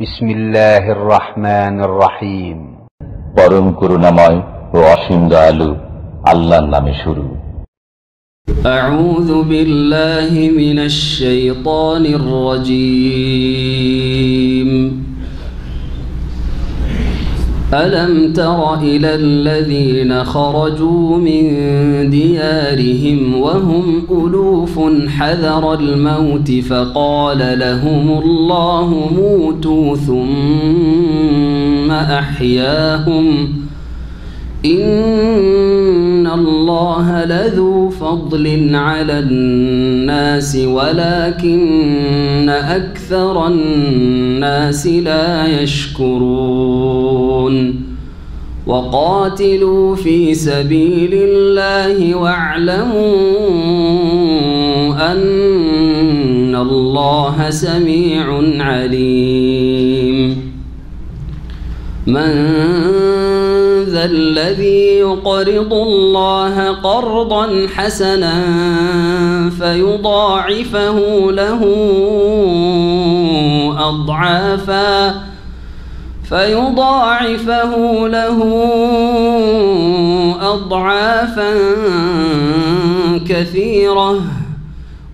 বিসমিল্লাহির রহমানির রহিম। পরম করুণাময় ও অসীম দয়ালু আল্লাহর নামে শুরু। আউযু বিল্লাহি মিনাশ শাইতানির রাজীম। ألم تر إلى الذين خرجوا من ديارهم وهم ألوف حذر الموت فقال لهم الله موتوا ثم أحياهم إن الله لذو فضل على الناس ولكن أكثر الناس لا يشكرون وقاتلوا في سبيل الله واعلموا أن الله سميع عليم من ذا الذي يقرض الله قرضا حسنا فيضاعفه له أضعافا كثيرة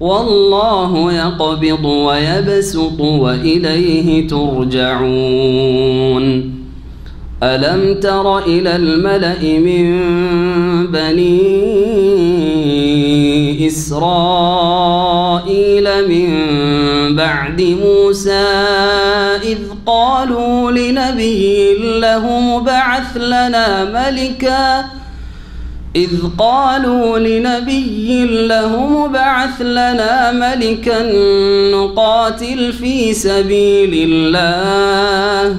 والله يقبض ويبسط وإليه ترجعون ألم تر إلى الملأ من بني إسرائيل من بعد موسى إذ قالوا لنبي له مبعث لنا ملكا نقاتل في سبيل الله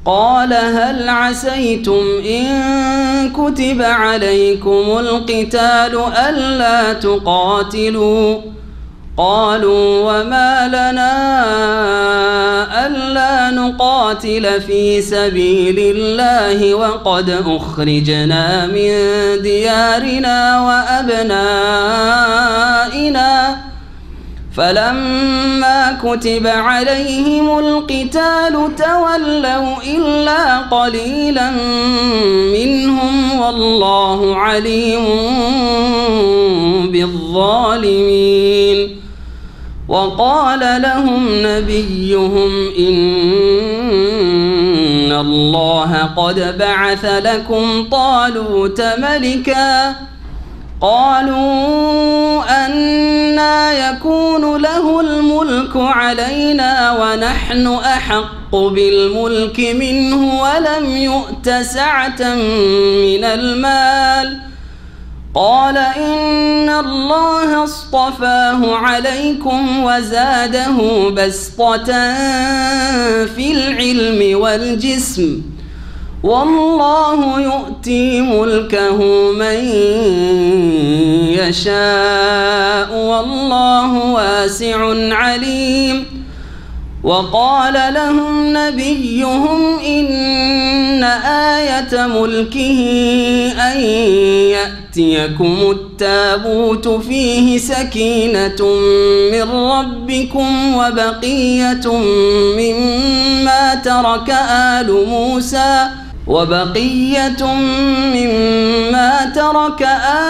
قال هل عسيتم إن كتب عليكم القتال ألا تقاتلوا قالوا وما لنا ألا نقاتل في سبيل الله وقد أخرجنا من ديارنا وأبنائنا فلما كتب عليهم القتال تولوا إلا قليلا منهم والله عليم بالظالمين وقال لهم نبيهم إن الله قد بعث لكم طالوت ملكا قالوا أنى يكون له الملك علينا ونحن أحق بالملك منه ولم يؤت سعة من المال قال إن الله اصطفاه عليكم وزاده بسطة في العلم والجسم والله يؤتي ملكه من يشاء والله واسع عليم وقال لهم نبيهم إن آية ملكه أن يأتيكم التابوت فيه سكينة من ربكم وبقية مما ترك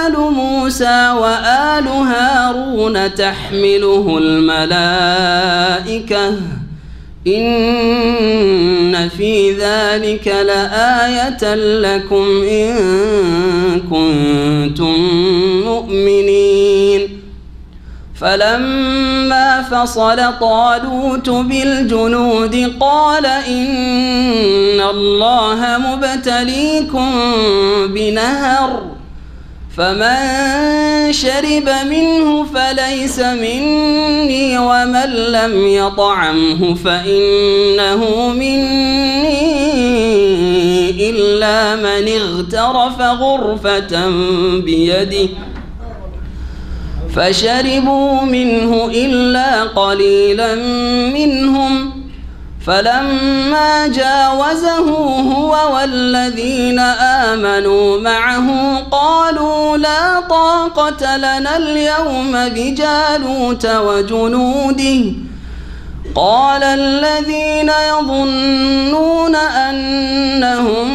آل موسى وآل هارون تحمله الملائكة إن في ذلك لآية لكم إن كنتم مؤمنين فلما فصل طالوت بالجنود قال إن الله مبتليكم بنهر فمن شرب منه فليس مني ومن لم يطعمه فإنه مني إلا من اغترف غرفة بيده فشربوا منه إلا قليلا منهم فلما جاوزه هو والذين آمنوا معه قالوا لا طاقة لنا اليوم بجالوت وجنوده قال الذين يظنون أنهم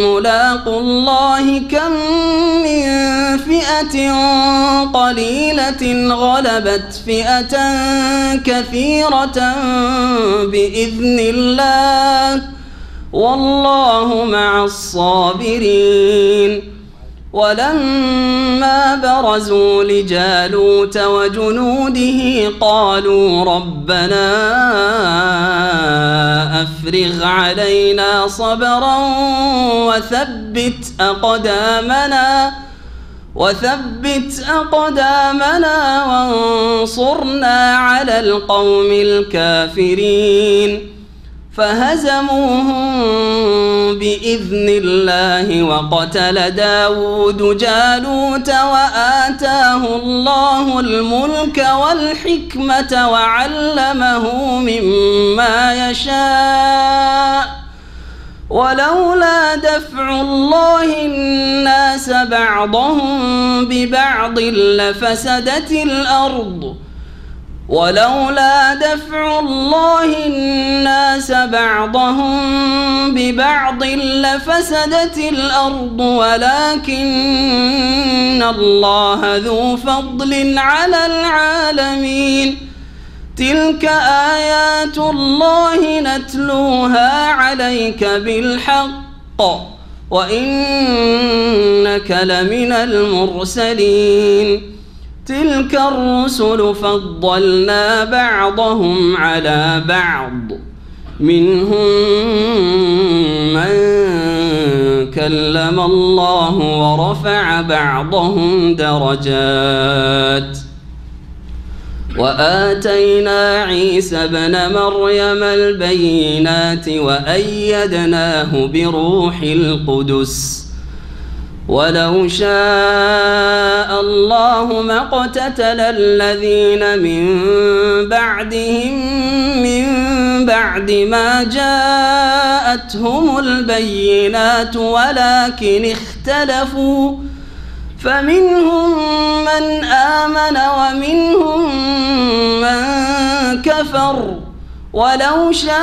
ملاقو الله كم من فئة قليلة غلبت فئة كثيرة بإذن الله والله مع الصابرين ولما برزوا لجالوت وجنوده قالوا ربنا أفرغ علينا صبرا وثبت أقدامنا وانصرنا على القوم الكافرين فهزموهم بإذن الله وقتل داود جالوت وآتاه الله الملك والحكمة وعلمه مما يشاء ولولا دفع الله الناس بعضهم ببعض لفسدت الأرض ولولا دفع الله الناس بعضهم ببعض لفسدت الأرض ولكن الله ذو فضل على العالمين تلك آيات الله نتلوها عليك بالحق وإنك لمن المرسلين تلك الرسل فضلنا بعضهم على بعض منهم من كلم الله ورفع بعضهم درجات وآتينا عيسى ابن مريم البينات وأيدناه بروح القدس ولو شاء الله ما اقتتل الذين من بعدهم من بعد ما جاءتهم البينات ولكن اختلفوا فمنهم من آمن ومنهم من كفر ولو شاء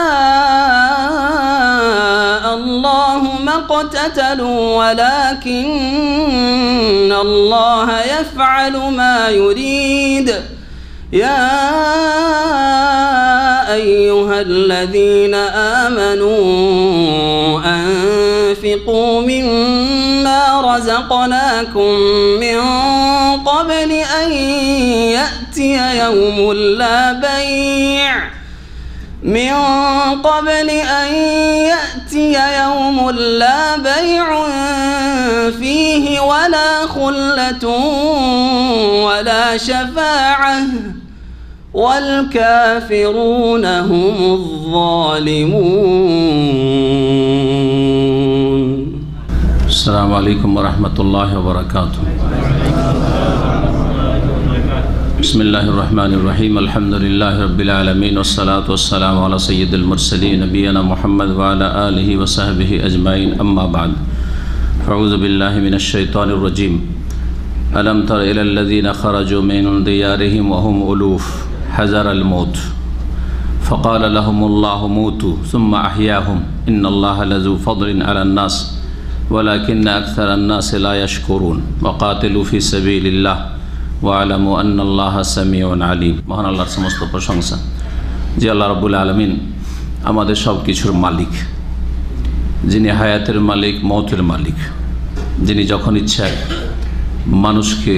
الله ما اقتتلوا ولكن الله يفعل ما يريد يا أيها الذين آمنوا أنفقوا مما رزقناكم من قبل أن يأتي يوم لا بيع فيه ولا خلة ولا شفاعة والكافرون هم الظالمون. السلام عليكم ورحمة الله وبركاته. بسم الله الرحمن الرحيم الحمد لله رب العالمين والصلاة والسلام على سيد المرسلين نبينا محمد وعلى آله وصحبه أجمعين أما بعد فأعوذ بالله من الشيطان الرجيم ألم تر إلى الذين خرجوا من ديارهم وهم ألوف حذر الموت فقال لهم الله موتوا ثم أحياهم إن الله لذو فضل على الناس ولكن أكثر الناس لا يشكرون وقاتلوا في سبيل الله وَعَلَمُوا أَنَّ اللَّهَ سَمِيعٌ عَلِيمٌ। মহান আল্লাহর সমস্ত প্রশংসা যে আল্লাহ রাব্বুল আলামিন আমাদের সব কিছুর মালিক, যিনি হায়াতের মালিক, মৌতের মালিক, যিনি যখন ইচ্ছা মানুষকে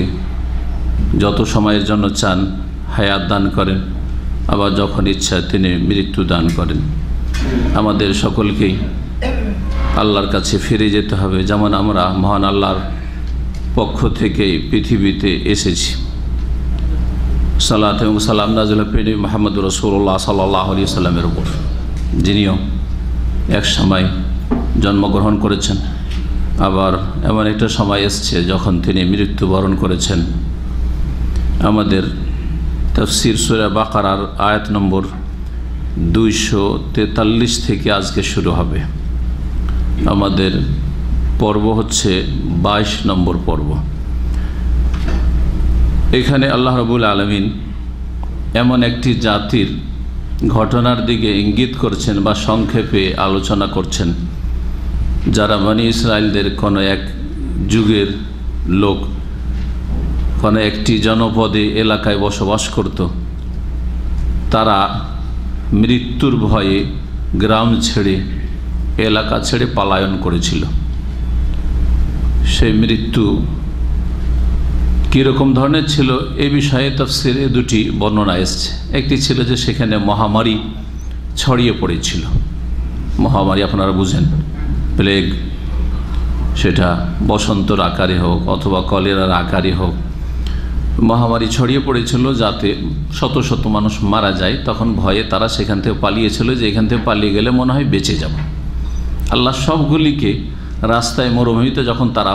যত সময়ের জন্য চান হায়াত দান করেন, আবার যখন ইচ্ছা তিনি মৃত্যু দান করেন। আমাদের সকলকেই আল্লাহর কাছে ফিরে যেতে হবে, যেমন আমরা মহান আল্লাহর পক্ষ থেকে পৃথিবীতে এসেছি। সালাত এবং সালাম নাযিল প্রিয় মুহাম্মদ রাসূলুল্লাহ সাল্লাল্লাহু আলাইহি ওয়াসাল্লামের উপর, যিনিও এক সময় জন্মগ্রহণ করেছেন, আবার এমন একটা সময় এসছে যখন তিনি মৃত্যুবরণ করেছেন। আমাদের তাফসীর সূরা বাকারার আয়াত নম্বর 243 থেকে আজকে শুরু হবে। আমাদের পর্ব হচ্ছে 22 নম্বর পর্ব। এখানে আল্লাহ রাব্বুল আলামিন এমন একটি জাতির ঘটনার দিকে ইঙ্গিত করছেন বা সংক্ষেপে আলোচনা করছেন। যারা বনী ইসরায়েলদের কোনো এক যুগের লোক কোনো একটি জনপদে এলাকায় বসবাস করত, তারা মৃত্যুর ভয়ে গ্রাম ছেড়ে এলাকা ছেড়ে পলায়ন করেছিল। সেই মৃত্যু কীরকম ধরনের ছিল এ বিষয়ে তাফসিরে দুটি বর্ণনা এসছে। একটি ছিল যে সেখানে মহামারী ছড়িয়ে পড়েছিল। মহামারী আপনারা বুঝেন, প্লেগ, সেটা বসন্তর আকারে হোক অথবা কলেরার আকারে হোক, মহামারী ছড়িয়ে পড়েছিল যাতে শত শত মানুষ মারা যায়। তখন ভয়ে তারা সেখান থেকে পালিয়েছিল যে এখান থেকে পালিয়ে গেলে মনে হয় বেঁচে যাব। আল্লাহ সবগুলিকে রাস্তায় মরুভূমিতে যখন তারা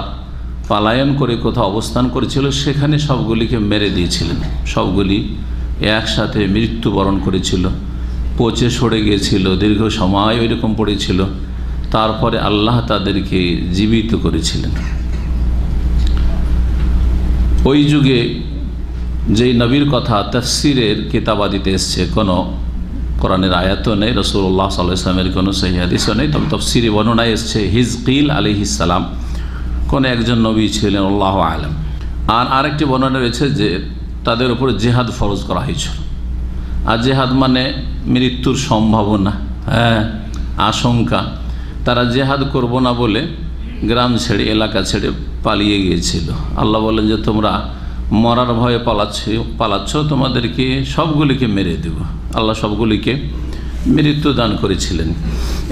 পালায়ন করে কোথাও অবস্থান করেছিল সেখানে সবগুলিকে মেরে দিয়েছিলেন। সবগুলি একসাথে মৃত্যুবরণ করেছিল, পচে সরে গিয়েছিল, দীর্ঘ সময় ওইরকম পড়েছিল। তারপরে আল্লাহ তাদেরকে জীবিত করেছিলেন। ওই যুগে যেই নবীর কথা তাফসিরের কিতাবাদিতে এসছে, কোনো কোরআনের আয়াতও নেই, রাসূলুল্লাহ সাল্লাল্লাহু আলাইহি ওয়াসাল্লামের কোনো সহিহ হাদিসও নেই, তবে তাফসিরে বর্ণনায় এসছে হিজকিল আলাইহিস সালাম কোন একজন নবী ছিলেন, আল্লাহু আ'লাম। আর আরেকটি বর্ণনা রয়েছে যে তাদের উপরে জিহাদ ফরজ করা হয়েছিল। আর জিহাদ মানে মৃত্যুর সম্ভাবনা, আশঙ্কা। তারা জিহাদ করব না বলে গ্রাম ছেড়ে এলাকা ছেড়ে পালিয়ে গিয়েছিল। আল্লাহ বলেন যে তোমরা মরার ভয়ে পালাচ্ছ, তোমাদেরকে সবগুলিকে মেরে দেব। আল্লাহ সবগুলিকে মৃত্যু দান করেছিলেন।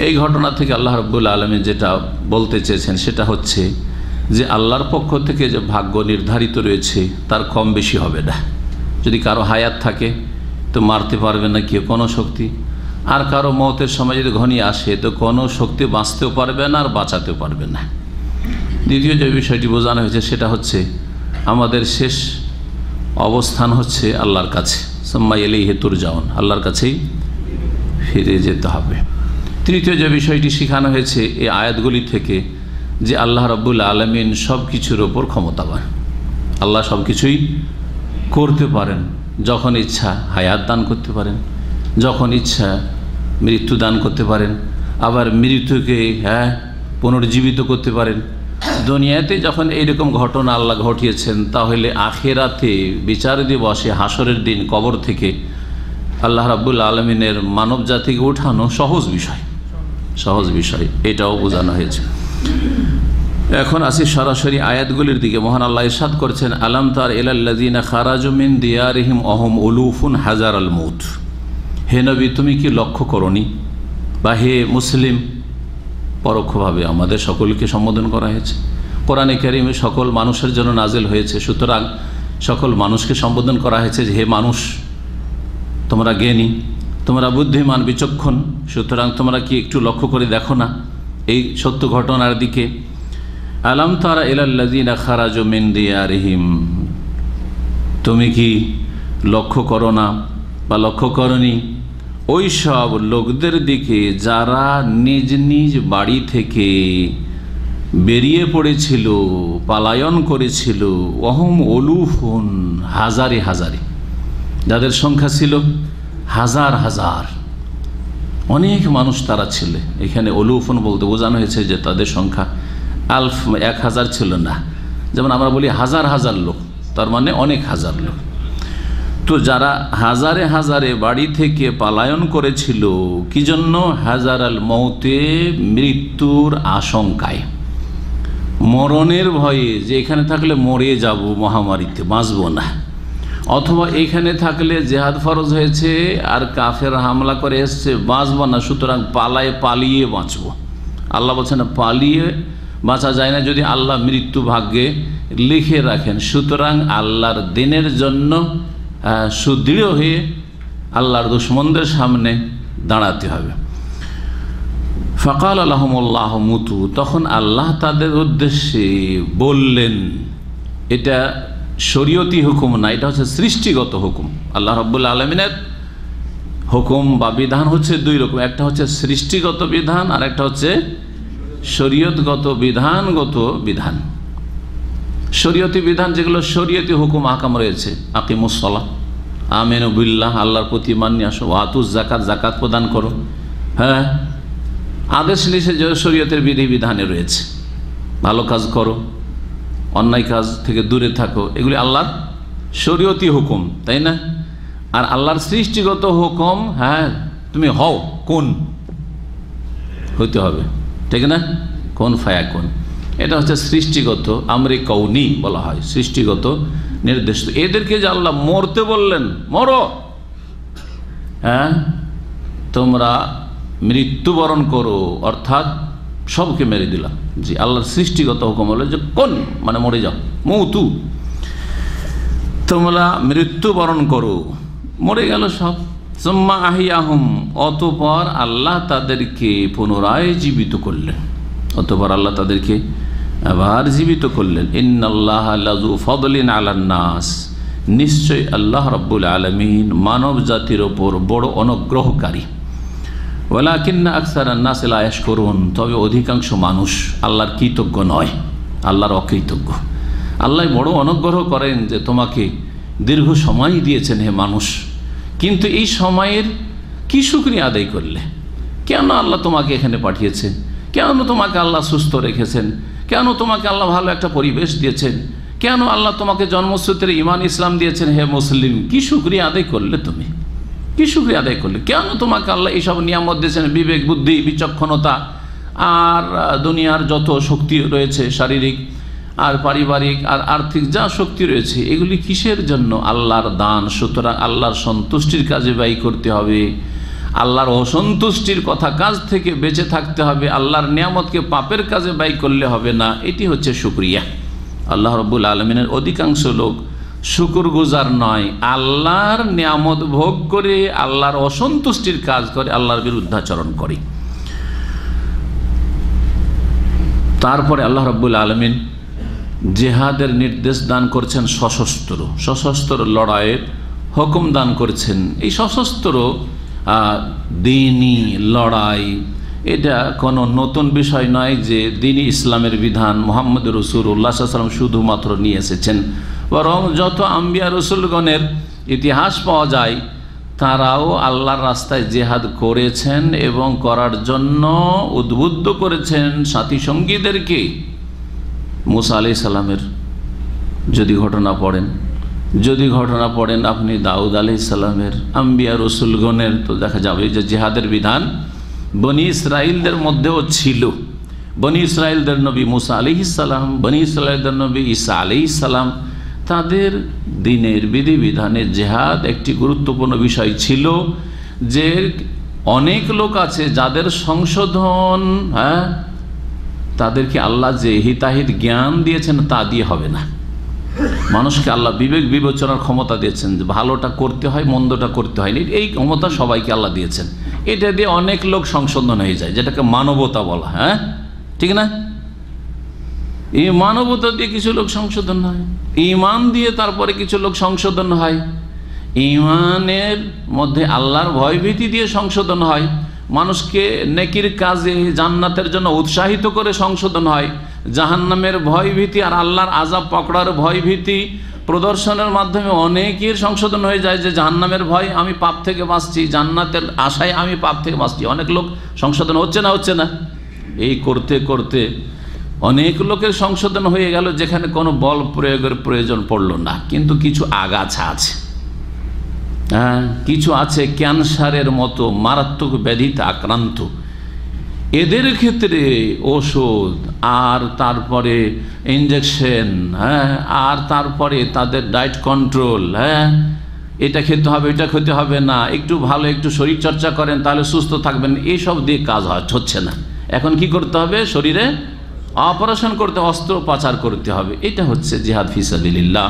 এই ঘটনা থেকে আল্লাহ রাব্বুল আলামিন যেটা বলতে চেয়েছেন সেটা হচ্ছে যে আল্লাহর পক্ষ থেকে যে ভাগ্য নির্ধারিত রয়েছে তার কম বেশি হবে না। যদি কারো হায়াত থাকে তো মারতে পারবে না কেউ কোনো শক্তি, আর কারো মওতের সময় যদি ঘনিয়ে আসে তো কোনো শক্তি বাঁচতেও পারবে না আর বাঁচাতেও পারবে না। দ্বিতীয় যে বিষয়টি বোঝানো হয়েছে সেটা হচ্ছে আমাদের শেষ অবস্থান হচ্ছে আল্লাহর কাছে, সুম্মা ইলাইহি তুরজাউন, আল্লাহর কাছেই ফিরে যেতে হবে। তৃতীয় যে বিষয়টি শেখানো হয়েছে এই আয়াতগুলি থেকে যে আল্লাহ রাব্বুল আলামিন সব কিছুর ওপর ক্ষমতাবান। আল্লাহ সব কিছুই করতে পারেন, যখন ইচ্ছা হায়াত দান করতে পারেন, যখন ইচ্ছা মৃত্যু দান করতে পারেন, আবার মৃত্যুকে পুনর্জীবিত করতে পারেন। দুনিয়াতে যখন এইরকম ঘটনা আল্লাহ ঘটিয়েছেন, তাহলে আখিরাতে বিচার দিবসে হাসরের দিন কবর থেকে আল্লাহ রাব্বুল আলামিনের মানব জাতিকে উঠানো সহজ বিষয়, এটাও বোঝানো হয়েছে। এখন আসি সরাসরি আয়াতগুলির দিকে। মহান আল্লাহ ইরশাদ করেছেন, আলাম তার ইলাল্লাযিনা খারাজু মিন দিয়ারিহিম ওয়াহুম উলুফুন হাজারাল মউত। হে নবী, তুমি কি লক্ষ্য করনি, বা হে মুসলিম, পরোক্ষভাবে আমাদের সকলকে সম্বোধন করা হয়েছে। কোরআনে কারিমে সকল মানুষের জন্য নাজিল হয়েছে, সুতরাং সকল মানুষকে সম্বোধন করা হয়েছে যে হে মানুষ, তোমরা জ্ঞানী, তোমরা বুদ্ধিমান, বিচক্ষণ, সুতরাং তোমরা কি একটু লক্ষ্য করে দেখো না এই সত্য ঘটনার দিকে। আলাম তারা ইলাল্লাযিনা খারাজু মিন দিয়ারিহিম, তুমি কি লক্ষ্য করো না বা লক্ষ্য করনি ওই সব লোকদের দিকে যারা নিজ নিজ বাড়ি থেকে বেরিয়ে পড়েছিল, পালায়ন করেছিল, ওয়াহুম উলুফুন, হাজারে হাজারে, যাদের সংখ্যা ছিল হাজার হাজার, অনেক মানুষ তারা ছিল। এখানে উলুফুন বলতে বোঝানো হয়েছে যে তাদের সংখ্যা আলফ, 1000 ছিল না। যেমন আমরা বলি হাজার হাজার লোক, তার মানে অনেক হাজার লোক। তো যারা হাজারে হাজারে বাড়ি থেকে পালায়ন করেছিল কি জন্য? হাজারাল মৌতে, মৃত্যুর আশঙ্কায়, মরণের ভয়ে, যে এখানে থাকলে মরে যাব, মহামারীতে বাঁচব না, অথবা এখানে থাকলে জেহাদ ফরজ হয়েছে আর কাফের হামলা করে এসছে, বাঁচব না, সুতরাং পালিয়ে বাঁচব। আল্লাহ বলছেন পালিয়ে বাঁচা যায় না যদি আল্লাহ মৃত্যু ভাগ্যে লিখে রাখেন। সুতরাং আল্লাহর দিনের জন্য সুদৃঢ় হয়ে আল্লাহর দুশমনদের সামনে দাঁড়াতে হবে। ফাকাল আলাহুমুল্লাহ মুতু, তখন আল্লাহ তাদের উদ্দেশ্যে বললেন, এটা শরীয়তি হুকুম না, এটা হচ্ছে সৃষ্টিগত হুকুম। আল্লাহ রাব্বুল আলামিনের হুকুম বা বিধান হচ্ছে দুই রকম, একটা হচ্ছে সৃষ্টিগত বিধান আর একটা হচ্ছে শরীয়তগত বিধান। শরীয়তি বিধান যেগুলো শরীয়তি হুকুম আহকাম রয়েছে, আকিমুস সালাহ, আমিনু বিল্লাহ, আল্লাহর প্রতি ঈমান নিয়ে আসো। ওয়াতুজ যাকাত, যাকাত প্রদান করো। হ্যাঁ, আদেশ নিষেধ শরীয়তের বিধিবিধানে রয়েছে। ভালো কাজ করো, অন্যায় কাজ থেকে দূরে থাকো, এগুলি আল্লাহর শরীয়তি হুকুম, তাই না? আর আল্লাহর সৃষ্টিগত হুকুম, হ্যাঁ তুমি হও, কোন হইতে হবে, ঠিক না? কোন ফায়া কোন, এটা হচ্ছে সৃষ্টিগত, আমরে কৌনি বলা হয়, সৃষ্টিগত নির্দেশ। এদেরকে যে আল্লাহ মরতে বললেন, মরো, হ্যাঁ তোমরা মৃত্যুবরণ করো, অর্থাৎ সবকে মেরে দিলাম। জি, আল্লাহর সৃষ্টিগত হুকুম হলো যে কোন, মানে মরে যাও, মৌতু, তোমরা মৃত্যুবরণ করো, মরে গেল সব। সুম্মা আহিয়াহুম, অতঃপর আল্লাহ তাদেরকে পুনরায় জীবিত করলেন, অতঃপর আল্লাহ তাদেরকে আবার জীবিত করলেন। ইন্নাল্লাহ লাযু ফাদলিন আলান নাস, নিশ্চয় আল্লাহ রাব্বুল আলামিন মানব জাতির ওপর বড় অনুগ্রহকারী। ওয়ালাকিন্না আকসারান নাস লা ইয়াশকুরুন, তবে অধিকাংশ মানুষ আল্লাহর কৃতজ্ঞ নয়, আল্লাহর অকৃতজ্ঞ। আল্লাহ বড় অনুগ্রহ করেন যে তোমাকে দীর্ঘ সময় দিয়েছেন হে মানুষ, কিন্তু এই সময়ের কি শুকরিয়া আদায় করলে? কেন আল্লাহ তোমাকে এখানে পাঠিয়েছেন? কেন তোমাকে আল্লাহ সুস্থ রেখেছেন? কেন তোমাকে আল্লাহ ভালো একটা পরিবেশ দিয়েছেন? কেন আল্লাহ তোমাকে জন্মসূত্রে ঈমান ইসলাম দিয়েছেন হে মুসলিম? কি শুকরিয়া আদায় করলে তুমি? কি শুকরিয়া আদায় করলে? কেন তোমাকে আল্লাহ এইসব নিয়ামত দিয়েছেন, বিবেক, বুদ্ধি, বিচক্ষণতা আর দুনিয়ার যত শক্তি রয়েছে, শারীরিক আর পারিবারিক আর আর্থিক যা শক্তি রয়েছে, এগুলি কিসের জন্য? আল্লাহর দান। সুতরাং আল্লাহর সন্তুষ্টির কাজে ব্যয় করতে হবে, আল্লাহর অসন্তুষ্টির কথা কাজ থেকে বেঁচে থাকতে হবে, আল্লাহর নিয়ামতকে পাপের কাজে ব্যয় করলে হবে না। এটি হচ্ছে শুকরিয়া। আল্লাহ রাব্বুল আলামিনের অধিকাংশ লোক শুকরগুজার নয়, আল্লাহর নিয়ামত ভোগ করে আল্লাহর অসন্তুষ্টির কাজ করে, আল্লাহর বিরুদ্ধাচরণ করে। তারপরে আল্লাহ রাব্বুল আলামিন জিহাদের নির্দেশ দান করছেন, সশস্ত্র লড়াইয়ের হুকুম দান করছেন। এই সশস্ত্র দ্বীনি লড়াই এটা কোনো নতুন বিষয় নয় যে দ্বীনি ইসলামের বিধান মুহাম্মদ রাসূলুল্লাহ সাল্লাল্লাহু আলাইহি ওয়াসাল্লাম শুধুমাত্র নিয়ে এসেছেন, বরং যত আম্বিয়া রসুলগণের ইতিহাস পাওয়া যায় তারাও আল্লাহর রাস্তায় জিহাদ করেছেন এবং করার জন্য উদ্বুদ্ধ করেছেন সাথী সঙ্গীদেরকে। মুসা আলাইহিস সালামের যদি ঘটনা পড়েন আপনি, দাউদ আলাইহিস সালামের, আম্বিয়া রসুলগণের, তো দেখা যাবে যে জিহাদের বিধান বনি ইসরাইলদের মধ্যেও ছিল। বনি ইসরাইলদের নবী মুসা আলাইহিস সালাম, বনি ইসরাইলদের নবী ঈসা আলাইহিস সালাম, তাদের দিনের বিধিবিধানে জিহাদ একটি গুরুত্বপূর্ণ বিষয় ছিল। যে অনেক লোক আছে যাদের সংশোধন, হ্যাঁ তাদেরকে আল্লাহ যে হিতাহিত জ্ঞান দিয়েছেন তা দিয়ে হবে না। মানুষকে আল্লাহ বিবেক বিবেচনার ক্ষমতা দিয়েছেন, যে ভালোটা করতে হয়, মন্দটা করতে হয়, এই ক্ষমতা সবাইকে আল্লাহ দিয়েছেন। এটা দিয়ে অনেক লোক সংশোধন হয়ে যায়, যেটাকে মানবতা বলা, হ্যাঁ ঠিক না? এই মানবতা দিয়ে কিছু লোক সংশোধন হয়, ঈমান দিয়ে তারপরে কিছু লোক সংশোধন হয়, ঈমানের মধ্যে আল্লাহর ভয়ভীতি দিয়ে সংশোধন হয়, মানুষকে নেকির কাজে জান্নাতের জন্য উৎসাহিত করে সংশোধন হয়, জাহান্নামের ভয়ভীতি আর আল্লাহর আযাব পকড়ার ভয়ভীতি প্রদর্শনের মাধ্যমে অনেকের সংশোধন হয়ে যায়, যে জাহান্নামের ভয়, আমি পাপ থেকে বাঁচছি, জান্নাতের আশায় আমি পাপ থেকে বাঁচছি। অনেক লোক সংশোধন হচ্ছে না। এই করতে করতে অনেক লোকের সংশোধন হয়ে গেল, যেখানে কোনো বল প্রয়োগের প্রয়োজন পড়লো না। কিন্তু কিছু আগাছা আছে, হ্যাঁ কিছু আছে ক্যান্সারের মতো মারাত্মক ব্যাধিতে আক্রান্ত, এদের ক্ষেত্রে ওষুধ আর তারপরে ইনজেকশন, হ্যাঁ আর তারপরে তাদের ডায়েট কন্ট্রোল, হ্যাঁ এটা খেতে হবে, এটা খেতে হবে না, একটু ভালো একটু শরীরচর্চা করেন তাহলে সুস্থ থাকবেন, এইসব দিয়ে কাজ হচ্ছে না। এখন কি করতে হবে? শরীরে অপারেশন করতে, অস্ত্রোপচার করতে হবে। এটা হচ্ছে জিহাদ ফি সাবিলিল্লাহ।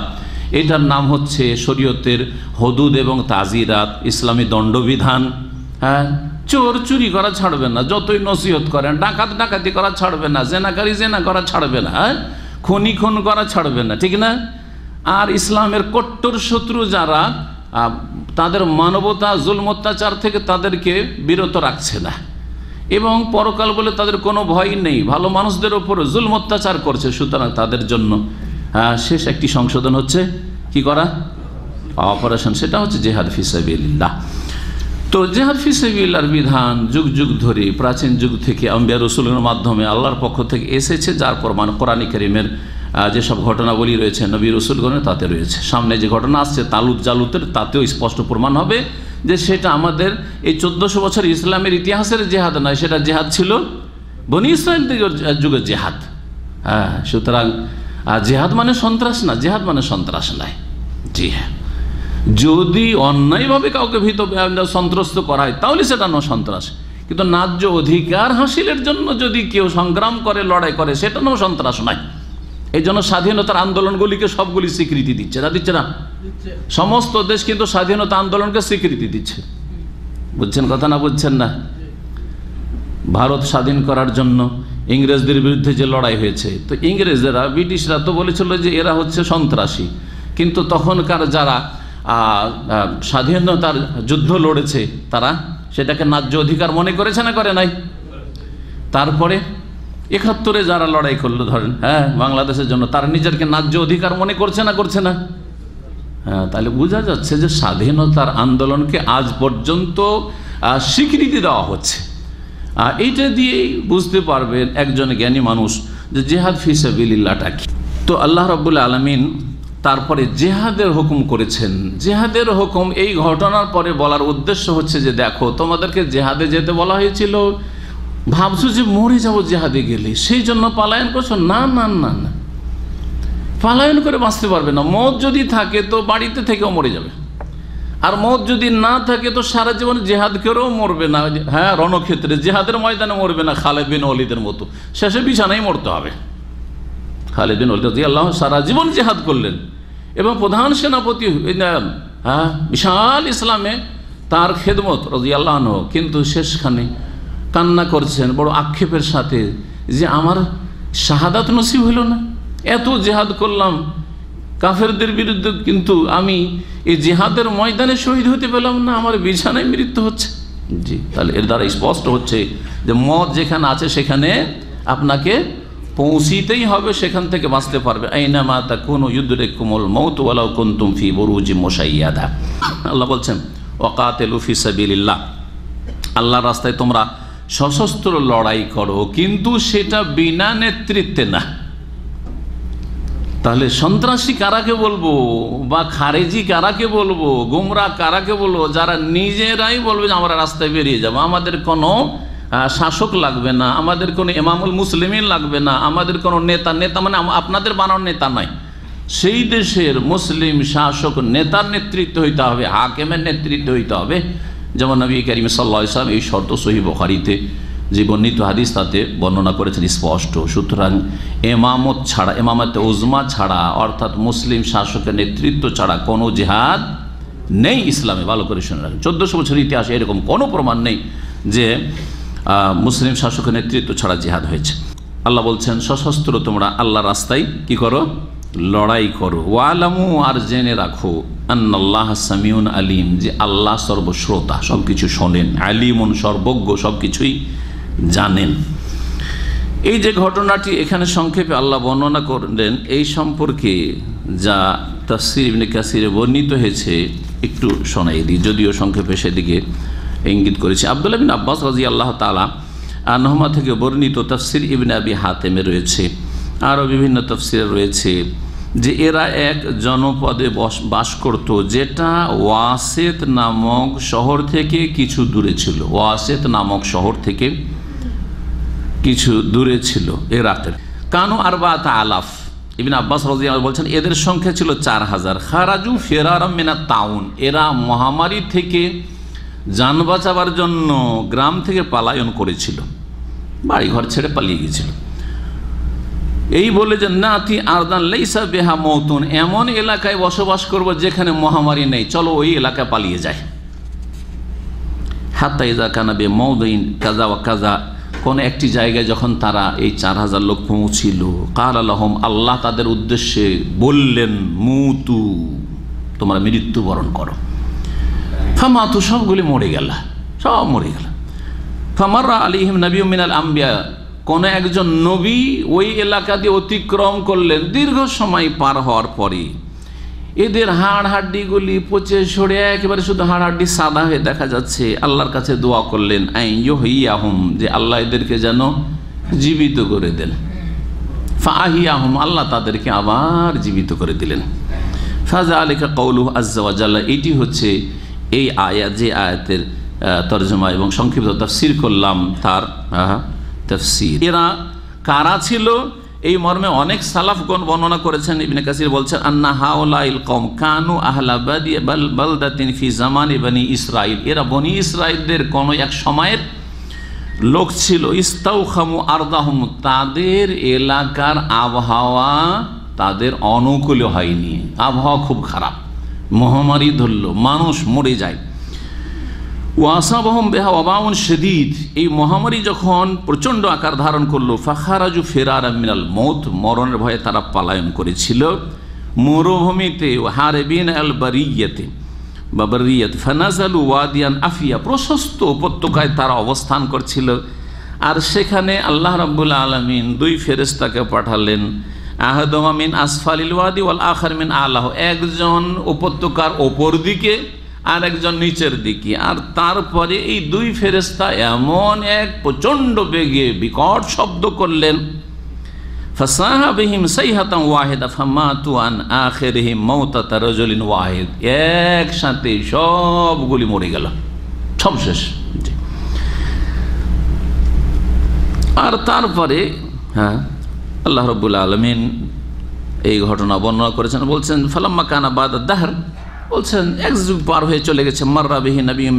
এটার নাম হচ্ছে শরীয়তের হুদুদ এবং তাজিরাত, ইসলামী দণ্ডবিধান। হ্যাঁ, চোর চুরি করা ছাড়বে না, যতই নসিহত করেন, ডাকাতি করা ছাড়বে না, জেনাকারী জেনা করা ছাড়বে না, খুনি খুন করা ছাড়বে না, ঠিক না? আর ইসলামের কট্টর শত্রু যারা, তাদের মানবতা জুলম অত্যাচার থেকে তাদেরকে বিরত রাখছে না, এবং পরকাল বলে তাদের কোনো ভয় নেই, ভালো মানুষদের ওপর জুলম অত্যাচার করছে। সুতরাং তাদের জন্য শেষ একটি সংশোধন হচ্ছে কি করা? অপারেশন, সেটা হচ্ছে জিহাদ ফি সাবিলিল্লাহ। তো জিহাদ ফি সাবিলিল্লাহর বিধান যুগ যুগ ধরে, প্রাচীন যুগ থেকে আম্বিয়া রাসূলের মাধ্যমে আল্লাহর পক্ষ থেকে এসেছে, যার প্রমাণ কোরআন কারীমের যেসব ঘটনাবলী রয়েছে নবী রাসূলগণের তাতে রয়েছে। সামনে যে ঘটনা আসছে তালুত জালুতের, তাতেও স্পষ্ট প্রমাণ হবে যে সেটা আমাদের এই 1400 বছর ইসলামের ইতিহাসের জেহাদ নয়, সেটা জেহাদ ছিল বনি ইসরায়েল যুগের জেহাদ। হ্যাঁ, সুতরাং জেহাদ মানে সন্ত্রাস না, জেহাদ মানে সন্ত্রাস নয়। জি হ্যাঁ, যদি অন্যায়ভাবে কাউকে ভীত সন্ত্রস্ত করা হয় তাহলে সেটা ন সন্ত্রাস, কিন্তু ন্যায্য অধিকার হাসিলের জন্য যদি কেউ সংগ্রাম করে, লড়াই করে, সেটা ন সন্ত্রাস নয়। এই জন্য স্বাধীনতার আন্দোলনগুলিকে সবগুলি স্বীকৃতি দিচ্ছে না, দিচ্ছে না? সমস্ত দেশ কিন্তু স্বাধীনতা আন্দোলনকে স্বীকৃতি দিচ্ছে। বুঝছেন কথা না বুঝছেন না? ভারত স্বাধীন করার জন্য ইংরেজদের বিরুদ্ধে যে লড়াই হয়েছে, তো ইংরেজরা, ব্রিটিশরা তো বলেছিল যে এরা হচ্ছে সন্ত্রাসী, কিন্তু তখনকার যারা স্বাধীনতার যুদ্ধ লড়েছে তারা সেটাকে ন্যায্য অধিকার মনে করেছে না করে নাই? তারপরে ৭১ যারা লড়াই করলো ধরেন, হ্যাঁ, বাংলাদেশের জন্য, তারা নিজেরকে ন্যায্য অধিকার মনে করছে না করছে না? হ্যাঁ, তাহলে বোঝা যাচ্ছে যে স্বাধীনতার আন্দোলনকে আজ পর্যন্ত স্বীকৃতি দেওয়া হচ্ছে। এইটা দিয়েই বুঝতে পারবেন একজন জ্ঞানী মানুষ যে জিহাদ ফি সাবিলিল্লাহটা কি। তো আল্লাহ রাব্বুল আলামিন তারপরে জেহাদের হুকুম করেছেন। জেহাদের হুকুম এই ঘটনার পরে বলার উদ্দেশ্য হচ্ছে যে দেখো, তোমাদেরকে জেহাদে যেতে বলা হয়েছিল, ভাবছো যে মরে যাবো জেহাদে গেলে, সেই জন্য পালায়ন করছো। না না না না, পালায়ন করে বাঁচতে পারবে না। মত যদি থাকে তো বাড়িতে থেকেও মরে যাবে, আর মত যদি না থাকে তো সারা জীবন জেহাদ করেও মরবে না। হ্যাঁ, রণক্ষেত্রে জেহাদের ময়দানে মরবে না খালেদ বিন ওয়ালিদের মতো, শেষে বিছানায় মরতে হবে। খালেদ বিন ওয়ালিদ রাদিয়াল্লাহু আনহু সারা জীবন জেহাদ করলেন এবং প্রধান সেনাপতি, হ্যাঁ, বিশাল ইসলামে তার খেদমত রাদিয়াল্লাহু আনহু, কিন্তু শেষখানে কান্না করছেন বড় আক্ষেপের সাথে যে আমার শাহাদাত নসিব হইল না, এত জেহাদ করলাম কাফেরদের বিরুদ্ধে, কিন্তু আমি এই জেহাদের ময়দানে শহীদ হতে পেলাম না, আমার বিছানায় মৃত্যু হচ্ছে। জি, তাহলে এর দ্বারা স্পষ্ট হচ্ছে যে মত যেখানে আছে সেখানে আপনাকে পৌঁছিতেই হবে, সেখান থেকে বাঁচতে পারবে। আইনামা তাকুনু ইউদরিকুমুল মাউত ওয়ালাউ কুনতুম ফি বুরুজিম মুশাইয়াদা। আল্লাহ বলছেন ওয়াকাতিলু ফি সাবিলিল্লাহ, আল্লাহর রাস্তায় তোমরা সশস্ত্র লড়াই করো, কিন্তু সেটা বিনা নেতৃত্বে না। তাহলে সন্ত্রাসী কারাকে বলবো, বা খারেজি কারাকে বলবো, গুমরা কারাকে বলবো? যারা নিজেরাই বলবে যে আমরা রাস্তায় বেরিয়ে যাবো, আমাদের কোনো শাসক লাগবে না, আমাদের কোনো ইমামুল মুসলিমিন লাগবে না, আমাদের কোনো নেতা মানে আপনাদের বানানোর নেতা নয়, সেই দেশের মুসলিম শাসক নেতার নেতৃত্ব হইতে হবে, হাকেমের নেতৃত্ব হইতে হবে। যেমন নবী করিম সাল্লাল্লাহু আলাইহি ওয়াসাল্লাম এই শর্ত সহিহ বুখারীতে যে বর্ণিত হাদিস তাতে বর্ণনা করেছেন স্পষ্ট। সুতরাং এমামত ছাড়া, এমামতে উজমা ছাড়া, অর্থাৎ মুসলিম শাসকের নেতৃত্ব ছাড়া কোনো জিহাদ নেই ইসলামে। ভালো করে শুনে রাখেন, 1400 বছর ইতিহাসে এরকম কোনো প্রমাণ নেই যে মুসলিম শাসকের নেতৃত্ব ছাড়া জিহাদ হয়েছে। আল্লাহ বলছেন সশস্ত্র তোমরা আল্লাহর রাস্তায় কি করো? লড়াই করো। ওয়ালামু, আর জেনে রাখো, আন্নাল্লাহ সামিউন আলিম, যে আল্লাহ সর্বশ্রোতা, সব কিছু শোনেন, আলিমুন, সর্বজ্ঞ, সব কিছুই জানেন। এই যে ঘটনাটি এখানে সংক্ষেপে আল্লাহ বর্ণনা করলেন, এই সম্পর্কে যা তাফসীর ইবনে কাসিরে বর্ণিত হয়েছে একটু শোনাই দিই, যদিও সংক্ষেপে সেদিকে ইঙ্গিত করেছে। আব্দুল্লাহ বিন আব্বাস রাদিয়াল্লাহু তাআলা আনহুমা থেকে বর্ণিত তাফসীর ইবনে আবি হাতেমে রয়েছে, আরও বিভিন্ন তাফসীরে রয়েছে যে এরা এক জনপদে বাস করত, যেটা ওয়াসেত নামক শহর থেকে কিছু দূরে ছিল। ওয়াসেত নামক শহর থেকে কিছু দূরে ছিল ইরাকের। কানু আরবাত আলাফ, ইবনে আব্বাস রাদিয়াল্লাহু আনহু বলছেন এদের সংখ্যা ছিল 4000। খারাজু ফিরারাম মিনাত তাউন, এরা মহামারী থেকে যান বাঁচাবার জন্য গ্রাম থেকে পালায়ন করেছিল, বাড়িঘর ছেড়ে পালিয়ে গিয়েছিল। এই বলে যে নাতি আরদান লাইসা বিহা মওতুন, এমন এলাকায় বসবাস করব যেখানে মহামারী নেই, চলো ওই এলাকায় পালিয়ে যায়। হাত্তা ইযা কানা বি মাউদিন কাযা ওয়া কাযা, কোন একটি জায়গায় যখন তারা এই 4000 লোক পৌঁছিল, ক্বালা লাহুম, আল্লাহ তাদের উদ্দেশ্যে বললেন, মুতু, তোমরা মৃত্যুবরণ করো। ফামাতু, সবগুলি মরে গেল, সব মরে গেল। ফামাররা আলাইহিম নাবিয়্যুম মিনাল আম্বিয়া, কোন একজন নবী ওই এলাকা দিয়ে অতিক্রম করলেন। দীর্ঘ সময় পার হওয়ার পরে এদের হাড় হাড্ডিগুলি পচে সরে একেবারে শুধু হাড় হাড্ডি সাদা হয়ে দেখা যাচ্ছে। আল্লাহর কাছে দোয়া করলেন আইয়ুহিয়াহুম, যে আল্লাহ এদেরকে যেন জীবিত করে দেন। ফাহিয়াহুম, আল্লাহ তাদেরকে আবার জীবিত করে দিলেন। ফাযালিকা কাউলুহু আযজা ওয়া জাল্লা, এটি হচ্ছে এই আয়াত, যে আয়াতের তরজমা এবং সংক্ষিপ্ত তাফসীর করলাম তার তাফসীর। এরা কারা ছিল এই মর্মে অনেক সালাফগণ বর্ণনা করেছেন। ইবনে কাসির বলছেন আন্না হাউলাইল কওম কানু আহলা বালদাতিন ফি জামানি বনি ইসরাইল, এরা বনি ইসরাইলদের কোন এক সময়ের লোক ছিল। ইস্তাউখামু আরদাহুম, তাদের এলাকার আবহাওয়া তাদের অনুকূলে হয়নি, আবহাওয়া খুব খারাপ, মহামারী ধরল, মানুষ মরে যায়। ওয়াসাবাহুম বিহা ওয়াবাউন শাদীদ, এই মহামারী যখন প্রচণ্ড আকার ধারণ করলো, ফাখারাজু ফিরারা মিনাল মৌত, মরণের ভয়ে তারা পলায়ন করেছিল মরুভূমিতে, হারেবিন আল বারিয়াতে বা বারিয়াত, ফানাজালু ওয়াদিয়ান আফিয়া, প্রশস্ত উপত্যকায় তারা অবস্থান করছিল। আর সেখানে আল্লাহ রাব্বুল আলামিন দুই ফেরেশতাকে পাঠালেন, আহাদুহুমা মিন আসফালিল ওয়াদি ওয়াল আখার মিন আলাহু, একজন উপত্যকার ওপর দিকে আর একজন নিচের দিকে। আর তারপরে এই দুই ফেরেশতা এমন এক প্রচণ্ড বেগে বিকট শব্দ করলেন, ফাসাহা বিহিম সাইহাতান ওয়াহিদা ফামাতু আন আখিরিহিম মাউতাতা রাজুলিন ওয়াহিদ, একসাথে সবগুলি মরে গেল, সব শেষ। আর তারপরে আল্লাহ রাব্বুল আলামিন এই ঘটনা বর্ণনা করেছেন, বলছেন ফালাম্মা কানা বাদা দাহর, বলছেন এক যুগ পার হয়ে চলে গেছে, মাররা বিহি নাবিয়্যুম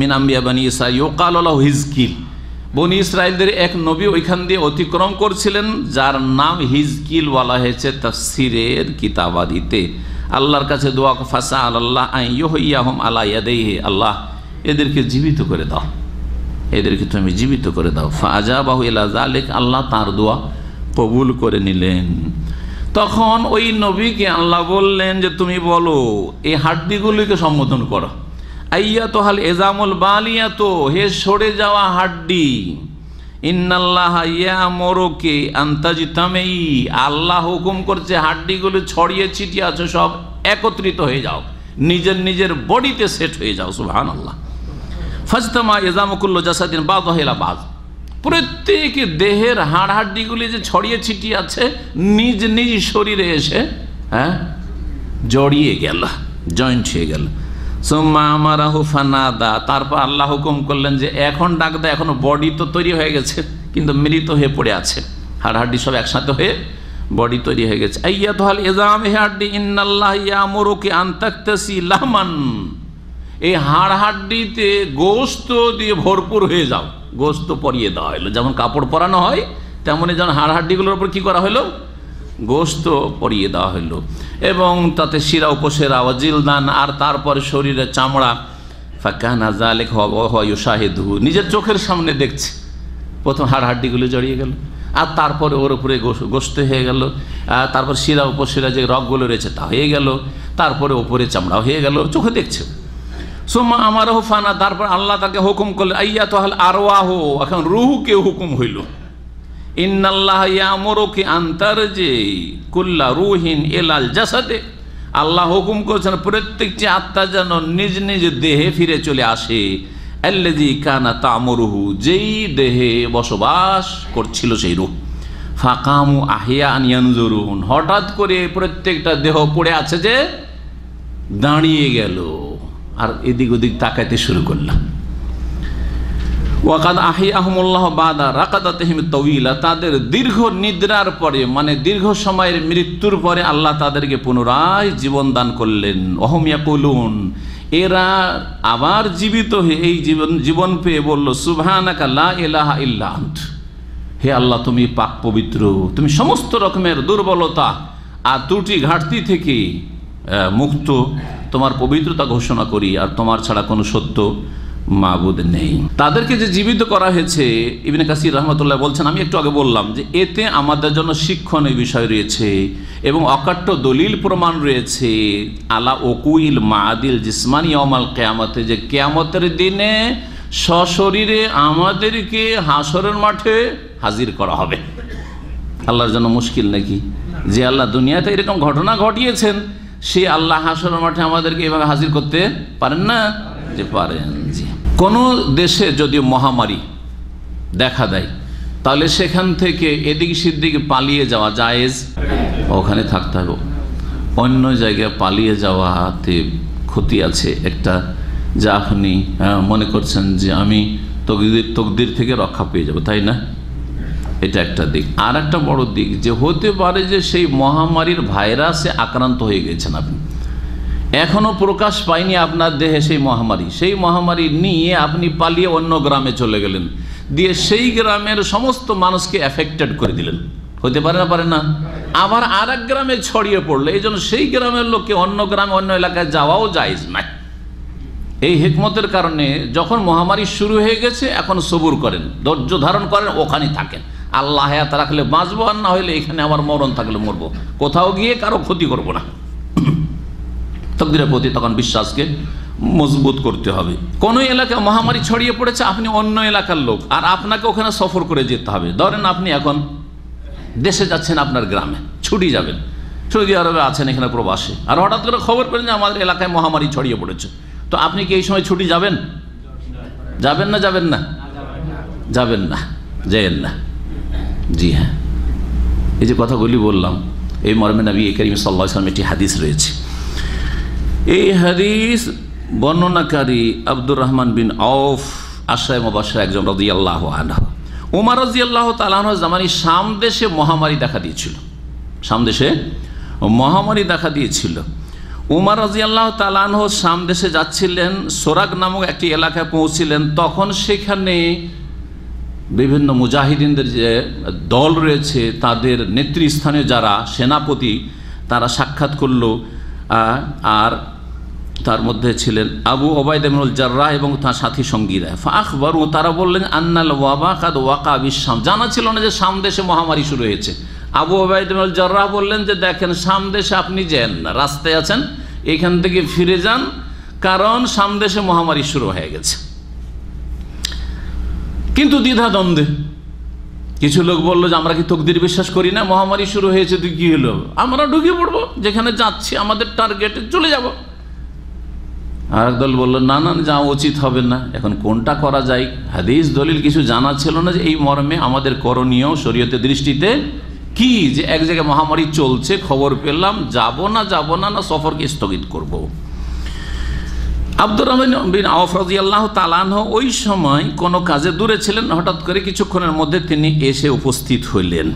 মিন আম্বিয়া বনি ইসরাঈল ইউকালু লাহু হিজকিল, বনি ইসরাইলদের এক নবী ওইখান দিয়ে অতিক্রম করছিলেন, যার নাম হিজকিল বলা হয়েছে তাফসীরের কিতাবাদিতে। আল্লাহর কাছে দোয়া, ফাসা আল্লাহ আইয়ুহিয়াহুম আলা ইয়াদাইহি, আল্লাহ এদেরকে জীবিত করে দাও, এদেরকে তুমি জীবিত করে দাও। ফাআজাবাহু ইলা যালিক, আল্লাহ তার দোয়া কবুল করে নিলেন। তখন ওই নবীকে আল্লাহ বললেন যে তুমি বলো এই হাড্ডিগুলিকে সম্বোধন করো, আইয়াতুহাল এজামুল বালিয়াতু, হে সরে যাওয়া হাড্ডি, ইন্নাল্লাহা ইয়ামুরুকি আন তাজতামি, আল্লাহ হুকুম করছে হাড্ডিগুলো ছড়িয়ে ছিটিয়ে আছে সব একত্রিত হয়ে যাও, নিজের নিজের বডিতে সেট হয়ে যাও। সুবহানাল্লাহ। ফাজতামা এজামু কুল্লু জাসাদিন বাযুহা ইলা বায, প্রত্যেক দেহের হাড় হাড্ডিগুলি যে ছড়িয়ে ছিটিয়ে আছে নিজ নিজ শরীরে এসে জড়িয়ে গেল, জয়েন্ট হয়ে গেল। সুম্মা আমারাহু ফানাদা, তারপর আল্লাহ হুকুম করলেন যে এখন ডাক দেয়, এখনো বডি তো তৈরি হয়ে গেছে কিন্তু মৃত হয়ে পড়ে আছে, হাড় হাড্ডি সব একসাথে হয়ে বডি তৈরি হয়ে গেছে। আইয়াতুহাল ইজাম, হে হাড্ডি, ইন্নাল্লাহ ইয়ামুরুকি আন তাকতাসি লাহমান, এই হাড় হাড্ডিতে গোশত দিয়ে ভরপুর হয়ে যাও, গোশত পরিয়ে দেওয়া হলো, যেমন কাপড় পরানো হয় তেমনই যেন হাড় হাড্ডিগুলোর উপর কী করা হলো, গোশত পরিয়ে দেওয়া হলো, এবং তাতে শিরা উপশিরা ওয়াজিলদান, আর তারপরে শরীরের চামড়া। ফাকানা যালিকা ওয়া ইউশাহিদুহু, নিজের চোখের সামনে দেখছে, প্রথম হাড় হাড্ডিগুলো জড়িয়ে গেল, আর তারপরে ওর উপরে গোশত হয়ে গেল, তারপর শিরা উপশিরা যে রগগুলো রয়েছে তা হয়ে গেল, তারপরে ওপরে চামড়া হয়ে গেল, চোখে দেখছে। সুম্মা আমারাহু ফানা, তারপর আল্লাহ তাকে হুকুম করলেন, আইয়াতুহাল আরওয়াহু, এখন রূহকে হুকুম হইল, ইন্নাল্লাহ ইয়ামুরুকি আন তারজি কুল্লা রূহিন ইলাল জাসাদে, আল্লাহ হুকুম করেছেন প্রত্যেকটি আত্মা যেন নিজ নিজ দেহে ফিরে চলে আসে, আল্লাযী কানা তা'মুরুহু, যেই দেহে বসবাস করছিল সেই রূহ। ফাকামু আহিয়ান ইয়ানজুরুন, হঠাৎ করে প্রত্যেকটা দেহ পড়ে আছে যে দাঁড়িয়ে গেল আর এদিক ওদিক তাকাইতে শুরু করলাম। ওয়াকাদ আহিয়াহুমুল্লাহ বাদা রাকাদাতিহিম তাওয়িলা, তাদের দীর্ঘ নিদ্রার পরে, মানে দীর্ঘ সময়ের মৃত্যুর পরে আল্লাহ তাদেরকে পুনরায় জীবন দান করলেন। ওহুম ইয়াকুলুন, এরা আবার জীবিত হয়ে এই জীবন পেয়ে বলল, সুবহানাকা লা ইলাহা ইল্লা আন্ত, হে আল্লাহ তুমি পাক পবিত্র, তুমি সমস্ত রকমের দুর্বলতা আর ত্রুটি ঘাটতি থেকে মুক্ত, তোমার পবিত্রতা ঘোষণা করি, আর তোমার ছাড়া কোনো সত্য মাবুদ নেই। তাদেরকে যে জীবিত করা হয়েছে, ইবনে কাসির রহমতুল্লাহ বলছেন, আমি একটু আগে বললাম যে এতে আমাদের জন্য শিক্ষণীয় বিষয় রয়েছে এবং অকাট্য দলিল প্রমাণ রয়েছে আলা ওকুইল মাদিল জিসমানি ইয়াউমাল কিয়ামতে, যে কিয়ামতের দিনে সশরীরে আমাদেরকে হাসরের মাঠে হাজির করা হবে। আল্লাহর জন্য মুশকিল নাকি যে আল্লাহ দুনিয়াতে এরকম ঘটনা ঘটিয়েছেন, সে আল্লাহ হাসরের মাঠে আমাদেরকে এভাবে হাজির করতে পারেন না? যে পারেন। জি। কোনো দেশে যদি মহামারী দেখা দেয় তাহলে সেখান থেকে এদিক সেদিকে পালিয়ে যাওয়া জায়েজ, ওখানে থাকতে হবে। অন্য জায়গায় পালিয়ে যাওয়াতে ক্ষতি আছে একটা, যা আপনি মনে করছেন যে আমি তকদির থেকে রক্ষা পেয়ে যাব, তাই না? এটা একটা দিক। আর একটা বড় দিক যে হতে পারে যে সেই মহামারীর ভাইরাসে আক্রান্ত হয়ে গেছেন আপনি, এখনো প্রকাশ পায়নি আপনার দেহে সেই মহামারী নিয়ে আপনি পালিয়ে অন্য গ্রামে চলে গেলেন, দিয়ে সেই গ্রামের সমস্ত মানুষকে এফেক্টেড করে দিলেন। হতে পারে না? পারে না? আবার আর এক গ্রামে ছড়িয়ে পড়লে এই জন্য সেই গ্রামের লোককে অন্য গ্রামে অন্য এলাকায় যাওয়াও জায়েজ নাই। এই হিকমতের কারণে যখন মহামারী শুরু হয়ে গেছে এখন সবুর করেন, ধৈর্য ধারণ করেন, ওখানেই থাকেন। আল্লাহ হায়াত রাখলে বাঁচবো, আর না হইলে এখানে আমার মরণ থাকলে মরবো, কোথাও গিয়ে কারো ক্ষতি করবো না। তকদিরের প্রতি তখন বিশ্বাসকে মজবুত করতে হবে। কোনো এলাকায় মহামারী ছড়িয়ে পড়েছে, আপনি অন্য এলাকার লোক, আর আপনাকে ওখানে সফর করে যেতে হবে। ধরেন আপনি এখন দেশে যাচ্ছেন, আপনার গ্রামে ছুটি যাবেন, সৌদি আরবে আছেন, এখানে প্রবাসে, আর হঠাৎ করে খবর পেলেন যে আমাদের এলাকায় মহামারী ছড়িয়ে পড়েছে, তো আপনি কি এই সময় ছুটি যাবেন? যাবেন না? যাবেন না? যাবেন না, যাবেন না। জি হ্যাঁ, এই যে কথাগুলি বললাম এই মর্মে নবী করিম সাল্লাল্লাহু আলাইহি ওয়াসাল্লাম একটি হাদিস রয়েছে। এই হাদিস বর্ণনাকারী আব্দুর রহমান বিন আউফ আশরায়ে মুবাশশির একজন রাদিয়াল্লাহু আনহু। উমর রাদিয়াল্লাহু তাআলা আনহু জামানে শাম দেশে মহামারী দেখা দিয়েছিল। শাম দেশে মহামারী দেখা দিয়েছিল। উমর রাদিয়াল্লাহু তাআলা আনহু শাম দেশে যাচ্ছিলেন, সোরাক নামক একটি এলাকায় পৌঁছিলেন। তখন সেখানে বিভিন্ন মুজাহিদিনদের যে দল রয়েছে তাদের নেতৃস্থানীয় যারা সেনাপতি তারা সাক্ষাৎ করল, আর তার মধ্যে ছিলেন আবু ওবায়দা ইবনুল জাররাহ এবং তার সাথী সঙ্গীরা। ফাখবারু, তারা বললেন আন্নাল ওয়াবা কাদ ওয়াকা বিশ-শাম, জানা ছিল না যে শাম দেশে মহামারী শুরু হয়েছে। আবু ওবায়দা ইবনুল জাররাহ বললেন যে দেখেন শাম দেশে আপনি যান না, রাস্তায় আছেন, এখান থেকে ফিরে যান, কারণ শাম দেশে মহামারী শুরু হয়ে গেছে। কিন্তু দ্বিধাদ্বন্দ্বে কিছু লোক বললো যে আমরা কি তকদির বিশ্বাস করি না, মহামারী শুরু হয়েছে তো কি হলো, আমরা ঢুকে পড়বো, যেখানে যাচ্ছি আমাদের টার্গেটে চলে যাব। আর দল বললো না না, যাওয়া উচিত হবে না। এখন কোনটা করা যায়? হাদিস দলিল কিছু জানা ছিল না যে এই মর্মে আমাদের করণীয় শরীয়তের দৃষ্টিতে কি, যে এক জায়গায় মহামারী চলছে, খবর পেলাম, যাব না না সফরকে স্থগিত করব। আব্দুর রহমান বিন আউফ রাদিয়াল্লাহু তাআলা আনহু ওই সময় কোনো কাজে দূরে ছিলেন, হঠাৎ করে কিছুক্ষণের মধ্যে তিনি এসে উপস্থিত হইলেন।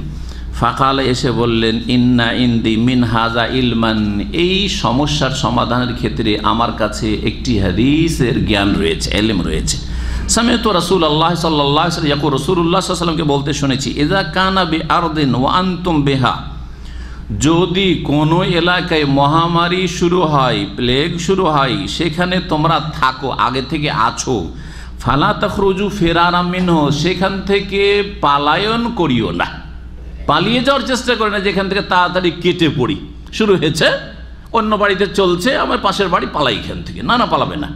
ফাকালে, এসে বললেন ইন্না ইন্দি মিন হাজা ইলমান, এই সমস্যার সমাধানের ক্ষেত্রে আমার কাছে একটি হাদিসের জ্ঞান রয়েছে, ইলম রয়েছে। সামি'তু রাসূলুল্লাহ সাল্লাল্লাহু আলাইহি ওয়াসাল্লাম ইয়াকুল, রাসূলুল্লাহ সাল্লাল্লাহু আলাইহি ওয়াসাল্লামকে বলতে শুনেছি, ইযা কানা বিআরদিন ওয়া আনতুম বিহা, যদি কোনো এলাকায় মহামারী শুরু হয়, প্লেগ শুরু হয়, সেখানে তোমরা থাকো, আগে থেকে আছো, ফালা তাখরুজু ফিরারাম মিনহু, সেখান থেকে পালায়ন করিও না, পালিয়ে যাওয়ার চেষ্টা করে না, যেখান থেকে তাড়াতাড়ি কেটে পড়ি, শুরু হয়েছে, অন্য বাড়িতে চলছে, আমার পাশের বাড়ি, পালাই এখান থেকে, না পালাবে না।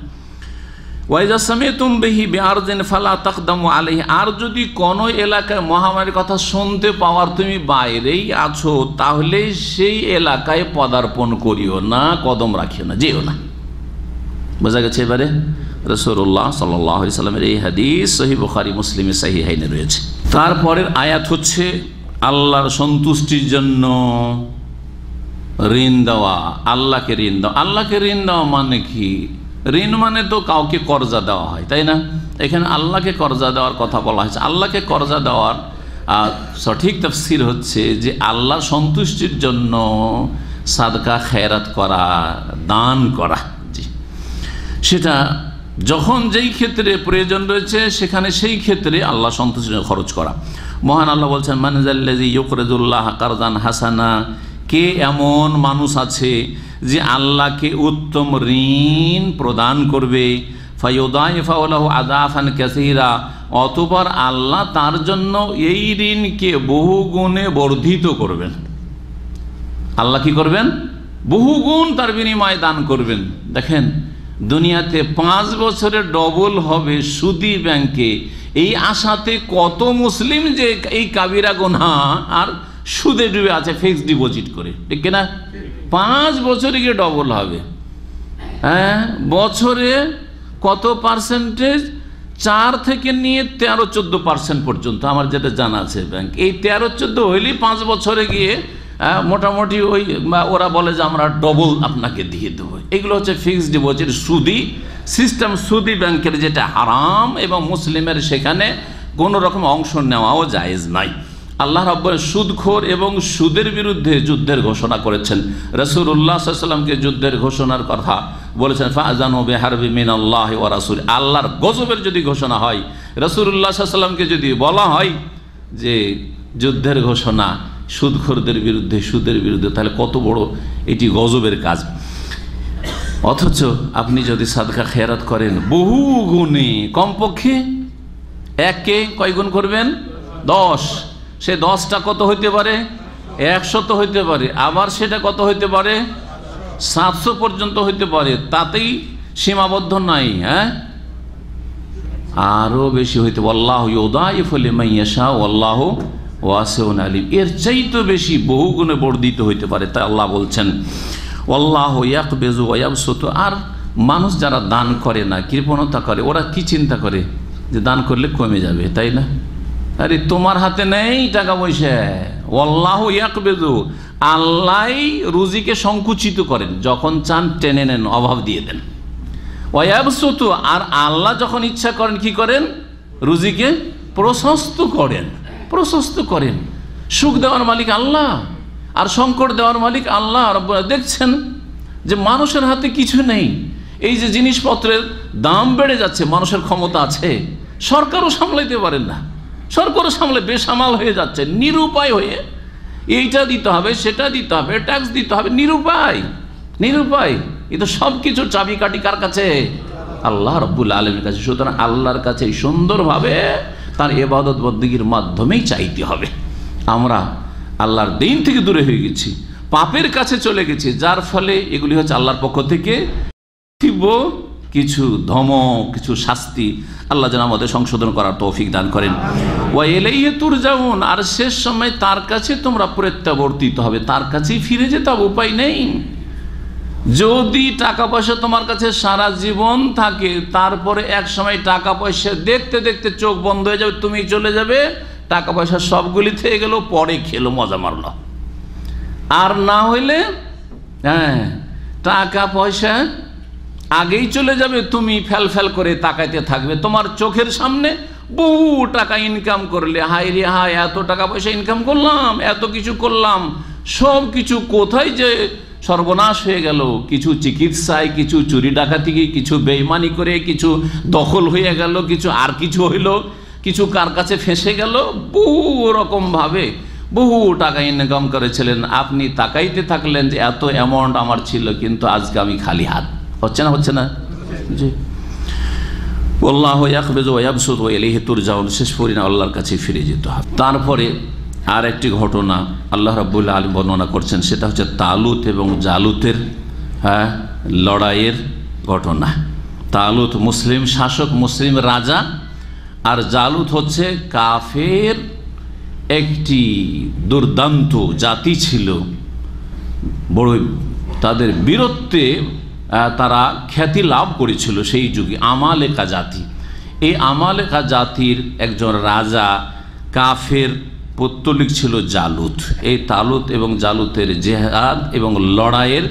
ওয়াইজা সামি'তুম বিহি বিআরদিন ফালা তাকদামু আলাইহি, আর যদি কোনো এলাকায় মহামারীর কথা শুনতে পাওয়ার তুমি বাইরেই আছো, তাহলে সেই এলাকায় পদার্পণ করিও না, কদম রাখিও না, যেও না। বোঝা গেছে এবারে? রাসূলুল্লাহ সাল্লাল্লাহু আলাইহি ওয়াসাল্লামের এই হাদিস সহিহ বুখারী মুসলিমে সাহিহাইনে রয়েছে। তারপরের আয়াত হচ্ছে আল্লাহর সন্তুষ্টির জন্য ঋণ দেওয়া, আল্লাহকে ঋণ দেওয়া। আল্লাহকে ঋণ দেওয়া মানে কি? ঋণ মানে তো কাউকে কর্জা দেওয়া হয়, তাই না? এখানে আল্লাহকে কর্জা দেওয়ার কথা বলা হয়েছে। আল্লাহকে কর্জা দেওয়ার সঠিক তাফসীর হচ্ছে যে আল্লাহ সন্তুষ্টির জন্য সাদকা খেরাত করা, দান করা। জি, সেটা যখন যেই ক্ষেত্রে প্রয়োজন রয়েছে সেখানে সেই ক্ষেত্রে আল্লাহ সন্তুষ্টির জন্য খরচ করা। মহান আল্লাহ বলছেন মানজাল্লাযী ইউকরিদুল্লাহ কারজান হাসানা, কে এমন মানুষ আছে যে আল্লাহকে উত্তম ঋণ প্রদান করবে, ফায়ুদাইফাউ লাহু আযাফান কাসীরা, অতঃপর আল্লাহ তার জন্য এই ঋণকে বহু গুণে বর্ধিত করবেন। আল্লাহ কি করবেন? বহুগুণ তার বিনিময়ে দান করবেন। দেখেন দুনিয়াতে 5 বছরে ডবল হবে সুদী ব্যাংকে, এই আশাতে কত মুসলিম যে এই কাবিরা গুনাহ আর সুদে ডুবে আছে ফিক্সড ডিপোজিট করে, ঠিক কিনা? 5 বছরে গিয়ে ডবল হবে। হ্যাঁ, বছরে কত পার্সেন্টেজ? 4 থেকে নিয়ে 13-14% পর্যন্ত আমার যেটা জানা আছে ব্যাংক। এই 13-14 হইলেই 5 বছরে গিয়ে মোটামুটি ওই ওরা বলে যে আমরা ডবল আপনাকে দিয়ে দেবো। এগুলো হচ্ছে ফিক্সড ডিপোজিট, সুদি সিস্টেম, সুদি ব্যাংকের, যেটা হারাম এবং মুসলিমের সেখানে কোনো রকম অংশ নেওয়াও জায়েজ নাই। আল্লাহ রাব্বুল সুদখোর এবং সুদের বিরুদ্ধে যুদ্ধের ঘোষণা করেছেন। রাসূলুল্লাহ সাল্লাল্লাহু আলাইহি ওয়াসাল্লামকে যুদ্ধের ঘোষণার কথা বলেছেন, ফাআযানু বিহারবি মিনাল্লাহি ওয়া রাসূল। আল্লাহর গজবের যদি ঘোষণা হয়, রাসূলুল্লাহ সাল্লাল্লাহু আলাইহি ওয়াসাল্লামকে যদি বলা হয় যে যুদ্ধের ঘোষণা সুদখোরদের বিরুদ্ধে, সুদের বিরুদ্ধে, তাহলে কত বড় এটি গজবের কাজ। অথচ আপনি যদি সাদকা খেয়ারাত করেন বহু গুণে, কমপক্ষে একে কয় গুণ করবেন? 10। সে 10টা কত হইতে পারে? 100 হইতে পারে। আবার সেটা কত হইতে পারে? 700 পর্যন্ত হইতে পারে। তাতেই সীমাবদ্ধ নাই। হ্যাঁ, আরো বেশি হইতে পারে। আল্লাহু ইউদাইফু লিমান ইয়াশা ওয়াল্লাহু ওয়াসিউন আলিম। এর চাইতে বেশি বহু গুণে বর্ধিত হইতে পারে। তাই আল্লাহ বলছেন ওয়াল্লাহু ইয়াকবিজু ওয়া ইয়াবসুতু। আর মানুষ যারা দান করে না, কৃপণতা করে, ওরা কি চিন্তা করে যে দান করলে কমে যাবে, তাই না? আরে তোমার হাতে নেই টাকা পয়সা। ওয়াল্লাহু ইয়াকবিজু, আল্লাহ রুজিকে সংকুচিত করেন, যখন চান টেনে নেন, অভাব দিয়ে দেন। ওয়া ইয়াবসুতু, আর আল্লাহ যখন ইচ্ছা করেন কি করেন? রুজিকে প্রশস্ত করেন, প্রশস্ত করেন। সুখ দেওয়ার মালিক আল্লাহ, আর সংকট দেওয়ার মালিক আল্লাহ। দেখছেন যে মানুষের হাতে কিছু নেই, এই যে জিনিসপত্রের দাম বেড়ে যাচ্ছে, মানুষের ক্ষমতা আছে, সরকারও সামলাইতে পারেন না, সরকারও সামলে বেসামাল হয়ে যাচ্ছে, নিরুপায় হয়ে এইটা দিতে হবে, সেটা দিতে হবে, ট্যাক্স দিতে হবে, নিরুপায়, নিরুপায়। এ তো সব কিছুর চাবিকাঠি কার কাছে? আল্লাহ রাব্বুল আলামিনের কাছে। সুতরাং আল্লাহর কাছে সুন্দরভাবে তার ইবাদত বন্দেগীর মাধ্যমেই চাইতে হবে। আমরা আল্লাহর দিন থেকে দূরে হয়ে গেছি, পাপের কাছে চলে গেছি, যার ফলে এগুলি হচ্ছে আল্লাহর পক্ষ থেকে কিছু ধমক, কিছু শাস্তি। আল্লাহ যেন আমাদের সংশোধন করার তৌফিক দান করেন। ওয়া ইলাইহি তুরজাউন, আর শেষ সময় তার কাছে তোমরা প্রত্যাবর্তিত হবে, তার কাছেই ফিরে যেতে হবে, উপায় নেই। যদি টাকা পয়সা তোমার কাছে সারা জীবন থাকে, তারপরে এক সময় টাকা পয়সা দেখতে দেখতে চোখ বন্ধ হয়ে যাবে, তুমি চলে যাবে, টাকা পয়সা সবগুলি থেকে গেল, পরে খেলো, মজা মারলো। আর না হইলে হ্যাঁ, টাকা পয়সা আগেই চলে যাবে, তুমি ফেল ফেল করে তাকাইতে থাকবে। তোমার চোখের সামনে বহু টাকা ইনকাম করলে, হাই রে হাই, এত টাকা পয়সা ইনকাম করলাম, এত কিছু করলাম, সব কিছু কোথায় যে সর্বনাশ হয়ে গেল। কিছু চিকিৎসায়, কিছু চুরি ডাকাতি, কিছু বেইমানি করে, কিছু দখল হয়ে গেল, কিছু আর কিছু হইল, কিছু কার কাছে ফেঁসে গেল। বহু রকমভাবে বহু টাকা ইনকাম করেছিলেন, আপনি তাকাইতে থাকলেন যে এত অ্যামাউন্ট আমার ছিল, কিন্তু আজকে আমি খালি হাত। হচ্ছে না? হচ্ছে না? জি। আল্লাহু ইয়াকবিজু ওয়া ইয়াবসুতু ওয়া ইলাইহি তুরজাউন। শেষ পরিণাম আল্লাহর কাছে ফিরে যেতে হবে। তারপরে আর একটি ঘটনা আল্লাহ রাব্বুল আলামিন বর্ণনা করছেন, সেটা হচ্ছে তালুত এবং জালুতের লড়াইয়ের ঘটনা। তালুত মুসলিম শাসক, মুসলিম রাজা, আর জালুত হচ্ছে কাফের একটি দুর্দান্ত জাতি ছিল। বড় তাদের বীরত্বে তারা খ্যাতি লাভ করেছিল সেই যুগে, আমালেকা জাতি। এই আমালেকা জাতির একজন রাজা কাফের পৌত্তলিক ছিল জালুত। এই তালুত এবং জালুতের জেহাদ এবং লড়াইয়ের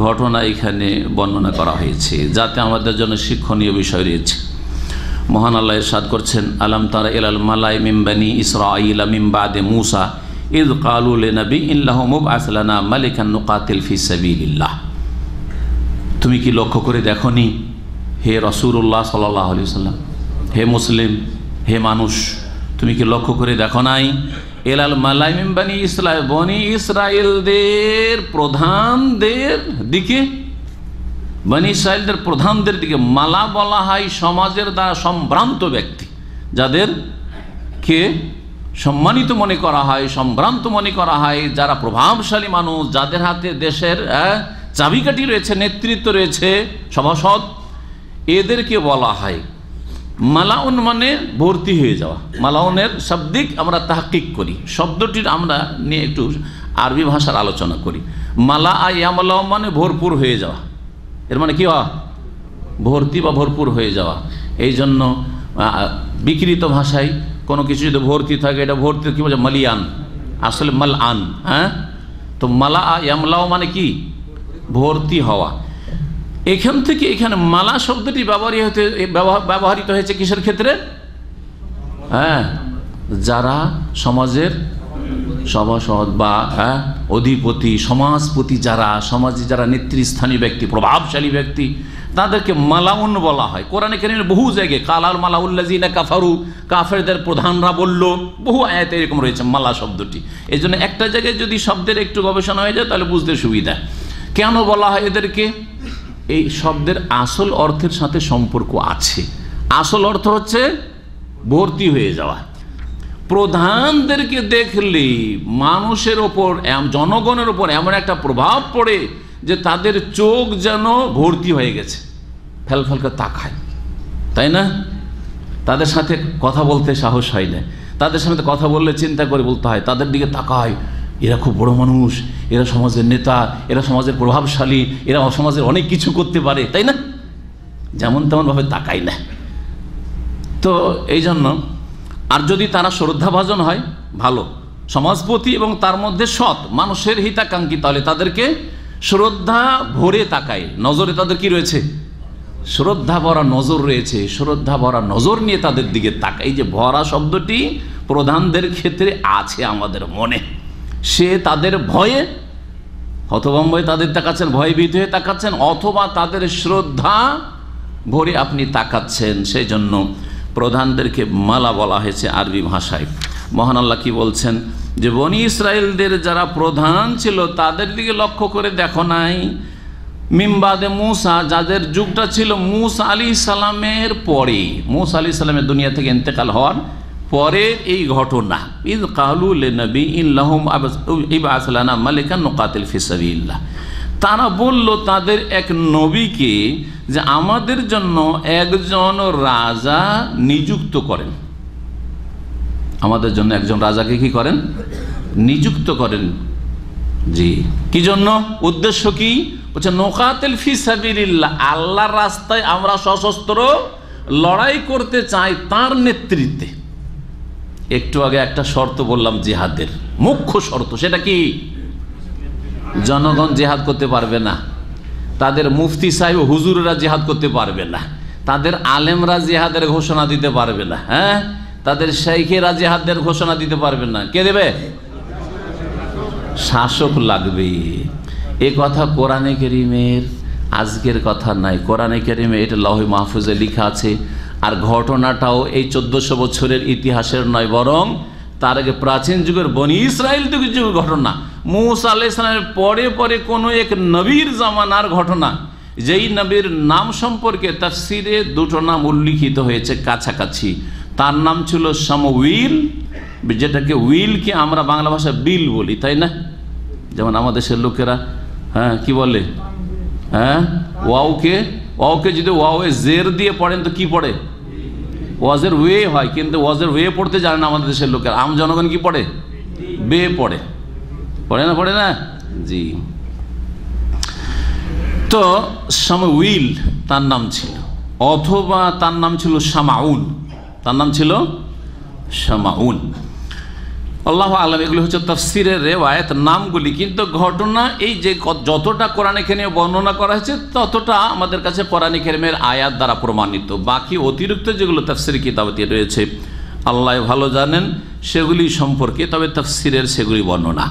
ঘটনা এখানে বর্ণনা করা হয়েছে, যাতে আমাদের জন্য শিক্ষণীয় বিষয় রয়েছে। মহান আল্লাহ ইরশাদ করছেন, আলাম তারা ইলাল মালাই মিন বানি ইসরাঈল মিন বাদে মূসা ইয ক্বালু লিনাবিয়্যিন লাহু মুবআস লানা মালিকান নুকাতিল ফি সাবিলিল্লাহ। তুমি কি লক্ষ্য করে দেখনি হে রাসূলুল্লাহ সাল্লাল্লাহু আলাইহি ওয়াসাল্লাম, হে মুসলিম, হে মানুষ, তুমি কি লক্ষ্য করে দেখো নাই? এলাল মালাই মিন বানি ইসরাঈল, বনি ইসরাঈলদের প্রধানদের দিকে, বনি ইসরাঈলদের প্রধানদের দিকে। মালা বলা হয় সমাজের দ্বারা সম্ভ্রান্ত ব্যক্তি, যাদেরকে সম্মানিত মনে করা হয়, সম্ভ্রান্ত মনে করা হয়, যারা প্রভাবশালী মানুষ, যাদের হাতে দেশের চাবিকাঠি রয়েছে, নেতৃত্ব রয়েছে, সভাসদ, এদেরকে বলা হয় মালাউন, মানে ভর্তি হয়ে যাওয়া। মালাউনের শাব্দিক আমরা তাহকিক করি, শব্দটির আমরা নিয়ে একটু আরবি ভাষার আলোচনা করি। মালা ইয়ামলাও মানে ভরপুর হয়ে যাওয়া, এর মানে কি হওয়া? ভর্তি বা ভরপুর হয়ে যাওয়া। এই জন্য বিকৃত ভাষায় কোনো কিছু যদি ভর্তি থাকে, এটা ভর্তি কি বলছে? মালিয়ান, আসলে মাল আন। হ্যাঁ, তো মালা ইয়ামলাও মানে কি? ভর্তি হওয়া। এখান থেকে এখানে মালা শব্দটি ব্যবহৃত হয়েছে কিসের ক্ষেত্রে? হ্যাঁ, যারা সমাজের সভাসদ বা অধিপতি, সমাজপতি, যারা সমাজে যারা নেতৃস্থানীয় ব্যক্তি, প্রভাবশালী ব্যক্তি, তাদেরকে মালাউন বলা হয়। কোরআনে কারীমে বহু জায়গায় কালাল মালাউল্লাযিনা কাফারু, কাফেরদের প্রধানরা বলল, বহু আয়াতে এরকম রয়েছে মালা শব্দটি। এই জন্য একটা জায়গায় যদি শব্দের একটু গবেষণা হয়ে যায় তাহলে বুঝতে সুবিধা। কেন বলা হয় এদেরকে? এই শব্দের আসল অর্থের সাথে সম্পর্ক আছে। আসল অর্থ হচ্ছে ভর্তি হয়ে যাওয়া। প্রধানদেরকে দেখলে মানুষের ওপর, জনগণের ওপর এমন একটা প্রভাব পড়ে যে তাদের চোখ যেন ভর্তি হয়ে গেছে, ফেলফেল করে তাকায়, তাই না? তাদের সাথে কথা বলতে সাহস হয় না, তাদের সাথে কথা বললে চিন্তা করে বলতে হয়, তাদের দিকে তাকায়, এরা খুব বড় মানুষ, এরা সমাজের নেতা, এরা সমাজের প্রভাবশালী, এরা সমাজের অনেক কিছু করতে পারে, তাই না? যেমন তেমনভাবে তাকায় না। তো এই জন্য, আর যদি তারা শ্রদ্ধাভাজন হয়, ভালো সমাজপতি এবং তার মধ্যে সৎ, মানুষের হিতাকাঙ্ক্ষী, তাহলে তাদেরকে শ্রদ্ধা ভরে তাকায়, নজরে তাদের কি রয়েছে? শ্রদ্ধা ভরা নজর রয়েছে, শ্রদ্ধা ভরা নজর নিয়ে তাদের দিকে তাকায়। এই যে ভরা শব্দটি প্রধানদের ক্ষেত্রে আছে আমাদের মনে। সে তাদের ভয়ে হতভম্বয়ে তাদের তাকাচ্ছেন, ভয়ভীত হয়ে তাকাচ্ছেন, অথবা তাদের শ্রদ্ধা ভরে আপনি তাকাচ্ছেন। সেই জন্য প্রধানদেরকে মালা বলা হয়েছে আরবি ভাষায়। মহান আল্লাহ কি বলছেন? যে বনি ইসরায়েলদের যারা প্রধান ছিল তাদের দিকে লক্ষ্য করে দেখো নাই? মিমবাদে মুসা, যাদের যুগটা ছিল মুসা আলাইহিস সালামের পরে, মুসা আলাইহিস সালামের দুনিয়া থেকে ইন্তেকাল হওয়ার পরে এই ঘটনা। ইয কালু লিনাবিয়্যিন লাহুম ইবআস লানা মালিকান নুকাতিল ফি সাবিলিল্লাহ। তারা বলল তাদের এক নবীকে যে আমাদের জন্য একজন রাজা নিযুক্ত করেন, আমাদের জন্য একজন রাজাকে কি করেন? নিযুক্ত করেন। জি, কি জন্য? উদ্দেশ্য কি? বলছে নুকাতিল ফি সাবিলিল্লাহ, আল্লাহর রাস্তায় আমরা সশস্ত্র লড়াই করতে চাই তার নেতৃত্বে। একটু আগে একটা শর্ত বললাম জিহাদের, মুখ্য শর্ত, সেটা কি? জনগণ জিহাদ করতে পারবে না, তাদের মুফতি সাহেব হুজুররা জিহাদ করতে পারবে না, তাদের আলেমরা জিহাদের ঘোষণা দিতে পারবে না, হ্যাঁ, তাদের শাইখেরা জিহাদের ঘোষণা দিতে পারবে না। কে দেবে? শাসক লাগবে। এ কথা কোরআনে কারীমের আজকের কথা নাই, কোরআনে কারীমে এটা লৌহে মাহফুজে লেখা আছে। আর ঘটনাটাও এই 1400 বছরের ইতিহাসের নয়, বরং তার আগে প্রাচীন যুগের বনি ইসরায়েল যুগের ঘটনা। মুসা আলাইহিস সালামের পরে পরে কোনো এক নবীর জামানার ঘটনা, যেই নবীর নাম সম্পর্কে তাফসিরে দুটো নাম উল্লিখিত হয়েছে কাছাকাছি। তার নাম ছিল শামউইল, যেটাকে উইলকে আমরা বাংলা ভাষায় বিল বলি, তাই না? যেমন আমাদের দেশের লোকেরা হ্যাঁ কি বলে, হ্যাঁ ওয়াওকে যদি ওয়াওয়ে জের দিয়ে পড়েন তো কি পড়ে? ওয়াজের ওয়ে হয়, কিন্তু ওয়াজের ওয়ে পড়তে জানে না আমাদের দেশের লোকের। আম জনগণ কি পড়ে? বে পড়ে, পড়ে না? জি। তো শামউইল তার নাম ছিল, অথবা তার নাম ছিল শামাউন, তার নাম ছিল শামাউন। আল্লাহু আ'লাম। এগুলো হচ্ছে তাফসিরের রিওয়ায়াত নামগুলি, কিন্তু ঘটনা এই যে যতটা কোরআনে কারীমে বর্ণনা করা হয়েছে ততটা আমাদের কাছে কোরআনে কারীমের আয়াত দ্বারা প্রমাণিত। বাকি অতিরিক্ত যেগুলো তাফসিরের কিতাবে রয়েছে আল্লাহ ভালো জানেন সেগুলি সম্পর্কে, তবে তাফসিরের সেগুলি বর্ণনা।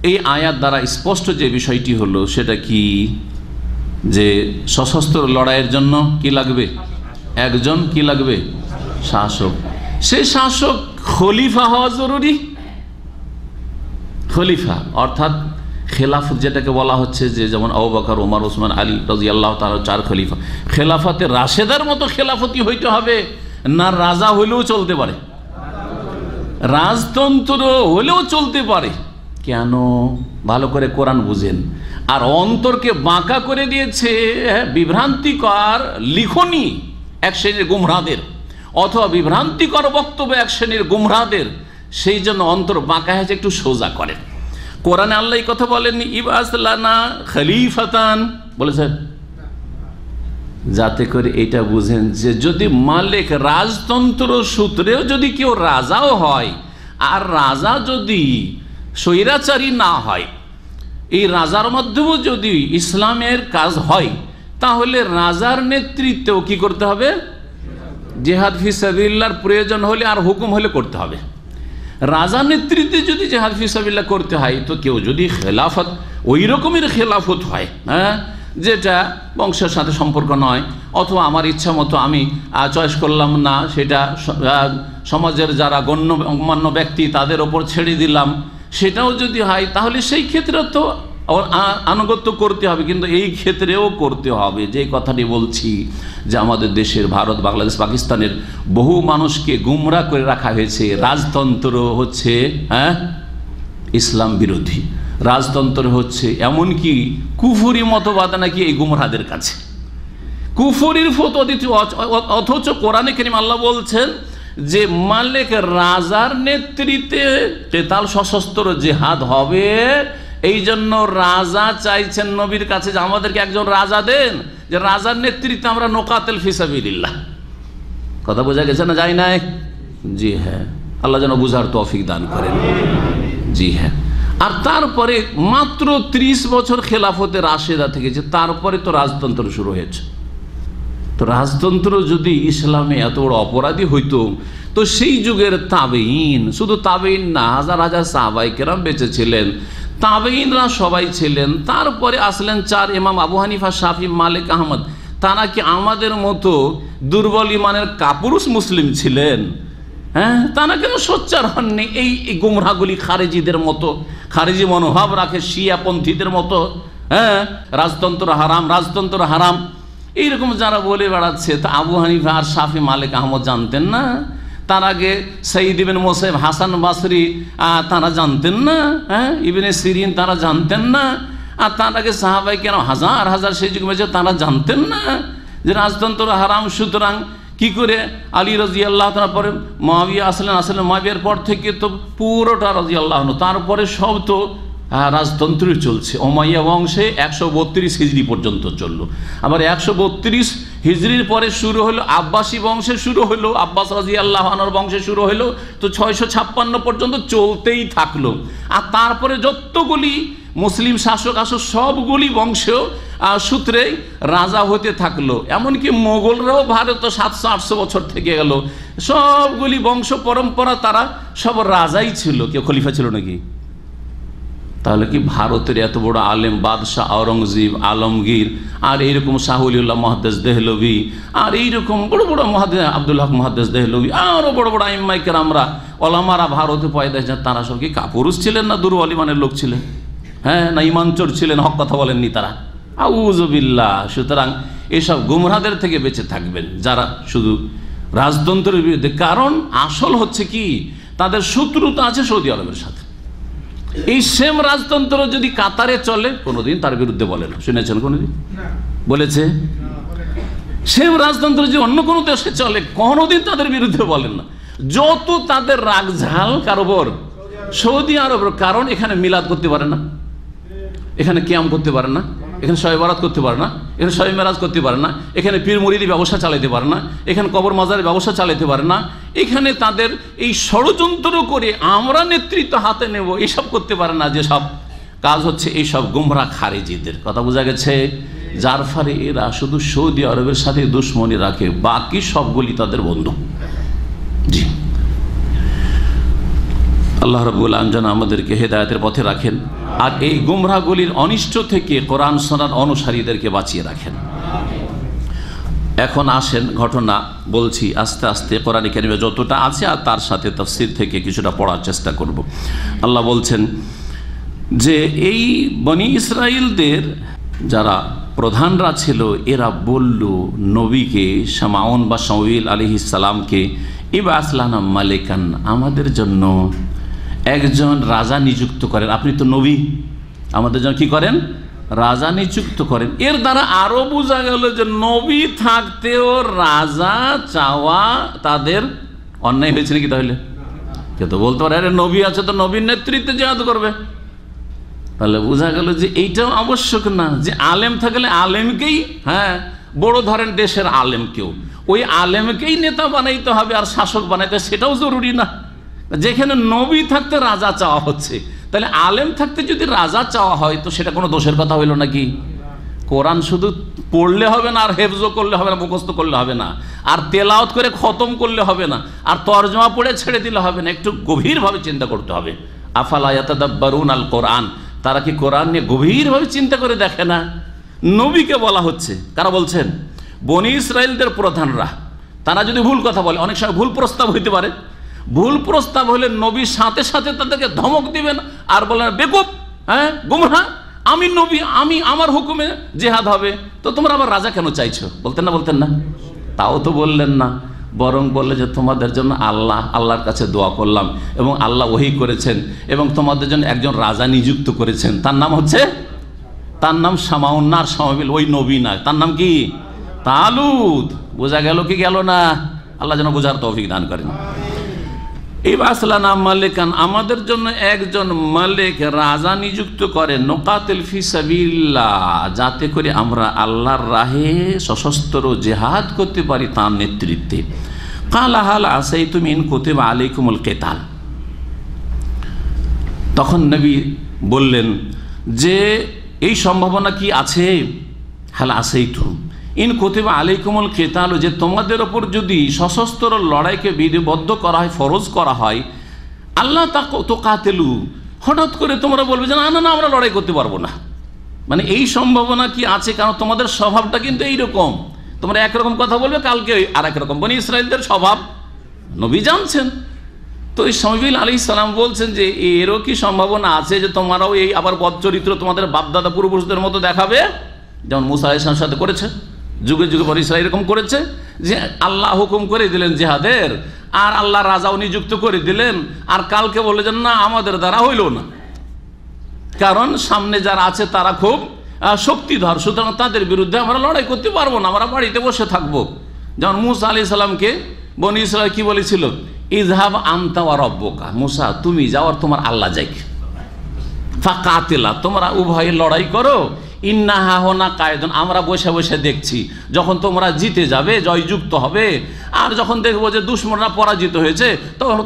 এই আয়াত দ্বারা স্পষ্ট যে বিষয়টি হলো সেটা কি, যে সশস্ত্র লড়াইয়ের জন্য কি লাগবে? একজন কি লাগবে? শাসক। সেই শাসক খলিফা হওয়া জরুরি। খলিফা অর্থাৎ খেলাফত যেটাকে বলা হচ্ছে, যে যেমন আবু বকর, ওমর, ওসমান, আলী রাদিয়াল্লাহু তাআলা 4 খলিফা। খেলাফতে রাশেদার মতো খেলাফতি হইতে হবে না? রাজা হইলেও চলতে পারে, রাজতন্ত্র হলেও চলতে পারে। কেন? ভালো করে কোরআন বুঝেন। আর অন্তরকে বাঁকা করে দিয়েছে বিভ্রান্তিকর লিখনি এক শ্রেণীর গুমরাহদের, অথবা বিভ্রান্তিকর বক্তব্য এক শ্রেণীর গুমরাহদের। সেই জন্য অন্তর বাঁকা হয়েছে, একটু সোজা করেন। কোরআনে আল্লাহ এই কথা বলেননি ইবআস লানা খলিফাতান, বলেছেন? যাতে করে এটা বুঝেন যে যদি মালিক রাজতন্ত্র সূত্রেও যদি কেউ রাজাও হয়, আর রাজা যদি স্বৈরাচারী না হয়, এই রাজার মাধ্যমেও যদি ইসলামের কাজ হয়, তাহলে রাজার নেতৃত্বেও কি করতে হবে? জিহাদ ফি সাবিলিল্লাহর প্রয়োজন হলে আর হুকুম হলে করতে হবে। রাজা নেতৃত্বে যদি জিহাদ ফি সাবিলিল্লাহ করতে হয়, তো কেউ যদি খেলাফত ওই রকমের খেলাফত হয়, হ্যাঁ, যেটা বংশের সাথে সম্পর্ক নয়, অথবা আমার ইচ্ছা মতো আমি চয়েস করলাম না, সেটা সমাজের যারা গণ্যমান্য ব্যক্তি তাদের ওপর ছেড়ে দিলাম, সেটাও যদি হয়, তাহলে সেই ক্ষেত্রে তো আনুগত্য করতে হবে। কিন্তু এই ক্ষেত্রেও করতে হবে। যে কথাটি বলছি যে আমাদের দেশের, ভারত, বাংলাদেশ, পাকিস্তানের বহু মানুষকে গুমরাহ করে রাখা হয়েছে। রাজতন্ত্র হচ্ছে ইসলাম বিরোধী, রাজতন্ত্র হচ্ছে এমনকি কুফরি মতবাদ নাকি এই গুমরাহদের কাছে কুফরির ফতোয়া দিতে। অথচ কোরআনে কারীম আল্লাহ বলছেন যে মালিক রাজার নেতৃত্বে কেতাল সশস্ত্র জিহাদ হবে। এই জন্য রাজা চাইছেন নবীর কাছে যে আমাদেরকে একজন রাজা দেন, যে রাজার নেতৃত্বে আমরা নোকাতেল ফি সাবিলিল্লাহ। কথা বোঝা গেছে না? যায় নাই? জি হ্যাঁ, আল্লাহ যেন বুঝার তৌফিক দান করেন। জি হ্যাঁ। আর তারপরে মাত্র 30 বছর খেলাফতে রাশেদা থেকে, যে তারপরে তো রাজতন্ত্র শুরু হয়েছে। তো রাজতন্ত্র যদি ইসলামে এত বড় অপরাধী হইতো, তো সেই যুগের তাবেঈন, শুধু তাবেঈন না, হাজার হাজার সাহাবায়ে কেরাম বেঁচে ছিলেন, তাবেঈনরা সবাই ছিলেন। তারপরে আসলেন 4 ইমাম আবু হানিফা, শাফি, মালিক, আহমদ। তারা কি আমাদের মতো দুর্বল ইমানের কাপুরুষ মুসলিম ছিলেন? হ্যাঁ, তারা কেন সোচ্চার হননি? এই গুমরাহগুলি খারেজিদের মতো, খারেজি মনোভাব রাখে শিয়াপন্থীদের মতো, হ্যাঁ, রাজতন্ত্র হারাম, রাজতন্ত্র হারাম, এইরকম যারা বলে বেড়াচ্ছে। তা আবু হানিফা আর শাফি, মালিক, আহমদ জানতেন না? তার আগে সঈদ ইবনে মুসাইব, হাসান বাসরি তারা জানতেন না? হ্যাঁ, ইবনে সিরিন তারা জানতেন না? আর তার আগে সাহাবায়ে কেরাম হাজার হাজার সেই যুগে বেঁচে, তারা জানতেন না যে রাজতন্ত্র হারাম? সুতরাং কি করে আলী রাদিয়াল্লাহু তাআলা পরে মুআবিয়া আসলেন মুআবিয়ার পর থেকে তো পুরোটা রাদিয়াল্লাহু আনহু, তারপরে সব তো রাজতন্ত্রই চলছে। উমাইয়া বংশে 132 হিজরি পর্যন্ত চললো। আবার 132 হিজরির পরে শুরু হলো আব্বাসী বংশে, শুরু হলো আব্বাস রাদিয়াল্লাহু আনহুর বংশে শুরু হলো, তো 656 পর্যন্ত চলতেই থাকলো। আর তারপরে যতগুলি মুসলিম শাসক আসো সবগুলি বংশ সূত্রেই রাজা হতে থাকলো। এমনকি মোগলরাও ভারত 700-800 বছর থেকে গেল, সবগুলি বংশ পরম্পরা তারা সব রাজাই ছিল, কেউ খলিফা ছিল নাকি? তাহলে কি ভারতের এত বড় আলেম বাদশাহ আওরঙ্গজেব, আলমগীর, আর এইরকম শাহুলিউল্লাহ মুহাদ্দিস দেহলভি, আর এইরকম বড় বড় মুহাদ্দিস আব্দুল হক মুহাদ্দিস দেহলভি, আরও বড় বড় আইম্মায়ে কেরামরা, ওলামারা ভারতে পয়দা হয়েছেন, তারা সব কি কাপুরুষ ছিলেন না দুর্বল ইমানের লোক ছিলেন? হ্যাঁ, না ইমানচোর ছিলেন? হক কথা বলেননি তারা? আউযুবিল্লাহ। সুতরাং এসব গুমরাহদের থেকে বেঁচে থাকবেন যারা শুধু রাজতন্ত্রের বিরুদ্ধে। কারণ আসল হচ্ছে কি, তাদের শত্রুতা আছে সৌদি আরবের সাথে। এই সেম রাজতন্ত্র যদি কাতারে চলে, কোনোদিন তার বিরুদ্ধে বলে না। শুনেছেন কোনোদিন বলেছে? সেম রাজতন্ত্র যদি অন্য কোনো দেশে চলে, কোনোদিন তাদের বিরুদ্ধে বলেন না। যত তাদের রাগঝাল কারবার সৌদি আরবের, কারণ এখানে মিলাদ করতে পারে না, এখানে কিয়াম করতে পারে না, এখানে শবে বরাত করতে পারে না, এখানে শবে মেরাজ করতে পারে না, এখানে পীর মুরিদি ব্যবসা চালাতে পারে না, এখানে কবর মাজারের ব্যবসা চালাতে পারে না, এখানে তাদের এই ষড়যন্ত্র করে আমরা নেতৃত্ব হাতে নেব এইসব করতে পারে না। যেসব কাজ হচ্ছে এইসব গুমরাহ খারেজিদের। কথা বোঝা গেছে? যার ফলে এরা শুধু সৌদি আরবের সাথে দুশ্মনী রাখে, বাকি সবগুলি তাদের বন্ধু। জি, আল্লাহ রাব্বুল আলামিন যেন আমাদেরকে হেদায়েতের পথে রাখেন, আর এই গুমরাহগুলির অনিষ্ট থেকে কোরআন সুন্নাহর অনুসারীদেরকে বাঁচিয়ে রাখেন। এখন আসেন, ঘটনা বলছি আস্তে আস্তে, কোরআন কারীমে যতটা আছে আর তার সাথে তাফসীর থেকে কিছুটা পড়ার চেষ্টা করব। আল্লাহ বলছেন যে এই বনি ইসরাইলদের যারা প্রধানরা ছিল, এরা বলল নবীকে, শামাউন বা শামউইল আলাইহিস সালামকে, ইবআস লানা মালিকান, আমাদের জন্য একজন রাজা নিযুক্ত করেন। আপনি তো নবী, আমাদের জন্য কি করেন? রাজা নিযুক্ত করেন। এর দ্বারা আরো বোঝা গেল যে নবী থাকতেও রাজা চাওয়া তাদের অন্যায় হয়েছে নাকি? তাহলে কে তো বলতে পারে, আরে নবী আছে তো নবীর নেতৃত্বে জিহাদ করবে, তাহলে বোঝা গেল যে এইটাও আবশ্যক না যে আলেম থাকলে আলেমকেই বড় ধরেন দেশের আলেমকেও ওই আলেমকেই নেতা বানাইতে হবে আর শাসক বানাইতে, সেটাও জরুরি না। যেখানে নবী থাকতে রাজা চাওয়া হচ্ছে, তাহলে আলেম থাকতে যদি রাজা চাওয়া হয় তো সেটা কোনো দোষের কথা হইল নাকি? কোরআন শুধু পড়লে হবে না, আর হেফজো করলে হবে না, মুখস্থ করলে হবে না, আর তেলাওয়াত করে খতম করলে হবে না, আর তরজমা পড়ে ছেড়ে দিলে হবে না, একটু গভীরভাবে চিন্তা করতে হবে। আফালা ইয়াতাদাব্বারুন আল কোরআন, তারা কি কোরআন নিয়ে গভীরভাবে চিন্তা করে দেখে না? নবীকে বলা হচ্ছে, কারা বলছেন? বনি ইসরায়েলদের প্রধানরা। তারা যদি ভুল কথা বলে, অনেক সময় ভুল প্রস্তাব হইতে পারে, ভুল প্রস্তাব হলে নবীর সাথে সাথে তাদেরকে ধমক দিবেন আর বলেন বেকুব, গুমরা, আমি নবী, আমি আমার হুকুমে জেহাদ হবে, তো তোমরা আবার রাজা কেন চাইছো? বলতেন না? বলতেন না? তাও তো বললেন না, বরং বললে যে তোমাদের জন্য আল্লাহর কাছে দোয়া করলাম এবং আল্লাহ ওহী করেছেন এবং তোমাদের জন্য একজন রাজা নিযুক্ত করেছেন, তার নাম শামাউন্নার শামাবিল, ওই নবী না, তার নাম কি? তালুত। বোঝা গেল কি গেল না? আল্লাহ যেন বোঝার তৌফিক দান করেন। এই বাসলানা মালিকান, আমাদের জন্য একজন মালিক রাজা নিযুক্ত করেন, নুকাতিল ফি সাবিলিল্লাহ, যাতে করে আমরা আল্লাহর রাহে সশস্ত্র জিহাদ করতে পারি তার নেতৃত্বে। কালা হাল আসাইতুম ইন কুতিবা আলাইকুমুল কিতাল, তখন নবী বললেন যে এই সম্ভাবনা কি আছে? হাল আসাইতুম ইন কুতিবা আলাইকুমুল কিতাল, যে তোমাদের ওপর যদি সশস্ত্র লড়াইকে বিধিবদ্ধ করা হয়, ফরজ করা হয়, আল্লাহ তুকাতিলু, হঠাৎ করে তোমরা বলবে যে না না না আমরা লড়াই করতে পারবো না, মানে এই সম্ভাবনা কি আছে? কারণ তোমাদের স্বভাবটা কিন্তু এইরকম, তোমরা একরকম কথা বলবে, কালকে আর একরকম। বনি ইসরায়েলদের স্বভাব নবী জানছেন। তো এই সামিল আলাইহিস সালাম বলছেন যে এরও কি সম্ভাবনা আছে যে তোমরাও এই আবার বদচরিত্র তোমাদের বাপদাদা পূর্বপুরুষদের মতো দেখাবে, যেমন মুসা আলাইহিস সালামের সাথে করেছে, যুগে যুগে বনি ইসরায়েল এরকম করেছে যে আল্লাহ হুকুম করে দিলেন জিহাদের, আর আল্লাহ রাজাও নিযুক্ত করে দিলেন, আর কালকে বলে যে না আমাদের দ্বারা হইল না, কারণ সামনে যারা আছে তারা খুব শক্তিধর, সুতরাং তাদের বিরুদ্ধে আমরা লড়াই করতে পারবো না, আমরা বাড়িতে বসে থাকবো। যেমন মুসা আলাইহিস সালামকে বনি ইসরায়েল কি বলেছিল? ইযহাব আনতা ওয়া রাব্বুকা, মুসা তুমি যাও আর তোমার আল্লাহ যাই, ফাকাতিলা, তোমরা উভয়ে লড়াই করো, ইন্নাহা হুনা কায়েদুন, আমরা বসে বসে দেখছি, যখন তোমরা জিতে যাবে, জয়যুক্ত হবে, আর যখন দেখবো যে দুশমনরা পরাজিত হয়েছে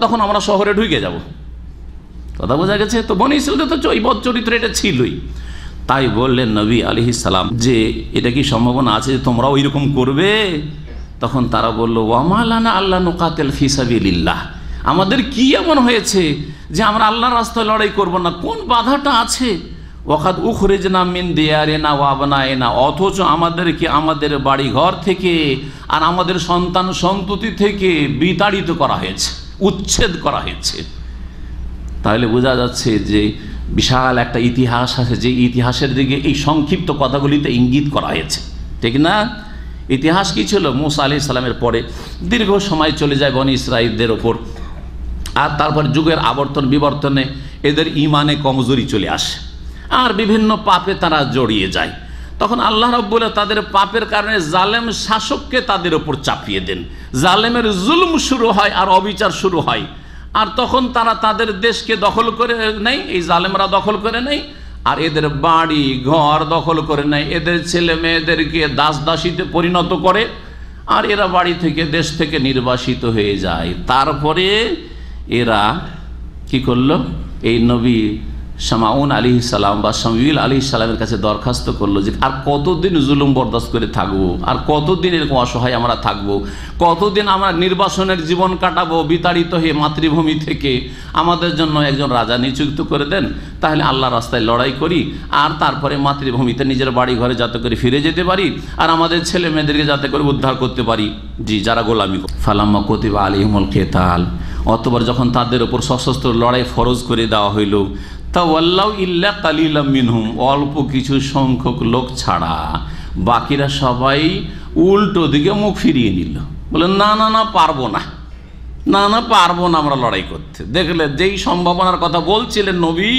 তখন আমরা শহরে ঢুকে যাব। কথা বোঝা গেছে? তো বনি ইসরায়েলদের তো এই বদচরিত্র এটা ছিলই। তাই বললেন নবী আলাইহিস সালাম যে এটা কি সম্ভাবনা আছে যে তোমরাও ওইরকম করবে? তখন তারা বলল ওয়ামা লানা আল্লা নুকাতিল ফি সাবিলিল্লাহ, আমাদের কি এমন হয়েছে যে আমরা আল্লাহর রাস্তায় লড়াই করব না? কোন বাধাটা আছে? ওয়াকাদ উখরিজনা মিন দিয়ারিনা ওয়া আবনাইনা, অথচ আমাদেরকে আমাদের বাড়ি ঘর থেকে আর আমাদের সন্তান সন্ততি থেকে বিতাড়িত করা হয়েছে, উচ্ছেদ করা হয়েছে। তাহলে বোঝা যাচ্ছে যে বিশাল একটা ইতিহাস আছে, যে ইতিহাসের দিকে এই সংক্ষিপ্ত কথাগুলিতে ইঙ্গিত করা হয়েছে, ঠিক না? ইতিহাস কি ছিল? মুসা আলাইহিস সালামের পরে দীর্ঘ সময় চলে যায় বনি ইসরাইলদের ওপর, আর তারপর যুগের আবর্তন বিবর্তনে এদের ইমানে কমজোরি চলে আসে, আর বিভিন্ন পাপে তারা জড়িয়ে যায়। তখন আল্লাহ রাব্বুল তাদের পাপের কারণে জালেম শাসককে তাদের ওপর চাপিয়ে দেন, জালেমের জুলুম শুরু হয় আর অবিচার শুরু হয়, আর তখন তারা তাদের দেশকে দখল করে নেয়, এই জালেমরা দখল করে নেয়, আর এদের বাড়ি ঘর দখল করে নেয়, এদের ছেলে মেয়েদেরকে দাস দাসীতে পরিণত করে, আর এরা বাড়ি থেকে দেশ থেকে নির্বাসিত হয়ে যায়। তারপরে এরা কি করলো? এই নবী শামাউন আলাইহিস সালাম বা শামউইল আলাইহিস সালামের কাছে দরখাস্ত করলো যে আর কতদিন জুলুম বরদাস্ত করে থাকবো, আর কতদিন এরকম অসহায় আমরা থাকবো, কতদিন আমরা নির্বাসনের জীবন কাটাবো বিতাড়িত হয়ে মাতৃভূমি থেকে, আমাদের জন্য একজন রাজা নিযুক্ত করে দেন, তাহলে আল্লাহ রাস্তায় লড়াই করি, আর তারপরে মাতৃভূমিতে নিজের বাড়ি ঘরে যাতে করে ফিরে যেতে পারি, আর আমাদের ছেলে মেয়েদেরকে যাতে করে উদ্ধার করতে পারি, জি যারা গোলামি। ফালাম্মা কুতিবা আলাইহিমুল কিতাল, অতঃপর যখন তাদের উপর সশস্ত্র লড়াই ফরজ করে দেওয়া হইল, তাওয়াল্লাউ ইল্লা কালিলাম মিনহুম, অল্প কিছু সংখ্যক লোক ছাড়া বাকিরা সবাই উল্টো দিকে মুখ ফিরিয়ে নিল, বলে না না না পারবো না, না না পারবো না আমরা লড়াই করতে। দেখলে যেই সম্ভাবনার কথা বলছিলেন নবী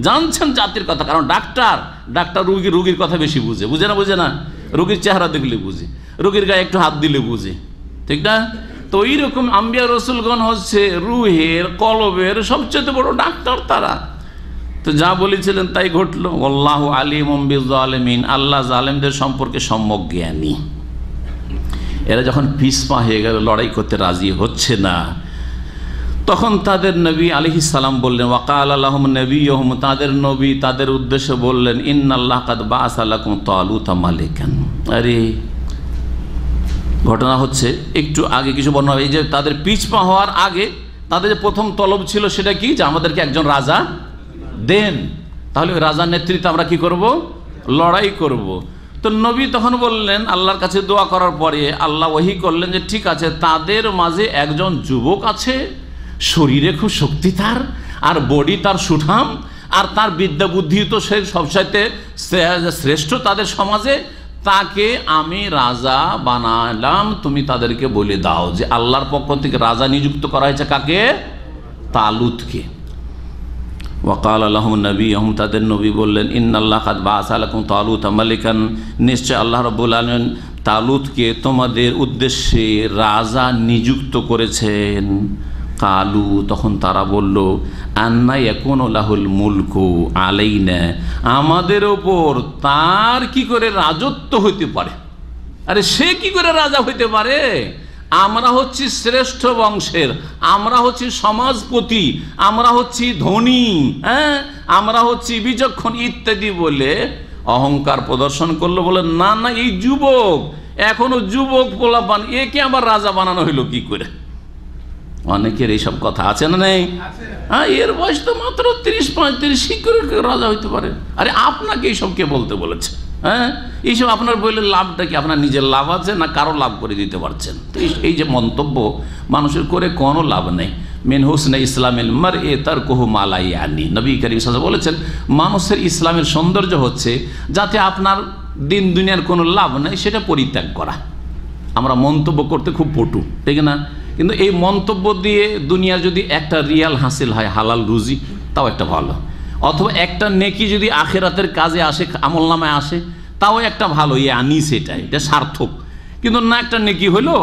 জানছেন জাতির কথা, কারণ ডাক্তার রুগীর কথা বেশি বুঝে না, রুগীর চেহারা দেখলে বুঝে, রুগীর গায়ে একটু হাত দিলে বুঝে, ঠিক না? তো এইরকম আম্বিয়া রসুলগণ হচ্ছে রুহের কলবের সবচেয়ে বড় ডাক্তার তারা। তো যা বলেছিলেন তাই ঘটলো। আল্লাহু আলিমুম বিজ্জালিমিন, আল্লাহ জালেমদের সম্পর্কে সম্যক জ্ঞানী। এরা যখন পিছপা হয়ে গেল, লড়াই করতে রাজি হচ্ছে না, তখন তাদের নবী আলাইহিস সালাম বললেন, ওয়াকাল লাহুম নবিয়ুহুম, তাদের নবী তাদের উদ্দেশ্যে বললেন, ইন্নাল্লাহ কাদ বাআসা লাকুম তালুতা মালিকান। আরে ঘটনা হচ্ছে একটু আগে কিছু বর্ণনা, এই যে তাদের পিছপা হওয়ার আগে তাদের যে প্রথম তলব ছিল সেটা কি, যে আমাদেরকে একজন রাজা দেন, তাহলে ওই রাজার নেতৃত্বে আমরা কি করব, লড়াই করব। তো নবী তখন বললেন, আল্লাহর কাছে দোয়া করার পরে আল্লাহ ওহী করলেন যে ঠিক আছে, তাদের মাঝে একজন যুবক আছে, শরীরে খুব শক্তি তার, আর বডি তার সুঠাম, আর তার বিদ্যা বুদ্ধি তো সে সবচাইতে শ্রেষ্ঠ তাদের সমাজে, তাকে আমি রাজা বানালাম, তুমি তাদেরকে বলে দাও যে আল্লাহর পক্ষ থেকে রাজা নিযুক্ত করা হয়েছে কাকে, তালুতকে। ওয়াকাল লাহুম নবিয়ুহুম, তাদের নবী বললেন, ইন্নাল্লাহ কাদ বাআসা লাকুম তালুতা মালিকান, নিশ্চয় আল্লাহ রাব্বুল আলামিন তালুতকে তোমাদের উদ্দেশ্যে রাজা নিযুক্ত করেছেন। কালু, তখন তারা বলল, আন্না ইয়াকুনু লাহুল মুলকু আলাইনা, আমাদের ওপর তার কি করে রাজত্ব হইতে পারে? আরে সে কি করে রাজা হইতে পারে? আমরা হচ্ছি শ্রেষ্ঠ বংশের, আমরা হচ্ছি সমাজপতি, আমরা হচ্ছি ধনী, হ্যাঁ, আমরা হচ্ছি বিচক্ষণ ইত্যাদি বলে অহংকার প্রদর্শন করলো। বলে না না, এই যুবক, এখনো যুবক পোলাপান, একে আবার রাজা বানানো হইলো কি করে? অনেকের এইসব কথা আছে না নেই? হ্যাঁ, এর বয়স তো মাত্র 30-35, কি করে রাজা হইতে পারে? আরে আপনাকে এইসব কে বলতে বলেছে? হ্যাঁ, এইসব আপনার বললে লাভটা কি? আপনার নিজের লাভ আছে না কারো লাভ করে দিতে পারছেন? তো এই যে মন্তব্য মানুষের করে কোনো লাভ নেই। মিন হুসনে ইসলামিল মারই তারকুহু মা লা ইয়ানি, নবী করিম সাল্লাল্লাহু আলাইহি ওয়াসাল্লাম বলেছেন, মানুষের ইসলামের সৌন্দর্য হচ্ছে যাতে আপনার দিন দুনিয়ার কোনো লাভ নেই সেটা পরিত্যাগ করা। আমরা মন্তব্য করতে খুব পটু, ঠিক না? কিন্তু এই মন্তব্য দিয়ে দুনিয়ার যদি একটা রিয়াল হাসিল হয়, হালাল রুজি, তাও একটা ভালো, অথবা একটা নেকি যদি আখিরাতের কাজে আসে, আমলনামায় আসে, তাও একটা ভালো, আনি সেটাই, এটা সার্থক। কিন্তু না একটা নেকি হলো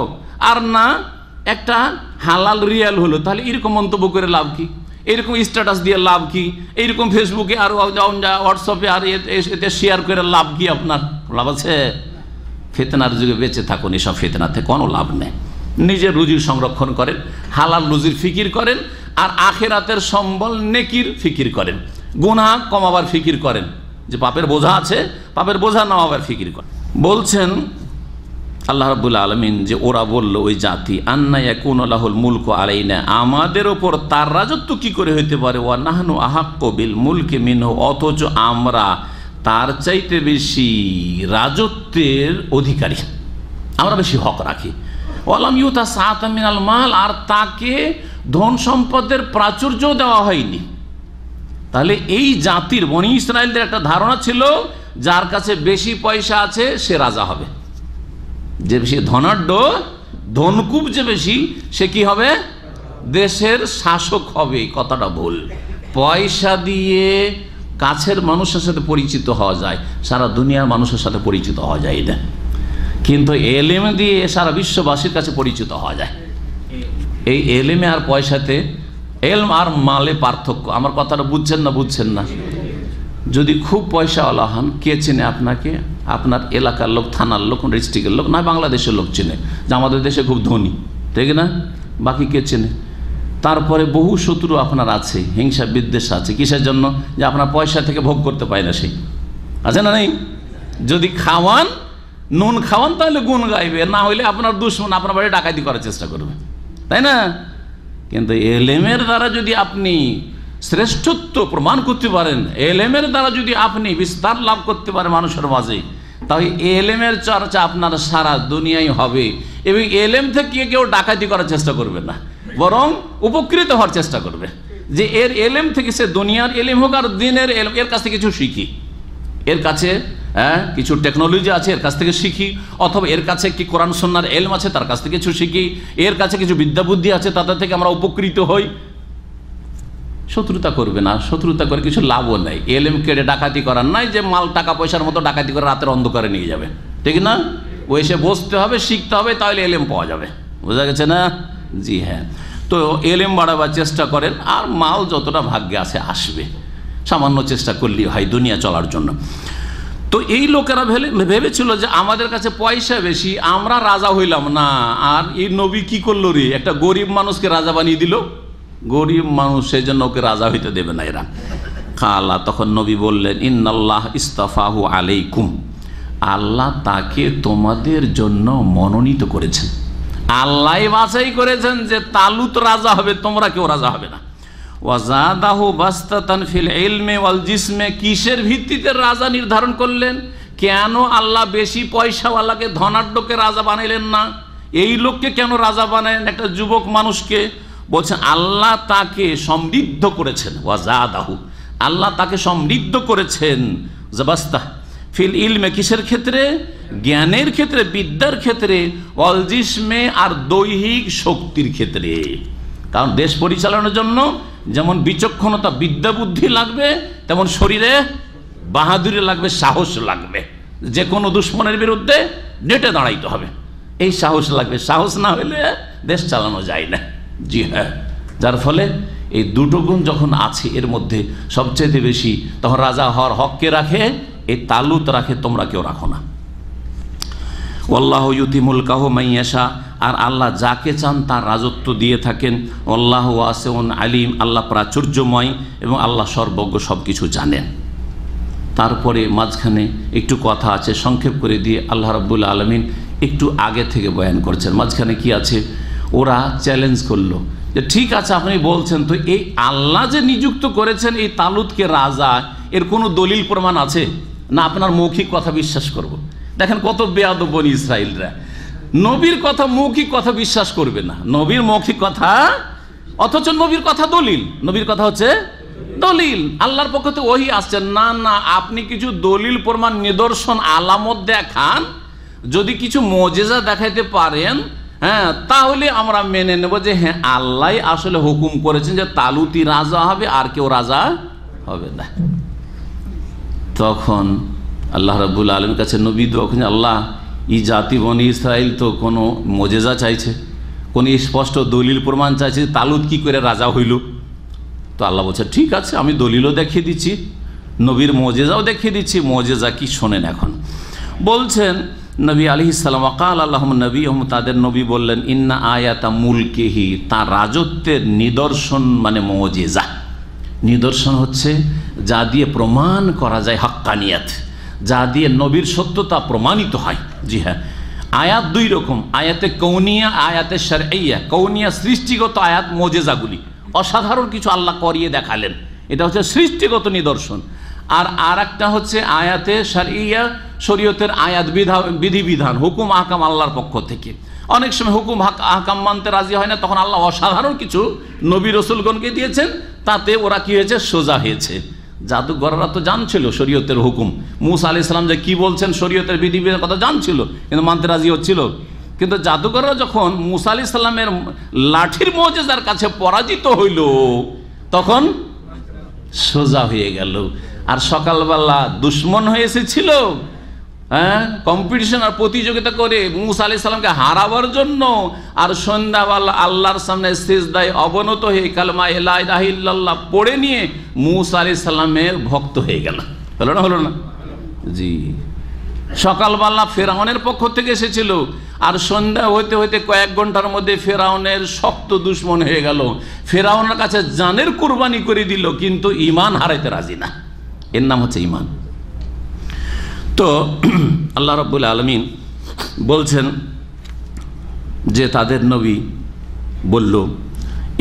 আর না একটা হালাল রিয়াল হলো, তাহলে এরকম মন্তব্য করে লাভ কি? এরকম স্ট্যাটাস দিয়ে লাভ কি? এইরকম ফেসবুকে আর হোয়াটসঅ্যাপে আর এতে শেয়ার করে লাভ কি? আপনার লাভ আছে? ফিতনার যুগে বেঁচে থাকুন, এসব ফিতনাতে কোনো লাভ নেই। নিজের রুজির সংরক্ষণ করেন, হালাল রুজির ফিকির করেন, আর আখিরাতের সম্বল নেকির ফিকির করেন, গুনাহ কমাবার ফিকির করেন, যে পাপের বোঝা আছে, পাপের বোঝা নামাবার ফিকির করেন। বলছেন আল্লাহ রাব্বুল আলামিন যে ওরা বলল, ওই জাতি, আন্না ইয়াকুনু লাহুল মুলকু আলাইনা, আমাদের ওপর তার রাজত্ব কি করে হইতে পারে? ওয়া নাহনু আহাক্কু বিল মুলকি মিনহু, অথচ আমরা তার চাইতে বেশি রাজত্বের অধিকারী, আমরা বেশি হক রাখি। ওয়ালাম ইউতা সাআতাম মিনাল মাল, আর তাকে ধন সম্পদের প্রাচুর্য দেওয়া হয়নি। তাহলে এই জাতির, বনি ইসরায়েলদের একটা ধারণা ছিল, যার কাছে বেশি পয়সা আছে সে রাজা হবে, যে বেশি ধনাঢ্য, ধনকুব যে বেশি, সে কি হবে? দেশের শাসক হবে। কথাটা ভুল। পয়সা দিয়ে কাছের মানুষের সাথে পরিচিত হওয়া যায়, সারা দুনিয়ার মানুষের সাথে পরিচিত হওয়া যায় না, কিন্তু এলেম দিয়ে সারা বিশ্ববাসীর কাছে পরিচিত হওয়া যায়। এই এলেমে আর পয়সাতে, এলম আর মালে পার্থক্য। আমার কথাটা বুঝছেন না? বুঝছেন না? যদি খুব পয়সাওয়ালা হন, কে চেনে আপনাকে? আপনার এলাকার লোক, থানার লোক, ডিস্ট্রিক্টের লোক, না বাংলাদেশের লোক চেনে যে আমাদের দেশে খুব ধনী, ঠিক না? বাকি কে চেনে? তারপরে বহু শত্রু আপনার আছে, হিংসা বিদ্বেষ আছে। কিসের জন্য? যে আপনার পয়সা থেকে ভোগ করতে পায় না, সেই আছে না নেই? যদি খাওয়ান, নুন খাওয়ান, তাহলে গুণ গাইবে, না হইলে আপনার দুশ্মন আপনার বাড়ি ডাকাতি করার চেষ্টা করবে, তাই না? কিন্তু এলেমের দ্বারা যদি আপনি শ্রেষ্ঠত্ব প্রমাণ করতে পারেন, এলেমের দ্বারা যদি আপনি বিস্তার লাভ করতে পারেন মানুষের মাঝে, তাহলে এলেমের চর্চা আপনার সারা দুনিয়ায় হবে, এবং এলেম থেকে কেউ ডাকাতি করার চেষ্টা করবে না, বরং উপকৃত হওয়ার চেষ্টা করবে। যে এর এলেম থেকে, সে দুনিয়ার এলেম হোক আর দিনের এলেম, এর কাছ থেকে কিছু শিখি, এর কাছে কিছু টেকনোলজি আছে, এর কাছ থেকে শিখি, অথবা এর কাছে কি কোরআন সুন্নাহর এলম আছে, তার কাছ থেকে কিছু শিখি, এর কাছে কিছু বিদ্যা বুদ্ধি আছে, তাদের থেকে আমরা উপকৃত হই। শত্রুতা করবে না, শত্রুতা করে কিছু লাভও নাই। এলেম কেড়ে ডাকাতি করার নাই, যে মাল টাকা পয়সার মতো ডাকাতি করে রাতের অন্ধকারে নিয়ে যাবে, ঠিক না? ও এসে বসতে হবে, শিখতে হবে, তাহলে এলেম পাওয়া যাবে। বোঝা গেছে না? জি হ্যাঁ। তো এলেম বাড়াবার চেষ্টা করেন, আর মাল যতটা ভাগ্যে আসে আসবে। সামান্য চেষ্টা করলেই হয় দুনিয়া চলার জন্য। তো এই লোকেরা ভেবেছিল যে আমাদের কাছে পয়সা বেশি, আমরা রাজা হইলাম না, আর এই নবী কি করলো রে, একটা গরিব মানুষকে রাজা বানিয়ে দিল। গরিব মানুষ, সেই জন্য ওকে রাজা হইতে দেবে না এরা। কালা, তখন নবী বললেন, ইন্নাল্লাহ ইস্তাফাহু আলাইকুম, আল্লাহ তাকে তোমাদের জন্য মনোনীত করেছেন। আল্লাহ বাছাই করেছেন যে তালুত রাজা হবে, তোমরা কেউ রাজা হবে না। ওয়াজাদাহু বাসতাতান ফিল ইলমি ওয়াল জিসমে, কিসের ভিত্তিতে রাজা নির্ধারণ করলেন? কেন আল্লাহ বেশি পয়সাওয়ালাকে, ধনাঢ্যকে রাজা বানাইলেন না? এই লোককে কেন রাজা বানালেন, একটা যুবক মানুষকে? বলছেন আল্লাহ তাকে সমৃদ্ধ করেছেন। ওয়াজাদাহু, আল্লাহ তাকে সমৃদ্ধ করেছেন। জাবাস্তা ফিল ইলমে, কিসের ক্ষেত্রে? জ্ঞানের ক্ষেত্রে, বিদ্যার ক্ষেত্রে। ওয়াল জিসমে, আর দৈহিক শক্তির ক্ষেত্রে। কারণ দেশ পরিচালনার জন্য যেমন বিচক্ষণতা, বিদ্যা, বুদ্ধি লাগবে, তেমন শরীরে বাহাদুরি লাগবে, সাহস লাগবে। যে কোনো দুশ্মনের বিরুদ্ধে ডেটে দাঁড়াইতে হবে, এই সাহস লাগবে। সাহস না হলে দেশ চালানো যায় না। জি হ্যাঁ, যার ফলে এই দুটো গুণ যখন আছে এর মধ্যে সবচেয়ে বেশি, তখন রাজা হওয়ার হককে রাখে, এই তালুত রাখে, তোমরা কেউ রাখো না। আল্লাহু ইউতি মুলকাহু মাইয়াশা, আর আল্লাহ যাকে চান তার রাজত্ব দিয়ে থাকেন। আল্লাহু ওয়াসিউন আলিম, আল্লাহ প্রাচুর্যময় এবং আল্লাহ সর্বজ্ঞ, সব কিছু জানেন। তারপরে মাঝখানে একটু কথা আছে, সংক্ষেপ করে দিয়ে আল্লাহ রাব্বুল আলামিন একটু আগে থেকে বয়ান করছেন। মাঝখানে কি আছে? ওরা চ্যালেঞ্জ করলো যে ঠিক আছে আপনি বলছেন, তো এই আল্লাহ যে নিযুক্ত করেছেন এই তালুতকে রাজা, এর কোনো দলিল প্রমাণ আছে না? আপনার মৌখিক কথা বিশ্বাস করব? দেখেন কত বেয়াদব বনি ইসরাইলরা, নবীর কথা, মৌখিক কথা বিশ্বাস করবে না। নবীর মৌখিক কথা, অথচ নবীর কথা দলিল, নবীর কথা হচ্ছে দলিল। আল্লাহর পক্ষ থেকে ওহী আসছে, না না আপনি কিছু দলিল প্রমাণ, নিদর্শন, আলামত দেখান, যদি কিছু মুজিজা দেখাইতে পারেন, হ্যাঁ, তাহলে আমরা মেনে নেব যে হ্যাঁ আল্লাহ আসলে হুকুম করেছেন যে তালুতি রাজা হবে, আর কেউ রাজা হবে না। তখন আল্লাহ রাব্বুল আলামিনের কাছে নবী দোয়া করেন, আল্লাহ এই জাতি বনি ইসরাইল তো কোনো মুজিজা চাইছে, কোনো স্পষ্ট দলিল প্রমাণ চাইছে, তালুত কি করে রাজা হইল। তো আল্লাহ বলছে ঠিক আছে, আমি দলিলও দেখিয়ে দিচ্ছি, নবীর মুজিজাও দেখিয়ে দিচ্ছি। মুজিজা কি শোনেন এখন। বলছেন নবী আলাইহিস সালাম, ওয়াকাল আল্লাহুম নবী, তাদের নবী বললেন, ইন্না আয়াতা মুলকিহি, তার রাজত্বের নিদর্শন মানে মুজিজা। নিদর্শন হচ্ছে যা দিয়ে প্রমাণ করা যায় হাক্কানিয়াত, যা দিয়ে নবীর সত্যতা প্রমাণিত হয়। জি হ্যাঁ, আয়াত দুই রকম, আয়াতে কৌনিয়া, আয়াতে শারঈয়া। কৌনিয়া সৃষ্টিগত আয়াত, মুজিজাগুলি অসাধারণ কিছু আল্লাহ করিয়ে দেখালেন, এটা হচ্ছে সৃষ্টিগত নিদর্শন। আর একটা হচ্ছে আয়াতে শারঈয়া, শরীয়তের আয়াত, বিধিবিধান, হুকুম আহকাম আল্লাহর পক্ষ থেকে। অনেক সময় হুকুম আহকাম মানতে রাজি হয় না, তখন আল্লাহ অসাধারণ কিছু নবী রসুলগণকে দিয়েছেন, তাতে ওরা কি হয়েছে? সোজা হয়েছে। জাদুঘররা তো জানছিল শরীয়তের হুকুম, মুসা আলাইহিস সালাম যে কি বলছেন শরীয়তের বিধিবিধানের কথা জানছিল, কিন্তু মানতে রাজি হচ্ছিল। কিন্তু জাদুঘররা যখন মুসা আলাইহিস সালামের লাঠির মুজিজার কাছে পরাজিত হইল, তখন সোজা হয়ে গেল। আর সকালবেলা দুশ্মন হয়ে এসেছিল, হ্যাঁ, কম্পিটিশন আর প্রতিযোগিতা করে মুসা আলাইহিস সালামকে হারাবার জন্য, আর সন্ধ্যাবেলা আল্লাহর সামনে সিজদায় অবনত হয়ে কালেমা লা ইলাহা ইল্লাল্লাহ পড়ে নিয়ে মুসা আলাইহিস সালামের ভক্ত হয়ে গেল। হলো না? হলো না? জি। সকালবেলা ফেরাউনের পক্ষ থেকে এসেছিল, আর সন্ধ্যা হইতে হইতে কয়েক ঘন্টার মধ্যে ফেরাউনের শক্ত দুশ্মন হয়ে গেল। ফেরাউনের কাছে জানের কুরবানি করে দিল, কিন্তু ঈমান হারাইতে রাজি না। এর নাম হচ্ছে ঈমান। তো আল্লাহ রাব্বুল আলামিন বলছেন যে তাদের নবী বলল,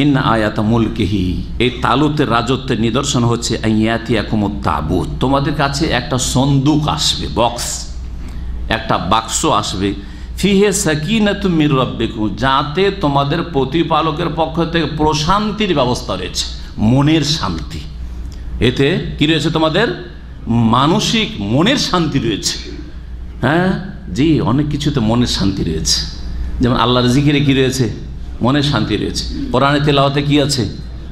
ইন্না আয়াতা মুলকিহি, এই তালুতের রাজত্বের নিদর্শন হচ্ছে আইয়াতিয়াকুমুত তাবুত, তোমাদের কাছে একটা সন্দুক আসবে, বক্স, একটা বাক্স আসবে, ফিহে সাকিনাতুম মির রাব্বিকুম, যাতে তোমাদের প্রতিপালকের পক্ষ থেকে প্রশান্তির ব্যবস্থা রয়েছে, মনের শান্তি। এতে কি রয়েছে? তোমাদের মানসিক মনের শান্তি রয়েছে। হ্যাঁ জি, অনেক কিছুতে মনের শান্তি রয়েছে। যেমন আল্লাহর জিকিরে কি রয়েছে? মনের শান্তি রয়েছে। কোরআনে তেলাওয়াতে কি আছে?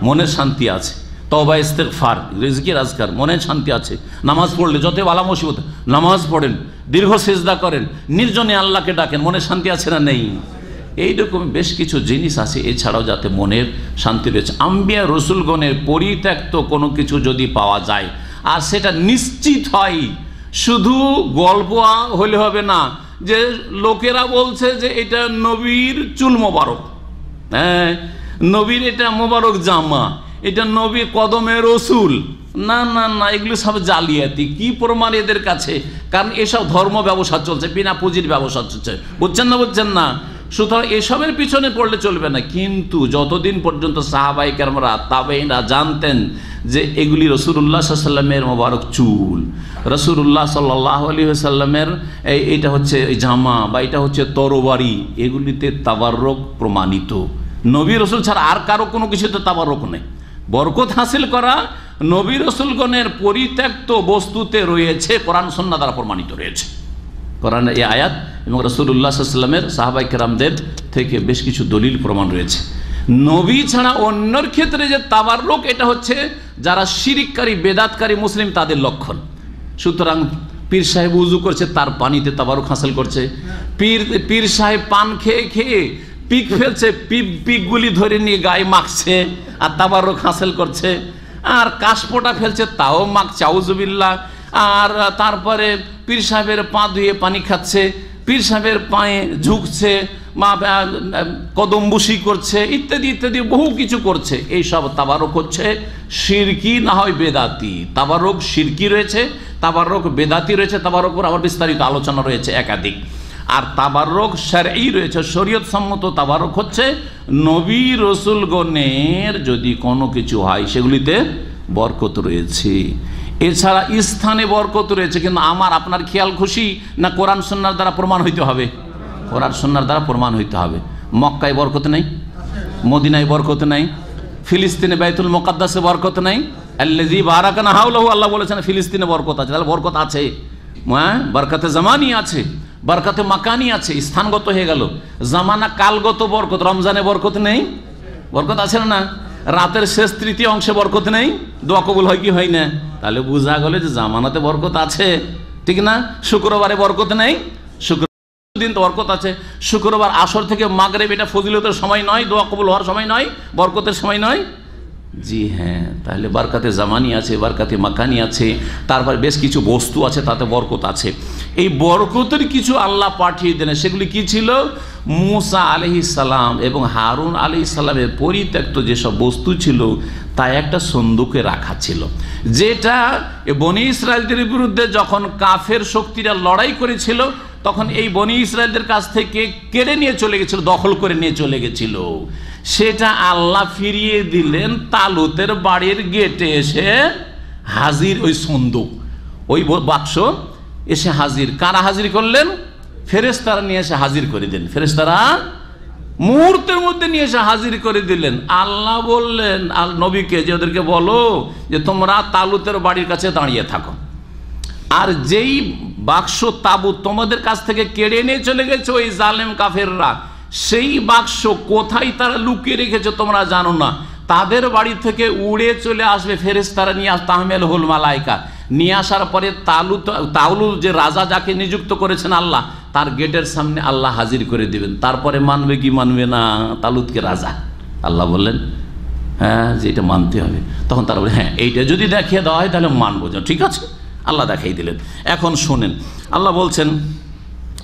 মনের শান্তি আছে। তওবা ইস্তিগফার, জিকির আজকার, মনের শান্তি আছে। নামাজ পড়লে যত বালা মুসিবত, নামাজ পড়েন, দীর্ঘ সিজদা করেন, নির্জনে আল্লাহকে ডাকেন, মনের শান্তি আছে না নেই? এইরকম বেশ কিছু জিনিস আছে। এছাড়াও যাতে মনের শান্তি রয়েছে, আম্বিয়া রসুলগণের পরিত্যক্ত কোনো কিছু যদি পাওয়া যায় আর সেটা নিশ্চিত হয়, শুধু গল্প হলে হবে না যে লোকেরা বলছে যে এটা নবীর চুল মোবারক, হ্যাঁ নবীর এটা মোবারক জামা, এটা নবীর কদমে রসুল, না না না, এগুলো সব জালিয়াতি। কি প্রমাণ এদের কাছে? কারণ এসব ধর্ম ব্যবসা চলছে, বিনা পুঁজির ব্যবসা চলছে, বুঝছেন না? সুতরাং এসবের পিছনে পড়লে চলবে না। কিন্তু যতদিন পর্যন্ত সাহাবাই কেরামরা তাবেঈনরা জানতেন যে এগুলি রাসূলুল্লাহ সাল্লাল্লাহু আলাইহি ওয়াসাল্লামের মোবারক চুল, রাসূলুল্লাহ সাল্লাল্লাহু আলাইহি ওয়াসাল্লামের এটা হচ্ছে জামা বা এটা হচ্ছে তরবারি, এগুলিতে তাবাররুক প্রমাণিত। নবী রসুল ছাড়া আর কারো কোনো কিছুতে তাবাররুক নেই। বরকত হাসিল করা নবী রসুলগণের পরিত্যক্ত বস্তুতে রয়েছে, কোরআন সুন্নাহ দ্বারা প্রমাণিত রয়েছে। কোরআন এই আয়াত এবং রাসূলুল্লাহ সাল্লাল্লাহু আলাইহি ওয়াসাল্লামের সাহাবায়ে কেরামদের থেকে বেশ কিছু দলিল প্রমাণ রয়েছে। নবী ছাড়া অন্যর ক্ষেত্রে যে তাবাররুক, এটা হচ্ছে যারা শিরিককারী বেদাতকারী মুসলিম তাদের লক্ষণ। সুতরাং পীর সাহেব উজু করছে, তার পানিতে তাবাররুক হাসিল করছে। পীর সাহেব পান খেয়ে খেয়ে পিক ফেলছে, পিকগুলি ধরে নিয়ে গায়ে মাখছে আর তাবাররুক হাসিল করছে। আর কাশপোটা ফেলছে, তাও মাখছে, আউযুবিল্লাহ। আর তারপরে পীর সাহেবের পা ধুয়ে পানি খাচ্ছে, পীর সাহেবের পায়ে ঝুঁকছে, কদমবুসি করছে, ইত্যাদি ইত্যাদি বহু কিছু করছে। এই সব তাবাররুক হচ্ছে শিরকি, না হয় বেদাতি। তাবাররুক শিরকি রয়েছে, তাবাররুক বেদাতি রয়েছে, তাবাররুকের আবার বিস্তারিত আলোচনা রয়েছে একাধিক। আর তাবাররুক শরঈ রয়েছে, শরীয়ত সম্মত তাবাররুক হচ্ছে নবী রসুলগণের যদি কোনো কিছু হয় সেগুলিতে বরকত রয়েছে। এছাড়া স্থানে বরকত রয়েছে, কিন্তু আমার আপনার খেয়াল খুশি না কোরআন সুন্নাহর দ্বারা প্রমাণ হইতে হবে? কোরআন সুন্নাহর দ্বারা প্রমাণ হইতে হবে। মক্কায় বরকত নেই, মদিনায় বরকত নেই, ফিলিস্তিনে বাইতুল মুকাদ্দাসে বরকত নেই। আল্লাযী বারাকানা হাওলাহু, আল্লাহ বলেছেন ফিলিস্তিনে বরকত আছে, তাহলে বরকত আছে। হ্যাঁ, বরকতে জামানি আছে, বরকতে মাকানি আছে, স্থানগত হয়ে গেল। জামানা কালগত বরকত, রমজানে বরকত নেই, বরকত আছে না? রাতের শেষ তৃতীয় অংশে বরকত নেই, দোয়া কবুল হয় কি হয় না? তাহলে বোঝা গেল যে জামানাতে বরকত আছে, ঠিক না? শুক্রবারে বরকত নেই, শুক্রবার দিন তো বরকত আছে। শুক্রবার আসর থেকে মাগরিব এটা ফজিলতের সময় নয়, দোয়া কবুল হওয়ার সময় নয়, বরকতের সময় নয়। জি হ্যাঁ, তাহলে বরকতে জামানি আছে, বরকতে মাকানি আছে, তারপর বেশ কিছু বস্তু আছে তাতে বরকত আছে। এই বরকতের কিছু আল্লাহ পাঠিয়ে দেন। সেগুলি কি ছিল? মুসা আলাইহিস সালাম এবং হারুন আলাইহিস সালামের পরিত্যক্ত যেসব বস্তু ছিল তা একটা সন্দুকে রাখা ছিল, যেটা বনি ইসরায়েলদের বিরুদ্ধে যখন কাফের শক্তিরা লড়াই করেছিল তখন এই বনি ইসরায়েলদের কাছ থেকে কেড়ে নিয়ে চলে গেছিল, দখল করে নিয়ে চলে গেছিল। সেটা আল্লাহ ফিরিয়ে দিলেন তালুতের বাড়ির গেটে এসে হাজির। ওই সন্দুক, ওই বাক্স এসে হাজির। কারা হাজির করলেন? ফেরেশতারা নিয়ে এসে হাজির করে দিলেন। ফেরেশতারা মুহূর্তের মধ্যে নিয়ে এসে হাজির করে দিলেন। আল্লাহ বললেন আল নবীকে যে ওদেরকে বলো যে তোমরা তালুতের বাড়ির কাছে দাঁড়িয়ে থাকো, আর যেই বাক্স তাবুত তোমাদের কাছ থেকে কেড়ে নিয়ে চলে গেছে ওই জালেম কাফেররা, সেই বাক্স কোথায় তারা লুকিয়ে রেখেছে তোমরা জানো না। তাদের বাড়ি থেকে উড়ে চলে আসবে ফেরেশতারা, নিয়ে তাহমেল হুল মালাইকা, নিয়ে আসার পরে তালুত যে রাজা যাকে নিযুক্ত করেছেন আল্লাহ, তার গেটের সামনে আল্লাহ হাজির করে দিবেন। তারপরে মানবে কি মানবে না তালুতকে রাজা? আল্লাহ বললেন হ্যাঁ যে এটা মানতে হবে। তখন তারা বলে হ্যাঁ এইটা যদি দেখিয়ে দেওয়া হয় তাহলে মানবো। ঠিক আছে, আল্লাহ দেখাই দিলেন। এখন শোনেন, আল্লাহ বলছেন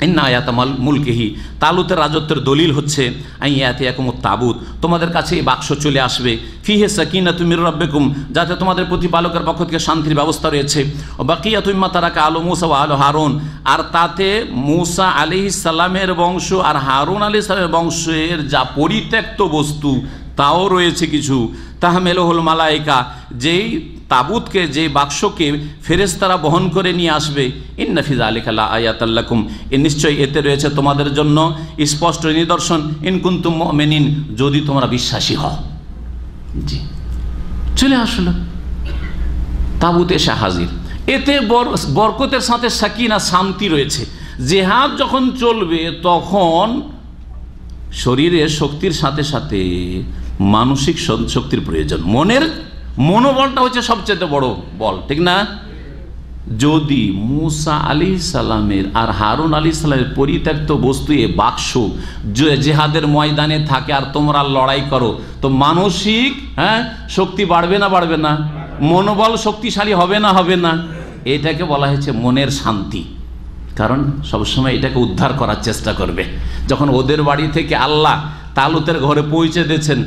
ইন্না আয়াতামাল মুলকিহি, তালুতের রাজত্বের দলিল হচ্ছে আইয়াতিয়াকুমুত তাবুত, তোমাদের কাছে এই বাক্স চলে আসবে, ফিহে সাকিনাতুম মির রাব্বিকুম, যাতে তোমাদের প্রতিপালকের পক্ষ থেকে শান্তির ব্যবস্থা রয়েছে, ও বাকিয়াতুম মা তারাকা আলু মুসা ওয়া আলু হারুন, আর তাতে মুসা আলাইহিস সালামের বংশ আর হারুন আলাইহিস সালামের বংশের যা পরিত্যক্ত বস্তু তাও রয়েছে কিছু। তাহমেলুহুল মালাইকা, যেই তাবুতকে, যে বাক্সকে ফেরেশতারা বহন করে নিয়ে আসবে। ইন্না ফি যালিকা লা আয়াতাল লাকুম, নিশ্চয়ই এতে রয়েছে তোমাদের জন্য স্পষ্ট নিদর্শন, ইন কুনতুম মুমিনিন, যদি তোমরা বিশ্বাসী হও। জি, চলে আসলো তাবুত এসে হাজির। এতে বরকতের সাথে সাকিনা, শান্তি রয়েছে। জিহাদ যখন চলবে তখন শরীরের শক্তির সাথে সাথে মানসিক শক্তির প্রয়োজন। মনোবলটা হচ্ছে সবচেয়ে বড় বল, ঠিক না? যদি মুসা আলাইহিস সালামের আর হারুন আলাইহিস সালামের পরিত্যক্ত বস্তু এ বাক্স জিহাদের ময়দানে থাকে আর তোমরা লড়াই করো, তো মানসিক শক্তি বাড়বে না বাড়বে না? মনোবল শক্তিশালী হবে না হবে না? এটাকে বলা হয়েছে মনের শান্তি। কারণ সবসময় এটাকে উদ্ধার করার চেষ্টা করবে। যখন ওদের বাড়ি থেকে আল্লাহ তালুতের ঘরে পৌঁছে দিয়েছেন,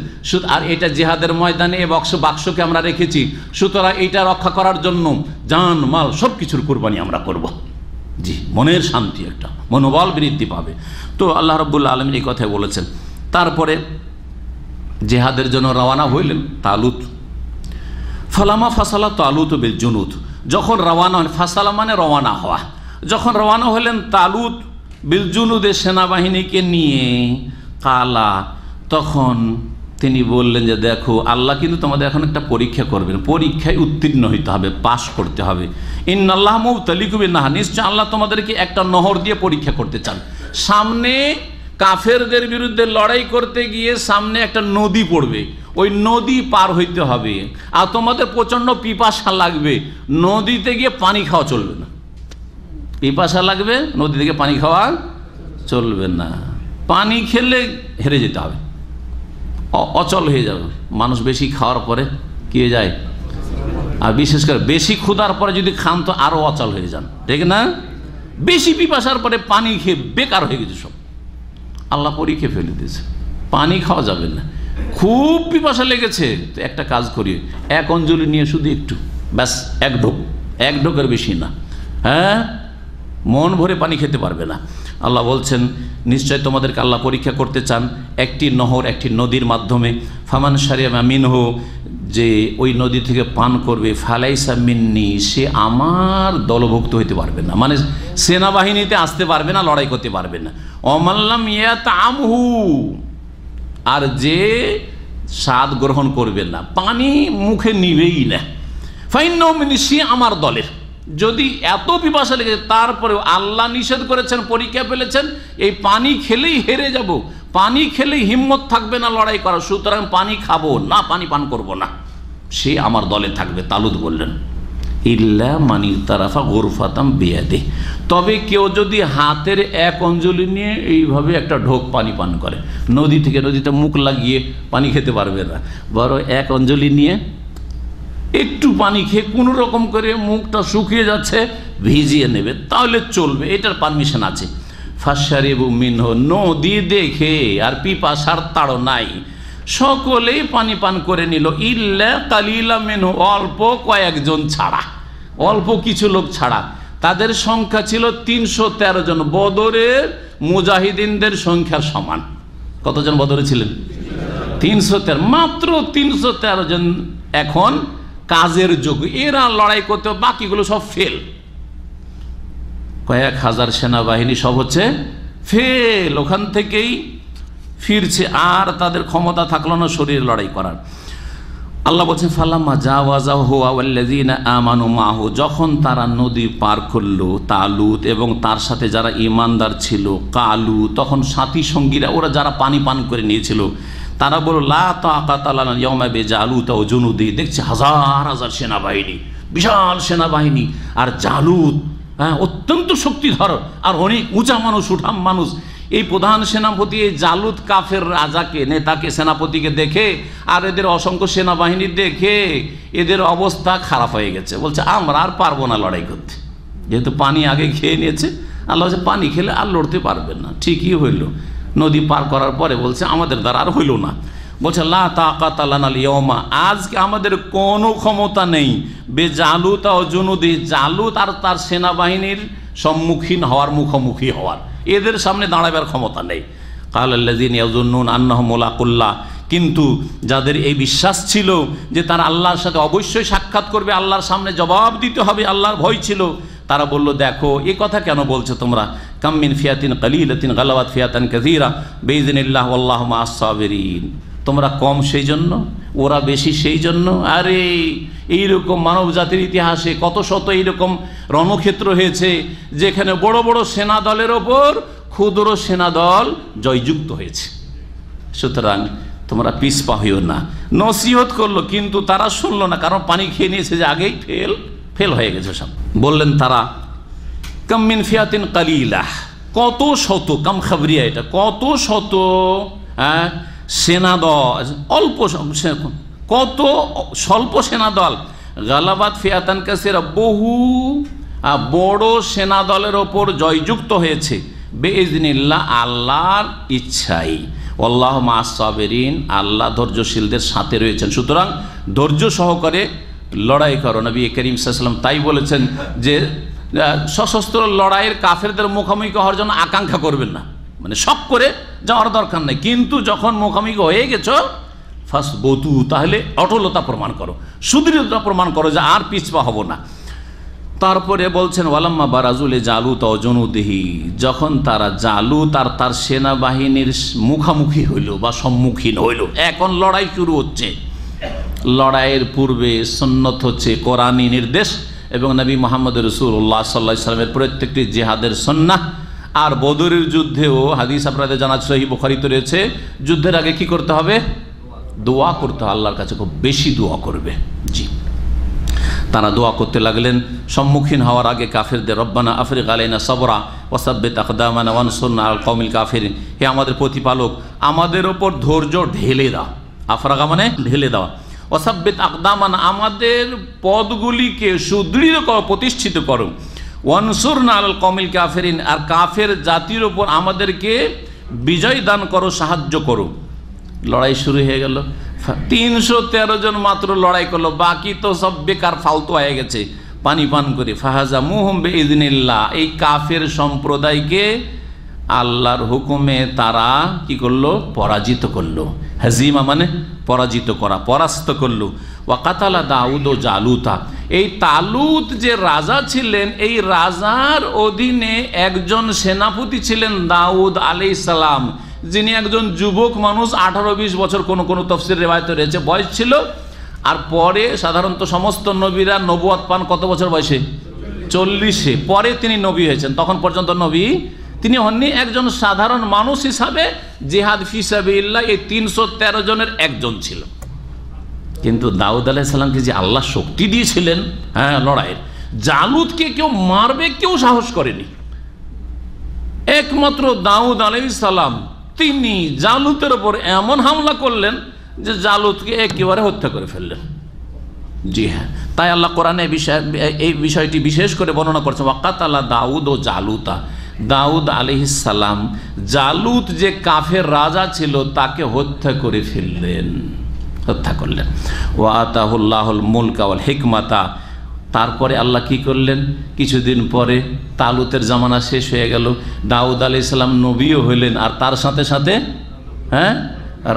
আর এটা জিহাদের ময়দানে বাক্সকে আমরা রেখেছি, সুতরাং এটা রক্ষা করার জন্য জান মাল সব কিছুর কুরবানি আমরা করব। জি, মনের শান্তি, একটা মনোবল বৃদ্ধি পাবে। তো আল্লাহ রাব্বুল আলামিন এই কথাই বলেছেন। তারপরে জিহাদের জন্য রওনা হইলেন তালুত। ফালামা ফাসালা তালুত বিল জুনুদ, যখন রওনা, ফাসালা মানে রওনা হওয়া, যখন রওনা হলেন তালুত বিল জুনুদের সেনাবাহিনীকে নিয়ে, কালা, তখন তিনি বললেন যে দেখো আল্লাহ কিন্তু তোমাদের এখন একটা পরীক্ষা করবেন, পরীক্ষায় উত্তীর্ণ হইতে হবে, পাশ করতে হবে। ইন্নাল্লাহ মুবতালিকুম বিনাহার, নিশ্চয় আল্লাহ তোমাদেরকে একটা নহর দিয়ে পরীক্ষা করতে চান। সামনে কাফেরদের বিরুদ্ধে লড়াই করতে গিয়ে সামনে একটা নদী পড়বে, ওই নদী পার হইতে হবে, আর তোমাদের প্রচণ্ড পিপাসা লাগবে, নদীতে গিয়ে পানি খাওয়া চলবে না। পিপাসা লাগবে, নদী থেকে পানি খাওয়া চলবে না, পানি খেলে হেরে যেতে হবে, অচল হয়ে যাবে। মানুষ বেশি খাওয়ার পরে কি হয়ে যায়, আর বিশেষ করে বেশি ক্ষুধার পরে যদি খান তো আরও অচল হয়ে যান, ঠিক না? বেশি পিপাসার পরে পানি খেয়ে বেকার হয়ে গেছে সব, আল্লাহ পরীক্ষা ফেলে দিয়েছে, পানি খাওয়া যাবে না। খুব পিপাসা লেগেছে তো একটা কাজ করি, এক অঞ্জলি নিয়ে শুধু একটু, ব্যাস এক ঢোকের বেশি না, মন ভরে পানি খেতে পারবে না। আল্লাহ বলছেন নিশ্চয় তোমাদেরকে আল্লাহ পরীক্ষা করতে চান একটি নহর, একটি নদীর মাধ্যমে। ফামান শারিয়া মিনহু, যে ওই নদী থেকে পান করবে, ফালাইসা মিন্নি, সে আমার দলভুক্ত হইতে পারবে না, মানে সেনাবাহিনীতে আসতে পারবে না, লড়াই করতে পারবে না। অমাল্লাম ইয়াতামহু, আর যে স্বাদ গ্রহণ করবে না, পানি মুখে নিবেই না, ফাইন্নাহু মিন্নি, সে আমার দলের। যদি এত পিপাসা লেগেছে তারপরেও আল্লাহ নিষেধ করেছেন, পরীক্ষা ফেলেছেন, এই পানি খেলেই হেরে যাব, পানি খেলেই হিম্মত থাকবে না লড়াই করার, সুতরাং পানি খাবো না, পানি পান করব না, সে আমার দলে থাকবে। তালুত বললেন ইল্লা মানি তারাফা গুরফাতাম বিয়াদে, তবে কেউ যদি হাতের এক অঞ্জলি নিয়ে এইভাবে একটা ঢোক পানি পান করে, নদী থেকে, নদীতে মুখ লাগিয়ে পানি খেতে পারবে না, বড় এক অঞ্জলি নিয়ে একটু পানি খেয়ে কোনো রকম করে মুখটা শুকিয়ে যাচ্ছে ভিজিয়ে নেবে, তাহলে চলবে, এটার পারমিশন আছে। ফাশারিবু মিনহু, নদী দেখে আর পিপাসার তাড়ো নাই, সকলেই পানি পান করে নিল, ইল্লা কালিলা মিনহু, অল্প কয়েকজন ছাড়া, অল্প কিছু লোক ছাড়া। তাদের সংখ্যা ছিল 313 জন, বদরের মুজাহিদিনদের সংখ্যার সমান। কতজন বদরে ছিলেন? 313, মাত্র 313 জন এখন কাজের যোগ্য, এরা লড়াই করতে, বাকিগুলো সব ফেল। কয়েক হাজার সেনাবাহিনী সব হচ্ছে ফেল, ওখান থেকেই ফিরছে, আর তাদের ক্ষমতা থাকলো না শরীরে লড়াই করার। আল্লাহ বলছেন ফালাম্মা জাওয়াজাহু ওয়াল্লাযিনা আমানু মাহু, যখন তারা নদী পার করলো, তালুত এবং তার সাথে যারা ঈমানদার ছিল, কালু, তখন সাথী সঙ্গীরা, ওরা যারা পানি পান করে নিয়েছিল, তারা বলল লা তাকাতা লানা ইয়াওমা বিজালুত ওয়া জুনুদি, দেখছে হাজার হাজার সেনাবাহিনী, বিশাল সেনাবাহিনী, আর জালুত অত্যন্ত শক্তিধর আর অনেক উঁচা মানুষ, উঠাম মানুষ। এই প্রধান সেনাপতি এই জালুত কাফের রাজাকে, নেতাকে, সেনাপতিকে দেখে আর এদের অসংখ্য সেনাবাহিনী দেখে এদের অবস্থা খারাপ হয়ে গেছে, বলছে আমরা আর পারবো না লড়াই করতে, যেহেতু পানি আগে খেয়ে নিয়েছে। আল্লাহ বলছে পানি খেলে আর লড়তে পারবেন না। ঠিকই হইল, নদী পার করার পরে বলছে আমাদের দ্বারা আর হইল না, বলছে লা তাকাতা লানাল ইয়াওমা, আজকে আমাদের কোনো ক্ষমতা নেই, বেজালুত ও জুনুদি, জালুত আর তার সেনাবাহিনীর সম্মুখীন হওয়ার, মুখোমুখি হওয়ার, এদের সামনে দাঁড়াবার ক্ষমতা নেই। কালাল্লাযিনা ইয়াযুন্নুন আন্নাহুম মুলাকুল্লাহ, কিন্তু যাদের এই বিশ্বাস ছিল যে তারা আল্লাহর সাথে অবশ্যই সাক্ষাৎ করবে, আল্লাহর সামনে জবাব দিতে হবে, আল্লাহর ভয় ছিল, তারা বলল দেখো এ কথা কেন বলছো তোমরা, কাম মিন ফিয়াতিন কালিলাতিন গালাবাত ফিয়াতান কাসীরা বিইযনিল্লাহ ওয়াল্লাহু মাআস সাবিরিন, তোমরা কম সেই জন্য, ওরা বেশি সেই জন্য। আরে এইরকম মানব জাতির ইতিহাসে কত শত এইরকম রণক্ষেত্র হয়েছে যেখানে বড় বড় সেনা দলের ওপর ক্ষুদ্র সেনাদল জয়যুক্ত হয়েছে। সুতরাং তোমরা পিছপা হইও না। নসিহত করলো কিন্তু তারা শুনলো না, কারণ পানি খেয়ে নিয়েছে যে আগেই ফেল, ফেল হয়ে গেছে সব। বললেন তারা কাম মিন ফিয়াতিন কালিলাহ, কত শত, কাম খাবরিয়া এটা, কত শত সেনাদল, অল্প কত স্বল্প সেনাদল, গালাবাত ফিয়াতান কাসিরা, বহু বড় সেনাদলের ওপর জয়যুক্ত হয়েছে, বেইজনিল্লাহ আল্লাহর ইচ্ছাই, আল্লাহ মা'আস সাবিরিন, আল্লাহ ধৈর্যশীলদের সাথে রয়েছেন। সুতরাং ধৈর্য সহকারে লড়াই করো। নবী করিম সাল্লাল্লাহু আলাইহি ওয়াসাল্লাম তাই বলেছেন যে সশস্ত্র লড়াইয়ের কাফেরদের মুখোমুখি হওয়ার জন্য আকাঙ্ক্ষা করবেন না, মানে শখ করে যাওয়ার দরকার নেই, কিন্তু যখন মুখোমুখি হয়ে গেছো ফাসবুতু, তাহলে অটলতা প্রমাণ করো, সুদৃঢ়তা প্রমাণ করো যে আর পিছপা হব না। তারপরে বলছেন ওয়ালাম্মা বারাজুলে জালুত ও জনুদিহি, যখন তারা জালুত আর তার সেনাবাহিনীর মুখামুখি হইল বা সম্মুখীন হইল, এখন লড়াই শুরু হচ্ছে। লড়াইয়ের পূর্বে সুন্নত হচ্ছে কোরআনী নির্দেশ এবং নবী মুহাম্মদ রাসূলুল্লাহ সাল্লাল্লাহু আলাইহি ওয়াসাল্লামের প্রত্যেকটি জিহাদের সুন্নাহ। আর বদরের যুদ্ধেও হাদিস আপনাদের জানা সহিহ বুখারীতে রয়েছে, যুদ্ধের আগে কি করতে হবে? দোয়া করতে হবে, আল্লাহর কাছে খুব বেশি দোয়া করবে। জি, তারা দোয়া করতে লাগলেন সম্মুখীন হওয়ার আগে কাফেরদের, রব্বানা আফরিগ আলাইনা সাবরা ওয়াসাব্বিত আকদামানা ওয়ানসুরনা আলাল কওমিল কাফিরিন, হে আমাদের প্রতিপালক আমাদের ওপর ধৈর্য ঢেলে দাও, আফরাগা মানে ঢেলে দাও, ওয়াসাব্বিত আকদামানা আমাদের পদগুলিকে সুদৃঢ় করো, প্রতিষ্ঠিত করো, ওয়ানসুরনা আলাল কওমিল কাফিরিন আর কাফের জাতির ওপর আমাদেরকে বিজয় দান করো, সাহায্য করো। লড়াই শুরু হয়ে গেল, 313 জন মাত্র লড়াই করলো, বাকি তো সব বেকার ফালতু হয়ে গেছে পানি পান করে। ফাহাজামুহুম বিইذনিল্লাহ, এই কাফের সম্প্রদায়কে আল্লাহর হুকুমে তারা কি করলো? পরাজিত করলো। হাজিমা মানে পরাজিত করা, পরাস্ত করলো। ওয়াকাতালা দাউদ ও জালুতা, এই তালুত যে রাজা ছিলেন, এই রাজার অধীনে একজন সেনাপতি ছিলেন দাউদ আলাইহিস সালাম, যিনি একজন যুবক মানুষ, 18-20 বছর, কোনো কোনো তাফসীরের রিওয়ায়েতে রয়েছে বয়স ছিল। আর পরে সাধারণত সমস্ত নবীরা নবুয়ত পান কত বছর বয়সে? 40-এ। পরে তিনি নবী হয়েছেন, তখন পর্যন্ত নবী তিনি হননি। একজন সাধারণ মানুষ হিসাবে জিহাদ ফি সাবিলিল্লাহ এই 313 জনের একজন ছিল। কিন্তু দাউদ আলাইহিস সালামকে যে আল্লাহ শক্তি দিয়েছিলেন লড়াইয়ের, জালুতকে কেউ মারবে কেউ সাহস করেনি, একমাত্র দাউদ আলাইহিস সালাম তিনি জালুতের ওপর এমন হামলা করলেন যে জালুতকে একেবারে হত্যা করে ফেললেন। জি হ্যাঁ, তাই আল্লাহ কোরআনে এই বিষয়টি বিশেষ করে বর্ণনা করছেন, ওয়াকাতালা দাউদ ও জালুতা, দাউদ আলাইহিস সালাম জালুত যে কাফের রাজা ছিল তাকে হত্যা করে ফেললেন, হত্যা করলেন। ওয়া আতাহুল্লাহুল মুলকা ওয়াল হিকমাতা, তারপরে আল্লাহ কি করলেন? কিছুদিন পরে তালুতের জামানা শেষ হয়ে গেল, দাউদ আলাইহিস সালাম নবীও হইলেন, আর তার সাথে সাথে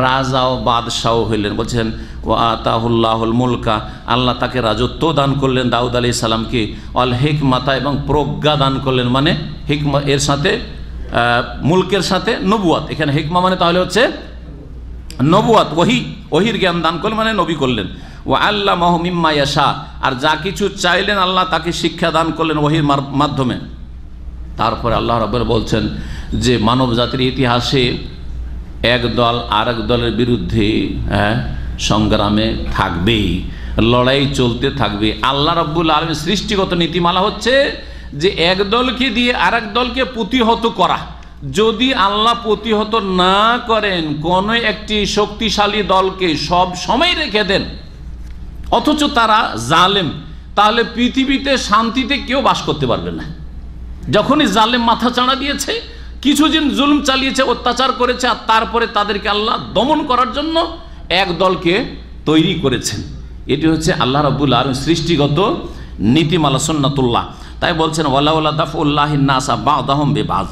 রাজা ও বাদশাহ হইলেন। বলছেন ওয়া আতাহুল্লাহুল মুলকা, আল্লাহ তাকে রাজত্ব দান করলেন দাউদ আলাইহিস সালামকে, অল হিকমাতা এবং প্রজ্ঞা দান করলেন, মানে হিকমা এর সাথে মুলকের সাথে নবুয়াত, এখানে হিকমা মানে তাহলে হচ্ছে নবুয়াত, ওহির জ্ঞান দান করলেন, মানে নবী করলেন। ওয়া আল্লামাহু মিম্মা ইয়াশা, আর যা কিছু চাইলেন আল্লাহ তাকে শিক্ষা দান করলেন ওহির মাধ্যমে। তারপরে আল্লাহ রাব্বুল বলছেন যে মানব জাতির ইতিহাসে এক দল আর এক দলের বিরুদ্ধে সংগ্রামে থাকবেই, লড়াই চলতে থাকবে। আল্লাহ রাব্বুল আলামিন সৃষ্টিগত নীতিমালা হচ্ছে যে এক দলকে দিয়ে আর এক দলকে প্রতিহত করা। যদি আল্লাহ প্রতিহত না করেন, কোনো একটি শক্তিশালী দলকে সব সময় রেখে দেন, অথচ তারা জালেম, তাহলে পৃথিবীতে শান্তিতে কেউ বাস করতে পারবে না। যখনই জালেম মাথা চাড়া দিয়েছে, কিছুদিন জুলুম চালিয়েছে, অত্যাচার করেছে, আর তারপরে তাদেরকে আল্লাহ দমন করার জন্য এক দলকে তৈরি করেছেন। এটি হচ্ছে আল্লাহ রাব্বুল আলামিন সৃষ্টিগত নীতিমালা, সুন্নাতুল্লাহ। তাই বলছেন ওয়ালাউলা দাফউল্লাহিন নাসা বা'দাহুম বিবা'দ,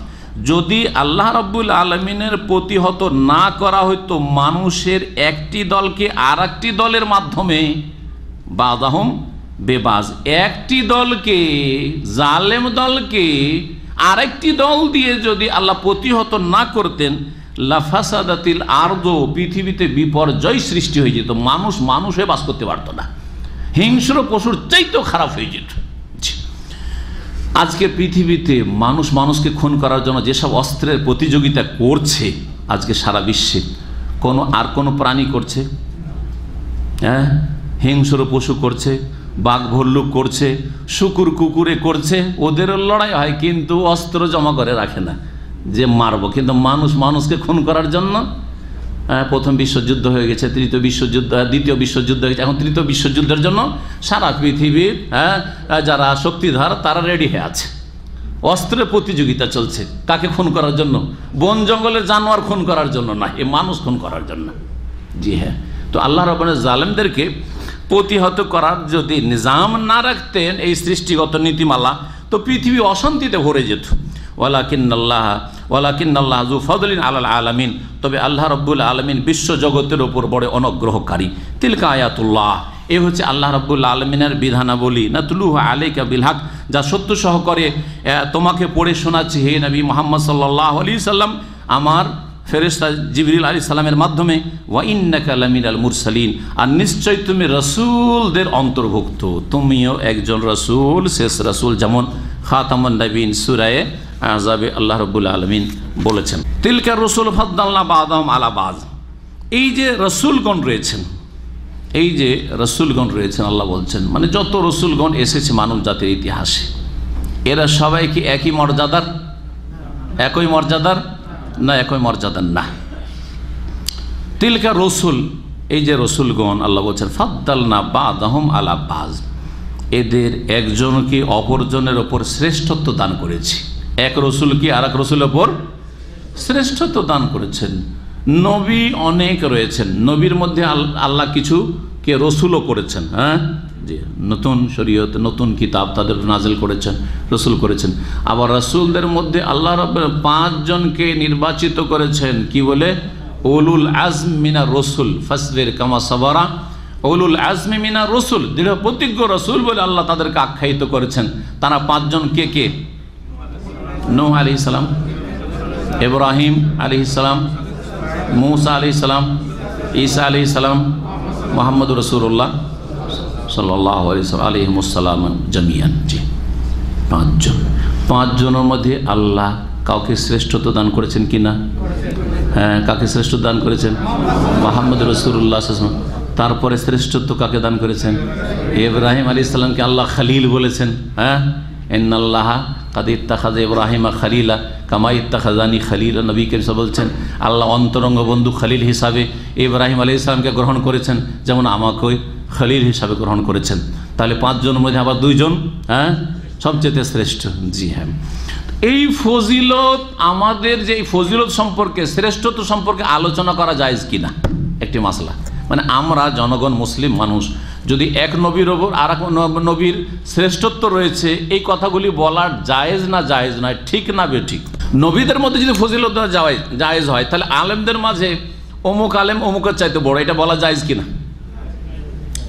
যদি আল্লাহ রাব্বুল আলামিনের প্রতিহত না করা হতো মানুষের একটি দলকে আর একটি দলের মাধ্যমে, বা'দাহুম বিবা'দ, একটি দলকে জালেম দলকে আরেকটি দল দিয়ে যদি আল্লাহ প্রতিহত না করতেন, লাফাসাদাতিল আরদু, পৃথিবীতে বিপর্যয় সৃষ্টি হয়ে যেত, মানুষ হয়ে বাস করতে পারত না, হিংস্র পশুর চাইতেও খারাপ হয়ে যেত। আজকে পৃথিবীতে মানুষকে খুন করার জন্য যেসব অস্ত্রের প্রতিযোগিতা করছে আজকে সারা বিশ্বে, কোনো প্রাণী করছে? হিংস্র পশু করছে, বাঘ ভল্লুক করছে, শুকুর কুকুরে করছে, ওদেরও লড়াই হয়, কিন্তু অস্ত্র জমা করে রাখে না যে মারবো। কিন্তু মানুষকে খুন করার জন্য প্রথম বিশ্বযুদ্ধ হয়ে গেছে, দ্বিতীয় বিশ্বযুদ্ধ হয়ে গেছে, এখন তৃতীয় বিশ্বযুদ্ধের জন্য সারা পৃথিবীর যারা শক্তিধর তারা রেডি হয়ে আছে। অস্ত্রের প্রতিযোগিতা চলছে, কাকে খুন করার জন্য? বন জঙ্গলের জানোয়ার খুন করার জন্য না, এ মানুষ খুন করার জন্য। জি হ্যাঁ, তো আল্লাহ রাব্বুল জালেমদেরকে প্রতিহত করার যদি নিজাম না রাখতেন, এই সৃষ্টিগত নীতিমালা, তো পৃথিবী অশান্তিতে ভরে যেত। ওয়ালাকিন্নাল্লাহ যু ফদলিন আলাল আলামিন, তবে আল্লাহ রাব্বুল আলামিন বিশ্ব জগতের ওপর বড় অনুগ্রহকারী। তিলকা আয়াতুল্লাহ, এ হচ্ছে আল্লাহ রাব্বুল আলামিনের বিধানাবলী, নাতলুহু আলাইকা বিল হক, যা সত্য সহকারে তোমাকে পড়ে শোনাচ্ছি হে নবী মুহাম্মদ সাল্লাল্লাহু আলাইহি সাল্লাম, আমার ফেরেশতা জিবরিল আলাইহিস সালামের মাধ্যমে। ওয়া ইন্নাকা লামিনাল মুরসালিন, আর নিশ্চয় তুমি রাসূলদের অন্তর্ভুক্ত, তুমিও একজন রাসূল, শেষ রাসূল, যেমন খাতামুন নবীন সূরা আহজাবে আল্লাহ রাব্বুল আলামিন বলেছেন। তিলকা রাসূল ফাদ্দালনা বা'দাহুম আলা বা'দ, এই যে রাসূলগণ রয়েছেন, এই যে রাসূলগণ রয়েছেন, আল্লাহ বলছেন মানে যত রাসূলগণ এসেছে মানব জাতির ইতিহাসে, এরা সবাই কি একই মর্যাদার? একই মর্যাদার না, একই মর্যাদার না। তিলকা রসুল, এই যে রসুলগণ, আল্লাহ বলছেন ফাদ্দালনা বা'দাহুম আলা বা'দ, এদের একজনকে অপরজনের ওপর শ্রেষ্ঠত্ব দান করেছি। এক রসুলকে আর এক রসুলের ওপর শ্রেষ্ঠত্ব দান করেছেন। নবী অনেক রয়েছেন, নবীর মধ্যে আল্লাহ কিছুকে রসুলও করেছেন। হ্যাঁ, যে নতুন শরীয়ত, নতুন কিতাব তাদের নাজিল করেছেন, রসুল করেছেন। আবার রসুলদের মধ্যে আল্লাহ রাব্বুল 5 জনকে নির্বাচিত করেছেন, কি বলে? উলুল আজম মিনার রসুল, ফাসবির কামা সাবারা উলুল আজমি মিনার রসুল, দৃঢ় প্রতিজ্ঞ রসুল বলে আল্লাহ তাদেরকে আখ্যায়িত করেছেন। তারা 5 জন কে কে? নূহ আলাইহিস সালাম, ইব্রাহিম আলাইহিস সালাম, মূসা আলাইহিস সালাম, ঈসা আলাইহিস সালাম, মুহাম্মদুর রাসূলুল্লাহ সাল্লাল্লাহু আলাইহিস সালাম জামিয়ান। জি, 5 জন। 5 জনের মধ্যে আল্লাহ কাউকে শ্রেষ্ঠত্ব দান করেছেন কি না? হ্যাঁ, কাকে শ্রেষ্ঠত্ব দান করেছেন? মুহাম্মদুর রাসূলুল্লাহ সাল্লাল্লাহু আলাইহি ওয়াসাল্লাম। তারপরে শ্রেষ্ঠত্ব কাকে দান করেছেন? ইব্রাহিম আলাইহিস সালামকে আল্লাহ খলিল বলেছেন। হ্যাঁ, ইন্নাল্লাহা কাদ ইত্তাখাযা ইব্রাহিমা খলিলা কামা ইত্তাখাযানি খলিলা, নবী করিম সাল্লাল্লাহু আলাইহি ওয়াসাল্লাম বলছেন আল্লাহ অন্তরঙ্গ বন্ধু খলিল হিসাবে ইব্রাহিম আলাইহিস সালামকে গ্রহণ করেছেন, যেমন আমাকে খলিল হিসাবে গ্রহণ করেছেন। তাহলে 5 জনের মধ্যে আবার 2 জন সবচেয়ে শ্রেষ্ঠ। জি হ্যাঁ, এই ফজিলত, আমাদের যে এই ফজিলত সম্পর্কে, শ্রেষ্ঠত্ব সম্পর্কে আলোচনা করা জায়েজ কিনা একটি মাসলা। মানে আমরা জনগণ, মুসলিম মানুষ, যদি এক নবীর ওপর আর এক নবীর শ্রেষ্ঠত্ব রয়েছে, এই কথাগুলি বলার জায়েজ না জায়েজ নয়, ঠিক না বেঠিক? নবীদের মধ্যে যদি ফজিলত জায়েজ হয়, তাহলে আলেমদের মাঝে অমুক আলেম অমুকের চাইতে বড়, এটা বলা জায়েজ কিনা?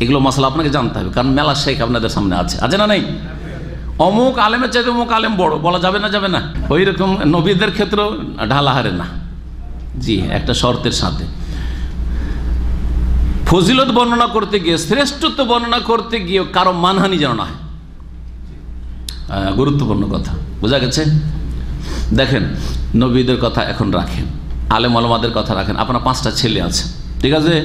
এগুলো মশলা আপনাকে জানতে হবে, কারণ মেলা শেখ আপনাদের সামনে আছে, আছে না? নেই? অমুক আলেমের চাইতে অমুক আলেম বড় বলা যাবে না? যাবে না। ওই রকম নবীদের ক্ষেত্রেও ঢালাহারে না। জি, একটা শর্তের সাথে। ফজিলত বর্ণনা করতে গিয়ে, শ্রেষ্ঠত্ব বর্ণনা করতে গিয়ে কারো মানহানি যেন না হয়, গুরুত্বপূর্ণ কথা। বোঝা গেছে? দেখেন, নবীদের কথা এখন রাখেন, আলেম ওলামাদের কথা রাখেন। আপনার 5টা ছেলে আছে, ঠিক আছে?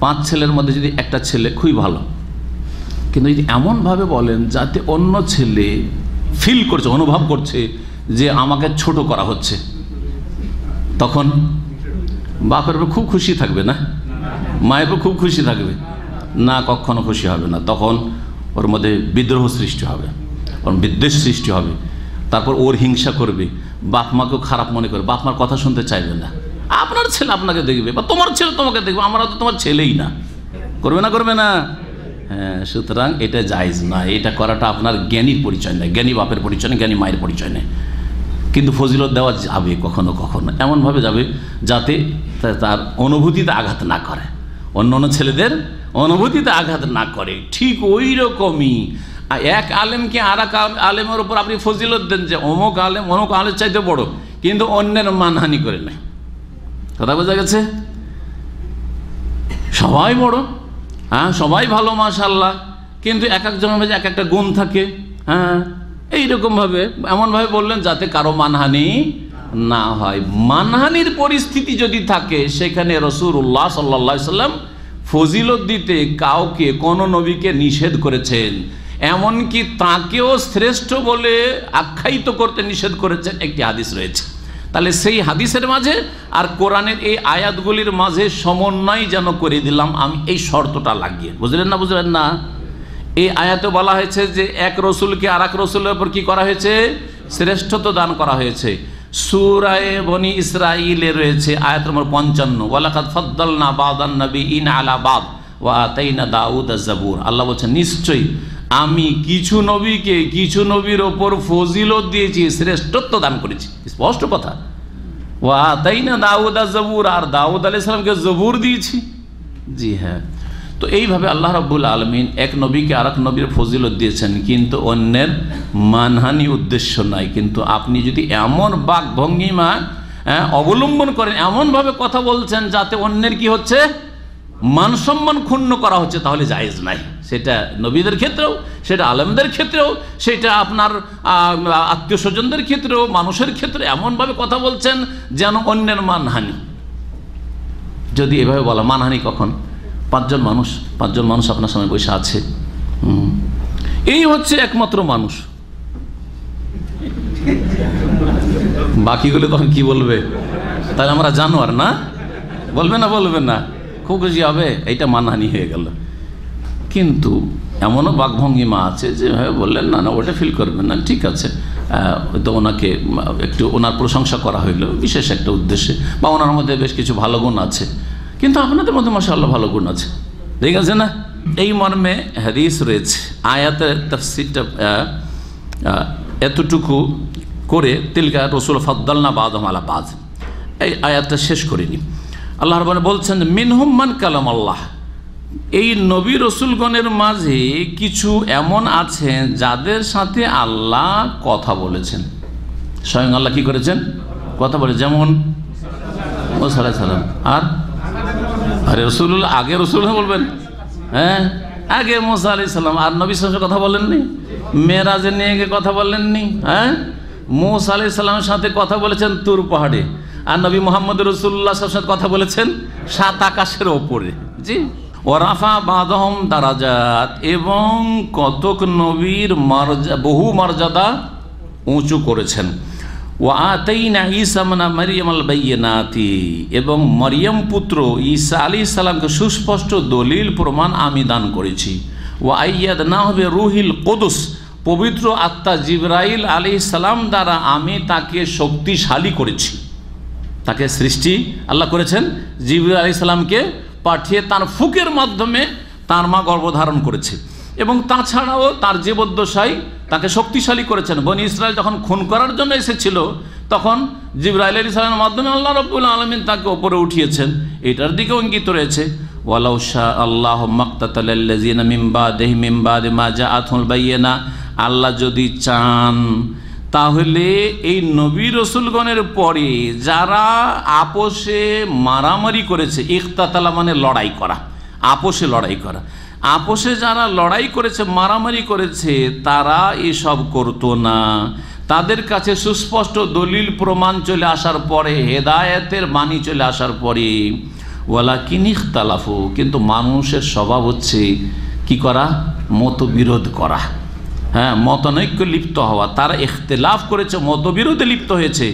5 ছেলের মধ্যে যদি একটা ছেলে খুবই ভালো, কিন্তু যদি এমনভাবে বলেন যাতে অন্য ছেলে ফিল করছে, অনুভব করছে যে আমাকে ছোট করা হচ্ছে, তখন বাপের উপর খুব খুশি থাকবে না? মায়ের উপর খুব খুশি থাকবে না? কখনো খুশি হবে না। তখন ওর মধ্যে বিদ্রোহ সৃষ্টি হবে, ওর বিদ্বেষ সৃষ্টি হবে, তারপর ওর হিংসা করবে, বাপ মাকেও খারাপ মনে করবে, বাপ মার কথা শুনতে চাইবে না। আপনার ছেলে আপনাকে দেখবে বা তোমার ছেলে তোমাকে দেখবে, আমরা তো তোমার ছেলেই না, করবে না? করবে না? হ্যাঁ, সুতরাং এটা জায়েজ না। এটা করাটা আপনার জ্ঞানীর পরিচয় নয়, জ্ঞানী বাপের পরিচয় নেই, জ্ঞানী মায়ের পরিচয় নেই। কিন্তু ফজিলত দেওয়া যাবে কখনো কখনো, এমনভাবে যাবে যাতে তার অনুভূতিতে আঘাত না করে, অন্য অন্য ছেলেদের অনুভূতিতে আঘাত না করে। ঠিক ওই রকমই এক আলেমকে আর এক আলেমের উপর আপনি ফজিলত দেন যে অমুক আলেম অমুক আলেম চাইতে বড়, কিন্তু অন্যের মানহানি করে নেয়। কথা বোঝা গেছে? সবাই বড়, হ্যাঁ, সবাই ভালো মাশাআল্লাহ, কিন্তু এক একজনের মধ্যে এক একটা গুণ থাকে। হ্যাঁ, এইরকমভাবে এমনভাবে বললেন যাতে কারো মানহানি না হয়। মানহানির পরিস্থিতি যদি থাকে, সেখানে রাসূলুল্লাহ সাল্লাল্লাহু আলাইহি ওয়াসাল্লাম ফজিলত দিতে কাউকে কোনো নবীকে নিষেধ করেছেন, এমনকি তাকেও শ্রেষ্ঠ বলে আখ্যায়িত করতে নিষেধ করেছেন, একটি হাদিস রয়েছে। তাহলে সেই হাদিসের মাঝে আর কোরআনের এই আয়াতগুলির মাঝে সমন্বয় যেন করে দিলাম আমি এই শর্তটা লাগিয়ে। বুঝলেন না? বুঝলেন না? এই আয়াতে বলা হয়েছে যে এক রসুলকে আর এক রসুলের উপর কি করা হয়েছে? শ্রেষ্ঠত্ব দান করা হয়েছে। সূরা বনি ইসরাঈলে রয়েছে আয়াত নম্বর 55, ওয়ালাকাদ ফাদ্দালনা বা'দান নাবিয়িনা আলা বা'দ ওয়া আতাইনা দাউদা যাবুর। আল্লাহ বলছেন নিশ্চয়ই আমি কিছু নবীকে কিছু নবীর ওপর ফজিলত দিয়েছি, শ্রেষ্ঠত্ব দান করেছি। স্পষ্ট কথা। ওয়া আতাইনা দাউদা যাবুর, আর দাউদ আলাইহিস সালামকে জবুর দিয়েছি। জি হ্যাঁ। তো এইভাবে আল্লাহ রাব্বুল আলামিন এক নবীকে আর এক নবীর ফজিলত দিয়েছেন, কিন্তু অন্যের মানহানি উদ্দেশ্য নাই। কিন্তু আপনি যদি এমন বাক ভঙ্গিমা অবলম্বন করেন, এমনভাবে কথা বলছেন যাতে অন্যের কি হচ্ছে? মান সম্মান ক্ষুণ্ণ করা হচ্ছে, তাহলে জায়েজ নাই। সেটা নবীদের ক্ষেত্রেও, সেটা আলেমদের ক্ষেত্রেও, সেটা আপনার আত্মীয় স্বজনদের ক্ষেত্রেও, মানুষের ক্ষেত্রে এমনভাবে কথা বলছেন যেন অন্যের মানহানি। যদি এভাবে বলা, মানহানি কখন? পাঁচজন মানুষ আপনার সামনে বসে আছে, এই হচ্ছে একমাত্র মানুষ, বাকিগুলো তখন কি বলবে? তাহলে আমরা জানোয়ার না? বলবে না? বলবে না? খুব খুশি হবে, এইটা মানহানি হয়ে গেল। কিন্তু এমনও বাকভঙ্গিমা আছে যে বললেন না না ওটা ফিল করবেন না, ঠিক আছে, তো ওনাকে একটু ওনার প্রশংসা করা হইলো বিশেষ একটা উদ্দেশ্যে, বা ওনার মধ্যে বেশ কিছু ভালো গুণ আছে, কিন্তু আপনাদের মধ্যে মাশাআল্লাহ ভালো গুণ আছে, ঠিক আছে না? এই মর্মে হাদিস রয়েছে। আয়াতের তাফসীরটা এতটুকু করে তিলকা রসুল ফাদ্দালনা বা'দাহুম আলা বা'দ, এই আয়াতটা শেষ করিনি। আল্লাহ রাব্বুল বলছেন মিনহুম মান কালাম আল্লাহ, এই নবী রসুলগণের মাঝে কিছু এমন আছে যাদের সাথে আল্লাহ কথা বলেছেন। স্বয়ং আল্লাহ কি করেছেন? কথা বলে। যেমন মুসা আলাইহিস সালাম। আর আরে রসুল্লাহ, আগে রসুল্লাহ বলবেন, হ্যাঁ আগে মুসা আলাইহিস সালাম। আর নবীর সাথে কথা বলেননি? মেরাজে নিয়ে গিয়ে কথা বলেননি? হ্যাঁ, মুসা আলাইহিস সালামের সাথে কথা বলেছেন তুর পাহাড়ে, আর নবী মুহাম্মদ রাসূলুল্লাহ সাল্লাল্লাহু আলাইহি ওয়াসাল্লামের সাথে কথা বলেছেন 7 আকাশের ওপরে। জি। ওয়ারাফা বা'দাহুম দারাজাত, এবং কতক নবীর বহু মর্যাদা উঁচু করেছেন। ওয়া আতাইনা ঈসা ইবনে মারইয়াম আল বাইয়িনাতি, এবং মরিয়ম পুত্র ঈসা আলাইহিস সালামকে সুস্পষ্ট দলিল প্রমাণ আমি দান করেছি। ওয়া আইয়াদনাহু বিরূহিল কুদুস, পবিত্র আত্মা জিবরাইল আলাইহিস সালাম দ্বারা আমি তাকে শক্তিশালী করেছি। তাকে সৃষ্টি আল্লাহ করেছেন, জিবরাইল আলাইহিস সালামকে পাঠিয়ে তার ফুকের মাধ্যমে তার মা গর্ভধারণ করেছে, এবং তাছাড়াও তার জীবদ্দশায় তাকে শক্তিশালী করেছেন। বনি ইসরায়েল যখন খুন করার জন্য এসেছিল, তখন জিবরাইল আলাইহিস সালামের মাধ্যমে আল্লাহ রাব্বুল আলামিন তাকে উপরে উঠিয়েছেন। এটার দিকে অঙ্কিত রয়েছে ওয়ালাউ শা আল্লাহু মাক্তাতালাল্লাযিনা মিন বাদিহি মিন বাদি মা জাআতুল বায়িনা, আল্লাহ যদি চান তাহলে এই নবী রসুলগণের পরে যারা আপোষে মারামারি করেছে, ইখতাতালা মানে লড়াই করা, আপোষে লড়াই করা, আপোষে যারা লড়াই করেছে, মারামারি করেছে, তারা এসব করতো না। তাদের কাছে সুস্পষ্ট দলিল প্রমাণ চলে আসার পরে, হেদায়েতের বাণী চলে আসার পরে, ওয়ালাকিন ইখতালাফু, কিন্তু মানুষের স্বভাব হচ্ছে কি করা? মতবিরোধ করা, হ্যাঁ, মতানৈক্য লিপ্ত হওয়া। তারা ইখতিলাফ করেছে, মতবিরোধে লিপ্ত হয়েছে।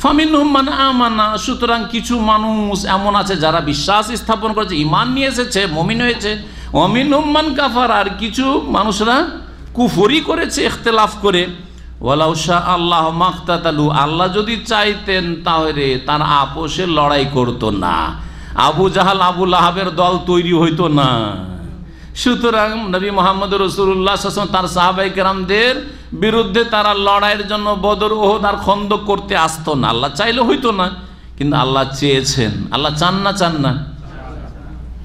ফামিনহুম মান আমানা, সুতরাং কিছু মানুষ এমন আছে যারা বিশ্বাস স্থাপন করেছে, ঈমান নিয়ে এসেছে, মুমিন হয়েছে। ওয়ামিনহুম মান কাফার, আর কিছু মানুষরা কুফরি করেছে ইখতিলাফ করে। ওয়ালাউ শা আল্লাহু মাক্তাতালু, আল্লাহ যদি চাইতেন তাহলে তার আপোষে লড়াই করতো না, আবু জাহাল আবু লাহাবের দল তৈরি হইতো না। সুতরাং নবী মুহাম্মদ রাসূলুল্লাহ সাল্লাল্লাহু আলাইহি ওয়াসাল্লাম তার সাহাবায়ে কেরামদের বিরুদ্ধে তারা লড়াইয়ের জন্য বদর, ওহদ আর খন্দক করতে আসতো না। আল্লাহ চাইলে হইতো না, কিন্তু আল্লাহ চেয়েছেন। আল্লাহ চান না? চান না?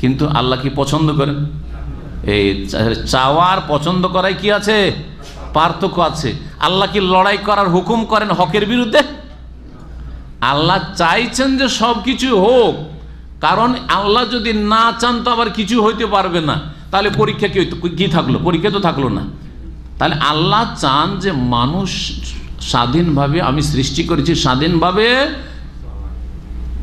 কিন্তু আল্লাহ কি পছন্দ করেন? এই চাওয়ার পছন্দ করায় কি আছে? পার্থক্য আছে। আল্লাহ কি লড়াই করার হুকুম করেন হকের বিরুদ্ধে? আল্লাহ চাইছেন যে সব কিছু হোক, কারণ আল্লাহ যদি না চান তো আবার কিছু হইতে পারবে না। তাহলে পরীক্ষা কি থাকলো? পরীক্ষা তো থাকলো না। তাহলে আল্লাহ চান যে মানুষ স্বাধীনভাবে, আমি সৃষ্টি করেছি স্বাধীনভাবে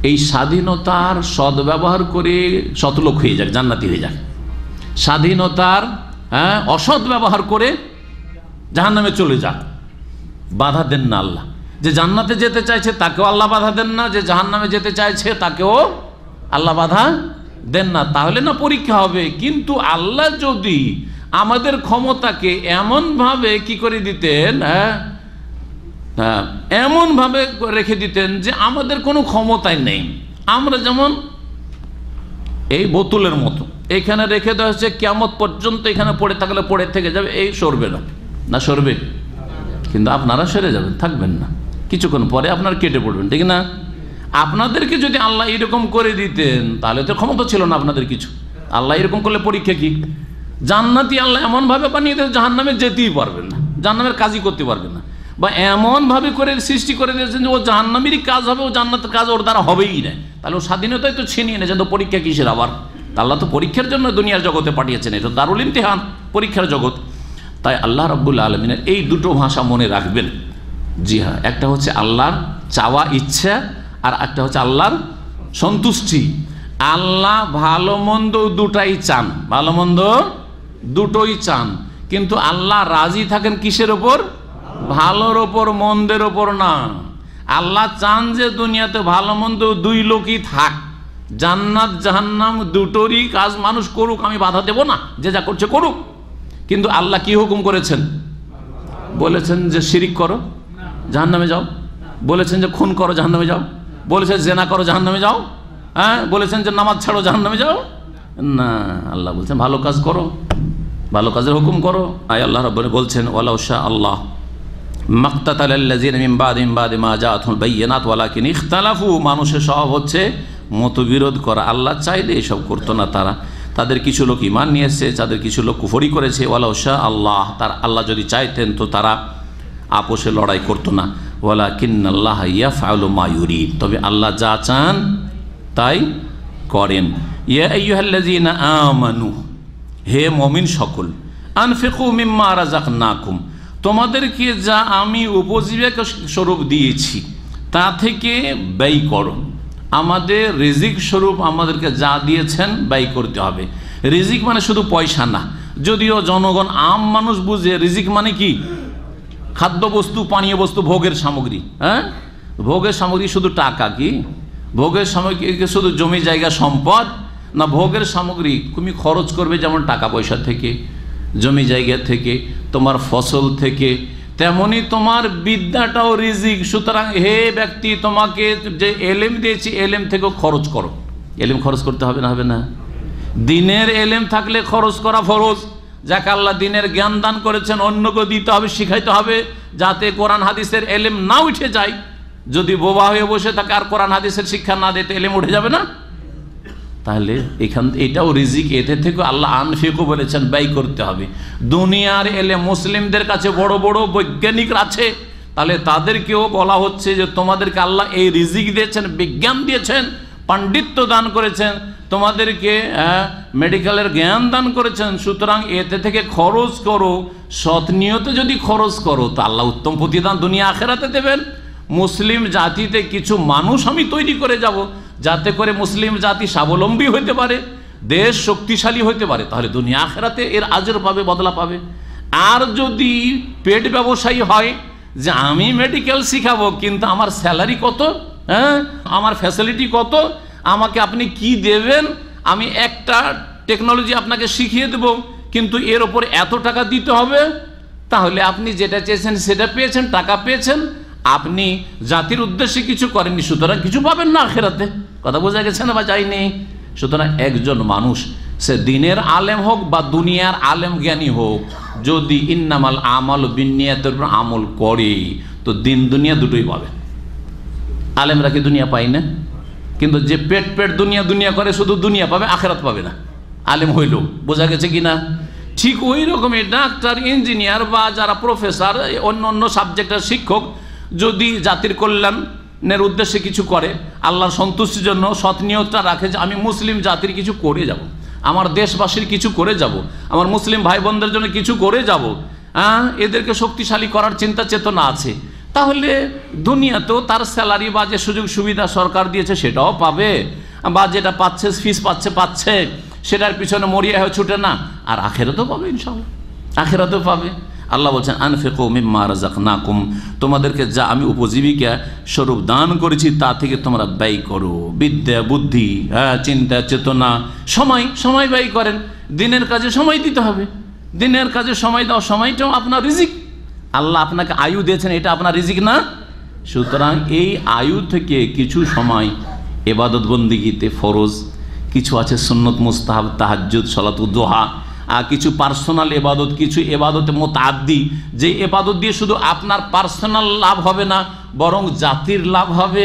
এই স্বাধীনতার সদ্ব্যবহার করে শতলোক হয়ে যাক, জান্নাতি হয়ে যাক। স্বাধীনতার অসৎ ব্যবহার করে জাহান্নামে চলে যাক, বাধা দেন না আল্লাহ। যে জান্নাতে যেতে চাইছে তাকেও আল্লাহ বাধা দেন না, যে জাহান্নামে যেতে চাইছে তাকেও আল্লাহ বাধা দেন না। তাহলে না পরীক্ষা হবে। কিন্তু আল্লাহ যদি আমাদের ক্ষমতাকে এমনভাবে কি করে দিতেন, এমনভাবে রেখে দিতেন যে আমাদের কোনো ক্ষমতাই নেই। আমরা যেমন এই বোতলের মতো এখানে রেখে দেওয়া হচ্ছে, কিয়ামত পর্যন্ত এখানে পড়ে থাকলে পড়ে থেকে যাবে, এই সরবে না, না সরবে? কিন্তু আপনারা সরে যাবেন, থাকবেন না, কিছুক্ষণ পরে আপনারা কেটে পড়বেন, ঠিক না? আপনাদেরকে যদি আল্লাহ এরকম করে দিতেন তাহলে তো ক্ষমতা ছিল না আপনাদের কিছু। আল্লাহ এরকম করলে পরীক্ষা কি? জান্নাতি আল্লাহ এমনভাবে বানিয়ে দেন জাহান্নামে যেতেই পারবেন না, জাহান্নামের কাজই করতে পারবেন না, বা এমনভাবে করে সৃষ্টি করে দিয়েছেন যে ও জাহান্নামেরই কাজ হবে, ও জান্নাতের কাজ ওর দ্বারা হবেই না। তাহলে ও স্বাধীনতাই তো ছিনিয়ে নিয়েছেন, তো পরীক্ষা কিসের আবার? আল্লাহ তো পরীক্ষার জন্য দুনিয়ার জগতে পাঠিয়েছেন, এটা দারুল ইমতিহান, পরীক্ষার জগৎ। তাই আল্লাহ রাব্বুল আলামিনের এই দুটো ভাষা মনে রাখবেন। জি হ্যাঁ, একটা হচ্ছে আল্লাহর চাওয়া ইচ্ছা, আর একটা হচ্ছে আল্লাহর সন্তুষ্টি। আল্লাহ ভালো মন্দ দুটাই চান, ভালো মন্দ দুটোই চান, কিন্তু আল্লাহ রাজি থাকেন কিসের ওপর? ভালোর ওপর, মন্দের ওপর না। আল্লাহ চান যে দুনিয়াতে ভালো মন্দ দুই লোকই থাক, জান্নাত জাহান্নাম দুটোরই কাজ মানুষ করুক, আমি বাধা দেব না, যে যা করছে করুক। কিন্তু আল্লাহ কি হুকুম করেছেন? বলেছেন যে শিরিক করো, জাহান্নামে যাও। বলেছেন যে খুন করো, জাহান্নামে যাও। বলেছেন জেনা করো, জাহান্নামে যাও। হ্যাঁ, বলেছেন যে নামাজ ছাড়ো, জাহান্নামে যাও না। আল্লাহ বলছেন ভালো কাজ করো, ভালো কাজের হুকুম করো। আয় আল্লাহ রাব্বুল বলছেন ওয়ালাউ শা আল্লাহ মাক্তাতালাল্লাযিনা মিন বাদি মা জাআতুহুল বায়্যিনাত ওয়ালাকিন ইখতালাফু। মানুষের স্বভাব হচ্ছে মতবিরোধ করা। আল্লাহ চাইলে এসব করতো না তারা। তাদের কিছু লোক ঈমান নিয়ে এসেছে, তাদের কিছু লোক কুফরি করেছে। ওয়ালাউ শা আল্লাহ, তার আল্লাহ যদি চাইতেন তো তারা আপোষে লড়াই করতো না। ওয়ালাকিন্নাল্লাহ ইয়াফআলু মা ইউরিদ, তবে আল্লাহ যা চান তাই করেন। ইয়া আইয়ুহাল্লাযিনা আমানু, হে মুমিন সকল, আনফিকু মিম্মা রাযাকনাকুম, তোমাদেরকে যা আমি উপজীবিকা স্বরূপ দিয়েছি তা থেকে ব্যয় করো। আমাদের রিজিক স্বরূপ আমাদেরকে যা দিয়েছেন ব্যয় করতে হবে। রিজিক মানে শুধু পয়সা না, যদিও জনগণ আম মানুষ বুঝে রিজিক মানে কি? খাদ্যবস্তু, পানীয় বস্তু, ভোগের সামগ্রী। হ্যাঁ, ভোগের সামগ্রী শুধু টাকা কি? ভোগের সামগ্রী শুধু জমি জায়গা সম্পদ না? ভোগের সামগ্রী তুমি খরচ করবে যেমন টাকা পয়সা থেকে, জমি জায়গা থেকে, তোমার ফসল থেকে, তেমনি তোমার বিদ্যাটাও রিজিক। সুতরাং হে ব্যক্তি, তোমাকে যে এলেম দিয়েছি এলেম থেকেও খরচ করো। এলেম খরচ করতে হবে না? হবে না? দিনের এলেম থাকলে খরচ করা ফরজ। যাকে আল্লাহ দিনের জ্ঞান দান করেছেন অন্যকে দিতে হবে, শিখাইতে হবে, যাতে কোরআন হাদিসের এলেম না উঠে যায়। যদি বোবা হয়ে বসে থাকে আর কোরআন হাদিসের শিক্ষা না দিতে এলেম উঠে যাবে না? তাহলে এটাও রিজিক। এতে থেকে আল্লাহ আনফিকু বলেছেন, ব্যয় করতে হবে। দুনিয়ার এলেম মুসলিমদের কাছে বড় বড় বৈজ্ঞানিক আছে, তাহলে তাদেরকেও বলা হচ্ছে যে তোমাদেরকে আল্লাহ এই রিজিক দিয়েছেন, বিজ্ঞান দিয়েছেন, পাণ্ডিত্য দান করেছেন, তোমাদেরকে মেডিকেলের জ্ঞান দান করেছেন। সুতরাং এতে থেকে খরচ করো। সৎ নিয়তে যদি খরচ করো তো আল্লাহ উত্তম প্রতিদান দুনিয়া আখেরাতে দেবেন। মুসলিম জাতিতে কিছু মানুষ আমি তৈরি করে যাব, যাতে করে মুসলিম জাতি স্বাবলম্বী হতে পারে, দেশ শক্তিশালী হতে পারে, তাহলে দুনিয়া আখেরাতে এর আজর পাবে, বদলা পাবে। আর যদি পেট ব্যবসায়ী হয় যে আমি মেডিকেল শিখাবো কিন্তু আমার স্যালারি কত, হ্যাঁ, আমার ফ্যাসিলিটি কত, আমাকে আপনি কি দেবেন, আমি একটা টেকনোলজি আপনাকে শিখিয়ে দেব কিন্তু এর ওপর এত টাকা দিতে হবে, তাহলে আপনি যেটা চেয়েছেন সেটা পেয়েছেন, টাকা পেয়েছেন, আপনি জাতির উদ্দেশ্যে কিছু করেননি, সুতরাং কিছু পাবেন না আখেরাতে। কথা বোঝা গেছে না বা যায়নি? সুতরাং একজন মানুষ সে দিনের আলেম হোক বা দুনিয়ার আলেম জ্ঞানী হোক, যদি ইন্নামাল আমাল বিন্নিয়াতের উপর আমল করে তো দিন দুনিয়া দুটোই পাবে। আলেমরা কি দুনিয়া পায় না? কিন্তু যে পেট পেট দুনিয়া দুনিয়া করে শুধু দুনিয়া পাবে, আখেরাত পাবে না আলেম হইল। বোঝা গেছে কি না? ঠিক ওই রকমই ডাক্তার, ইঞ্জিনিয়ার বা যারা প্রফেসর, অন্য অন্য সাবজেক্টের শিক্ষক যদি জাতির কল্যাণের উদ্দেশ্যে কিছু করে, আল্লাহর সন্তুষ্টির জন্য সৎ নিয়তটা রাখে যে আমি মুসলিম জাতির কিছু করে যাব, আমার দেশবাসীর কিছু করে যাব, আমার মুসলিম ভাই বোনদের জন্য কিছু করে যাব, এদেরকে শক্তিশালী করার চিন্তা চেতনা আছে, তাহলে দুনিয়াতেও তার স্যালারি বা যে সুযোগ সুবিধা সরকার দিয়েছে সেটাও পাবে, বা যেটা পাচ্ছে ফিস পাচ্ছে সেটার পিছনে মরিয়া হয়ে ছুটে না, আর আখেরাতেও পাবে, ইনশাআল্লাহ আখেরাতেও পাবে। আল্লাহ বলছেন আনফিকু মিম্মা রাযাকনাকুম, তোমাদেরকে যা আমি উপজীবিকা স্বরূপ দান করেছি তা থেকে তোমরা ব্যয় করো। বিদ্যা, বুদ্ধি, চিন্তা, চেতনা, সময় ব্যয় করেন। দিনের কাজে সময় দিতে হবে, দিনের কাজে সময় দাও, সময়টাও আপনার রিজিক। আল্লাহ আপনাকে আয়ু দিয়েছেন, এটা আপনার রিজিক না? সুতরাং এই আয়ু থেকে কিছু সময় ইবাদত বন্দেগীতে ফরজ, কিছু আছে সুন্নত মুস্তাহাব, তাহাজ্জুদ, সালাতুদ দুহা, আর কিছু পার্সোনাল ইবাদত, কিছু ইবাদতে মুতাআদ্দি, যে ইবাদত দিয়ে শুধু আপনার পার্সোনাল লাভ হবে না বরং জাতির লাভ হবে।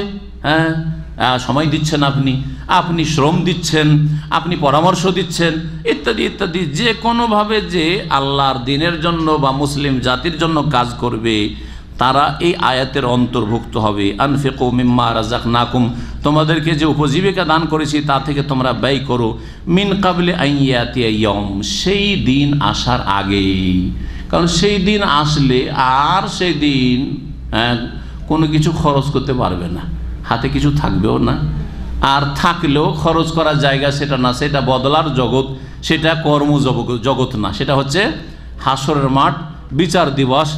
সময় দিচ্ছেন আপনি শ্রম দিচ্ছেন, আপনি পরামর্শ দিচ্ছেন, ইত্যাদি ইত্যাদি, যে কোনোভাবে যে আল্লাহর দ্বীনের জন্য বা মুসলিম জাতির জন্য কাজ করবে তারা এই আয়াতের অন্তর্ভুক্ত হবে। আনফিকু মিম্মা রাযাকনাকুম, তোমাদেরকে যে উপজীবিকা দান করেছি তা থেকে তোমরা ব্যয় করো। মিন কাবলি আন ইয়াতিয়া ইয়াউম, সেই দিন আসার আগেই, কারণ সেই দিন আসলে আর সেই দিন কোনো কিছু খরচ করতে পারবে না, হাতে কিছু থাকবেও না, আর থাকলেও খরচ করার জায়গা সেটা না, সেটা বদলার জগৎ, সেটা কর্ম জগৎ না, সেটা হচ্ছে হাসরের মাঠ, বিচার দিবস,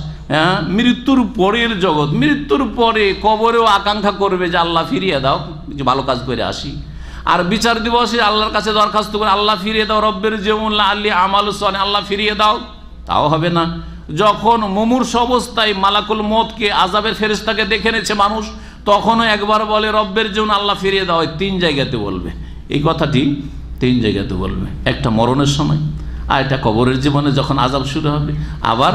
মৃত্যুর পরের জগৎ। মৃত্যুর পরে কবরেও আকাঙ্ক্ষা করবে যে আল্লাহ ফিরিয়ে দাও, কিছু ভালো কাজ করে আসি, আর বিচার দিবসে আল্লাহর কাছে দরখাস্ত করে আল্লাহ ফিরিয়ে দাও, রব্বের জীবন আল্লি আমাল সনে, আল্লাহ ফিরিয়ে দাও, তাও হবে না। যখন মুমূর্ষ অবস্থায় মালাকুল মওতকে, আযাবের ফেরেশতাকে দেখে নেছে মানুষ, তখনও একবার বলে রব্বের জীবন আল্লাহ ফিরিয়ে দাও, 3 জায়গাতে বলবে এই কথাটি, 3 জায়গাতে বলবে। একটা মরণের সময়, আর এটা কবরের জীবনে যখন আযাব শুরু হবে, আবার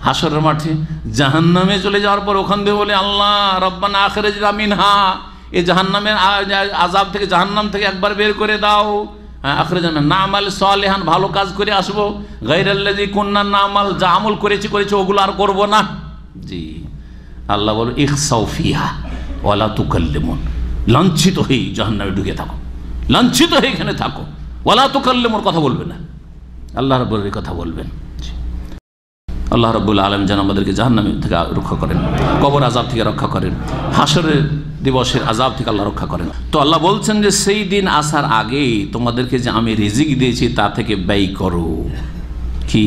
হাসরের মাঠে জাহান্নামে চলে যাওয়ার পর ওখান থেকে বলে আল্লাহ রব্বানা আখরিজনা মিনহা, এই জাহান্নামের আযাব থেকে, জাহান্নাম থেকে একবার বের করে দাও, আখরিজনা না'মাল সালিহান, ভালো কাজ করে আসবো, গায়রাল্লাযী কুননা না'মাল, যা আমল করেছি ওগুলো আর করব না। জি, আল্লাহ বলে ইখসাউ ফিহা ওয়ালা তুকাল্লিমুন, লাঞ্ছিত হয়ে জাহান্নামে ঢুকে থাকো, লাঞ্ছিত হয়ে এখানে থাকো, ওয়ালা তুকাল্লিমুন, কথা বলবে না। আল্লাহ রাব্বুল আলামিন কথা বলবেন। আল্লাহ রাব্বুল আলামিন যেন আমাদেরকে জাহান্নাম থেকে রক্ষা করেন, কবর আযাব থেকে রক্ষা করেন, হাসরের দিবসের আযাব থেকে আল্লাহ রক্ষা করেন। তো আল্লাহ বলছেন যে সেই দিন আসার আগেই তোমাদেরকে যে আমি রিজিক দিয়েছি তা থেকে ব্যয় করো। কি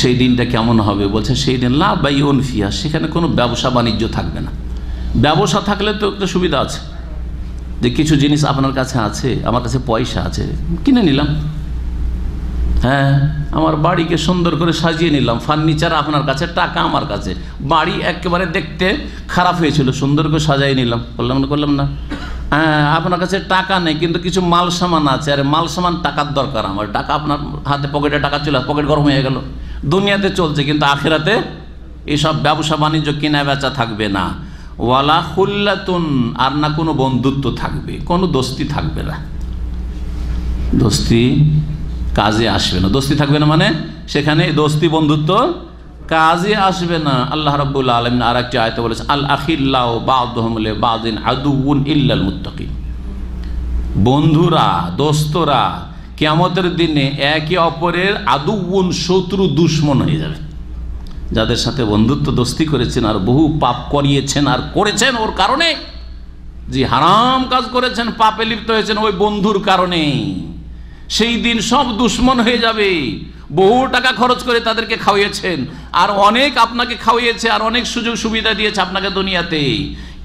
সেই দিনটা কেমন হবে? বলছে সেই দিন লা বাইউন ফিহা, সেখানে কোনো ব্যবসা বাণিজ্য থাকবে না। ব্যবসা থাকলে তো একটা সুবিধা আছে, যে কিছু জিনিস আপনার কাছে আছে, আমার কাছে পয়সা আছে, কিনে নিলাম, আমার বাড়িকে সুন্দর করে সাজিয়ে নিলাম, ফার্নিচার আপনার কাছে, টাকা আমার কাছে, বাড়ি একেবারে দেখতে খারাপ হয়েছিল, সুন্দর করে সাজিয়ে নিলাম, করলাম না? আপনার কাছে টাকা নেই কিন্তু কিছু মাল সামান আছে, আরে মাল সামান টাকার দরকার আমার, টাকা আপনার হাতে, পকেটে টাকা চলে, পকেট গরম হয়ে গেল। দুনিয়াতে চলছে, কিন্তু আখিরাতে এইসব ব্যবসা বাণিজ্য কেনা বেচা থাকবে না। ওয়ালা খুল্লাতুন, আর না কোনো বন্ধুত্ব থাকবে, কোনো দোস্তি থাকবে না, দোস্তি কাজে আসবে না। দোস্তি থাকবে না মানে সেখানে দোস্তি বন্ধুত্ব কাজে আসবে না। আল্লাহ রাব্বুল আলামিন আরেকটি আয়াতে বলেছেন আল আখিল্লাউ বা'দুহুম লিবা'দিন আদুউন ইল্লাল মুত্তাকিন, বন্ধুরা, দোস্তরা কিয়ামতের দিনে একে অপরের আদুউন, শত্রু, দুশমন হয়ে যাবে। যাদের সাথে বন্ধুত্ব দোস্তি করেছেন আর বহু পাপ করিয়েছেন আর করেছেন ওর কারণে, যে হারাম কাজ করেছেন, পাপে লিপ্ত হয়েছেন ওই বন্ধুর কারণে, সেই দিন সব দুশমন হয়ে যাবে। বহু টাকা খরচ করে তাদেরকে খাওয়িয়েছেন, আর অনেক আপনাকে খাওয়িয়েছে, আর অনেক সুযোগ সুবিধা দিয়েছে আপনাকে দুনিয়াতে,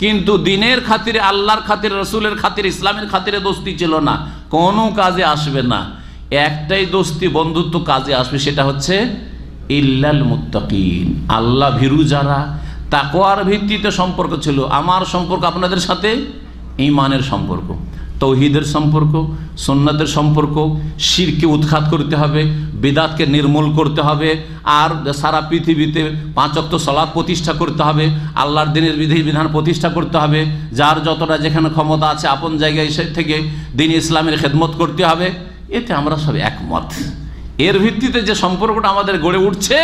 কিন্তু দিনের খাতিরে, আল্লাহর খাতিরে, রসুলের খাতিরে, ইসলামের খাতিরে দোস্তি ছিল না, কোনো কাজে আসবে না। একটাই দোস্তি, বন্ধুত্ব কাজে আসবে, সেটা হচ্ছে ইল্লাল মুত্তাকিন, আল্লাহ ভীরু যারা, তাকওয়ার ভিত্তিতে সম্পর্ক ছিল। আমার সম্পর্ক আপনাদের সাথে ঈমানের সম্পর্ক, তৌহিদের সম্পর্ক, সুন্নাতের সম্পর্ক, শিরকে উৎখাত করতে হবে, বিদাতকে নির্মূল করতে হবে, আর সারা পৃথিবীতে 5 ওয়াক্ত সালাত প্রতিষ্ঠা করতে হবে, আল্লাহর দ্বীনের বিধিবিধান প্রতিষ্ঠা করতে হবে, যার যতটা যেখানে ক্ষমতা আছে আপন জায়গায় থেকে দ্বীন ইসলামের খেদমত করতে হবে। এতে আমরা সব একমত। এর ভিত্তিতে যে সম্পর্কটা আমাদের গড়ে উঠছে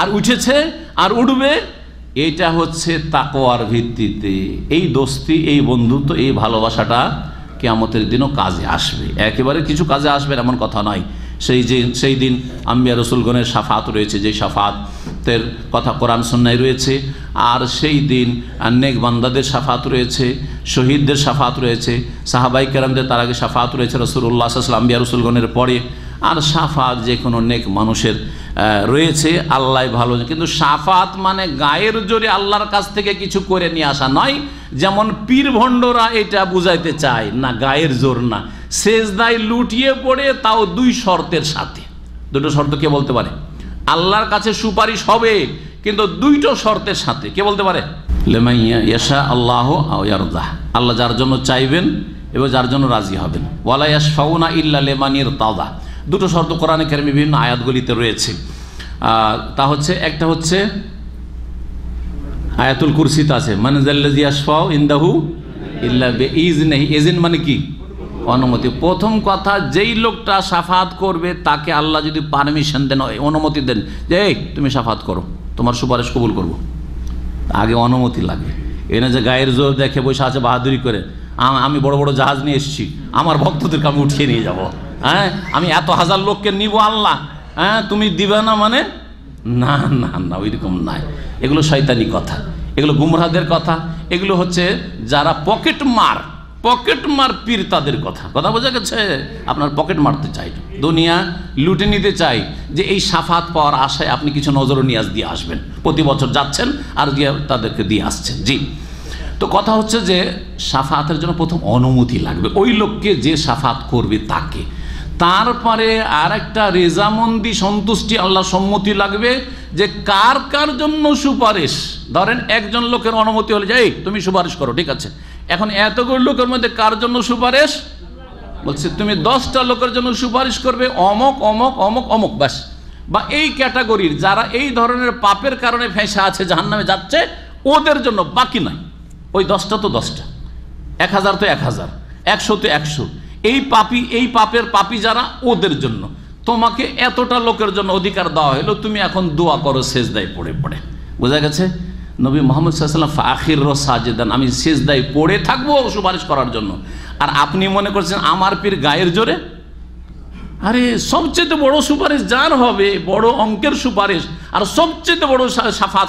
আর উঠেছে আর উঠবে, এটা হচ্ছে তাকওয়ার ভিত্তিতে। এই দোস্তি, এই বন্ধুত্ব, এই ভালোবাসাটা কিয়ামতের দিনও কাজে আসবে। একেবারে কিছু কাজে আসবে এমন কথা নয়। সেই দিন আম্বিয়া রসুলগণের শাফাত রয়েছে, যে শাফাত শাফাতের কথা কোরআন সুন্নায় রয়েছে। আর সেই দিন নেক বান্দাদের শাফাত রয়েছে, শহীদদের শাফাত রয়েছে, সাহাবাই কেরামদের তার আগে শাফাত রয়েছে, রাসূলুল্লাহ সাল্লাল্লাহু আলাইহি ওয়াসাল্লাম, আম্বিয়া রাসূলগণের পরে। আর শাফাত যে কোনো নেক মানুষের রয়েছে, আল্লাহ ভালো। কিন্তু শাফাত মানে গায়ের জোরে আল্লাহর কাছ থেকে কিছু করে নিয়ে আসা নয়, যেমন পীর ভণ্ডরা এটা বুঝাইতে চায় না, গায়ের জোর না, সেজদায় লুটিয়ে পড়ে, তাও 2 শর্তের সাথে। 2টো শর্ত কে বলতে পারে? আল্লাহর কাছে সুপারিশ হবে কিন্তু 2টো শর্তের সাথে। কে বলতে পারে? লিমাইয়া ইয়াশা আল্লাহ আও ইয়ারদা, আল্লাহ যার জন্য চাইবেন এবং যার জন্য রাজি হবেন। ওয়ালা ইয়াশফাউনা ইল্লা লিমান ইরতাদা, 2টো শর্ত কোরআনে কারিমে বিভিন্ন আয়াতগুলিতে রয়েছে। তা হচ্ছে, একটা হচ্ছে আয়াতুল কুরসিতে আছে, মান যাল্লাযী ইয়াশফাউ ইনদাহু ইল্লা বিইজনিহি। ইজন মানে কি? অনুমতি। প্রথম কথা, যেই লোকটা শাফাত করবে তাকে আল্লাহ যদি পারমিশন দেন, অনুমতি দেন যে এই তুমি শাফাত করো, তোমার সুপারিশ কবুল করব, আগে অনুমতি লাগবে। এনে যে গায়ের জোর দেখে বসে আছে বাহাদুরি করে, আমি বড় বড় জাহাজ নিয়ে এসেছি, আমার ভক্তদেরকে আমি উঠিয়ে নিয়ে যাব, হ্যাঁ আমি এত হাজার লোককে নিব আল্লাহ, হ্যাঁ তুমি দিবে না মানে, না না না, ওইরকম নাই। এগুলো শয়তানি কথা, এগুলো গুমরাহদের কথা, এগুলো হচ্ছে যারা পকেট মার পীর, তাদের কথা বোঝা গেছে। আপনার পকেট মারতে চাই, দুনিয়া লুটে নিতে চাই, যে এই শাফাত পাওয়ার আশায় আপনি কিছু নজর নিয়াজ দিয়ে আসবেন, প্রতি বছর যাচ্ছেন আর গিয়ে তাদেরকে দিয়ে আসছেন। জি, তো কথা হচ্ছে যে শাফাতের জন্য প্রথম অনুমতি লাগবে ওই লোককে যে শাফাত করবে তাকে। তারপরে আর একটা রেজামন্দি, সন্তুষ্টি, আল্লাহ সম্মতি লাগবে যে কার কার জন্য সুপারিশ। ধরেন একজন লোকের অনুমতি হলে যে এই তুমি সুপারিশ করো, ঠিক আছে। এখন এতগুলো লোকের মধ্যে কার জন্য সুপারিশ? বলছে তুমি 10টা লোকের জন্য সুপারিশ করবে, অমক অমক অমক অমক, ব্যাস। বা এই ক্যাটাগরির যারা এই ধরনের পাপের কারণে ফেঁসে আছে, জাহান্নামে যাচ্ছে, ওদের জন্য, বাকি নাই। ওই 10টা তো 10টা, 1000 তো 1000, 100 তো 100। এই পাপের পাপী যারা, ওদের জন্য তোমাকে এতটা লোকের জন্য অধিকার দেওয়া হলো, তুমি এখন দোয়া করো সেজদায় পড়ে পড়ে। বোঝা গেছে? নবী মুহাম্মদ সাল্লাল্লাহু আলাইহি ওয়াসাল্লাম ফাখির সাজিদান, আমি সেজদায় পড়ে থাকবো সুপারিশ করার জন্য। আর আপনি মনে করছেন আমার পীর গায়ের জোরে? আরে সবচেয়ে বড় সুপারিশ যার হবে, বড় অঙ্কের সুপারিশ, আর সবচেয়ে বড়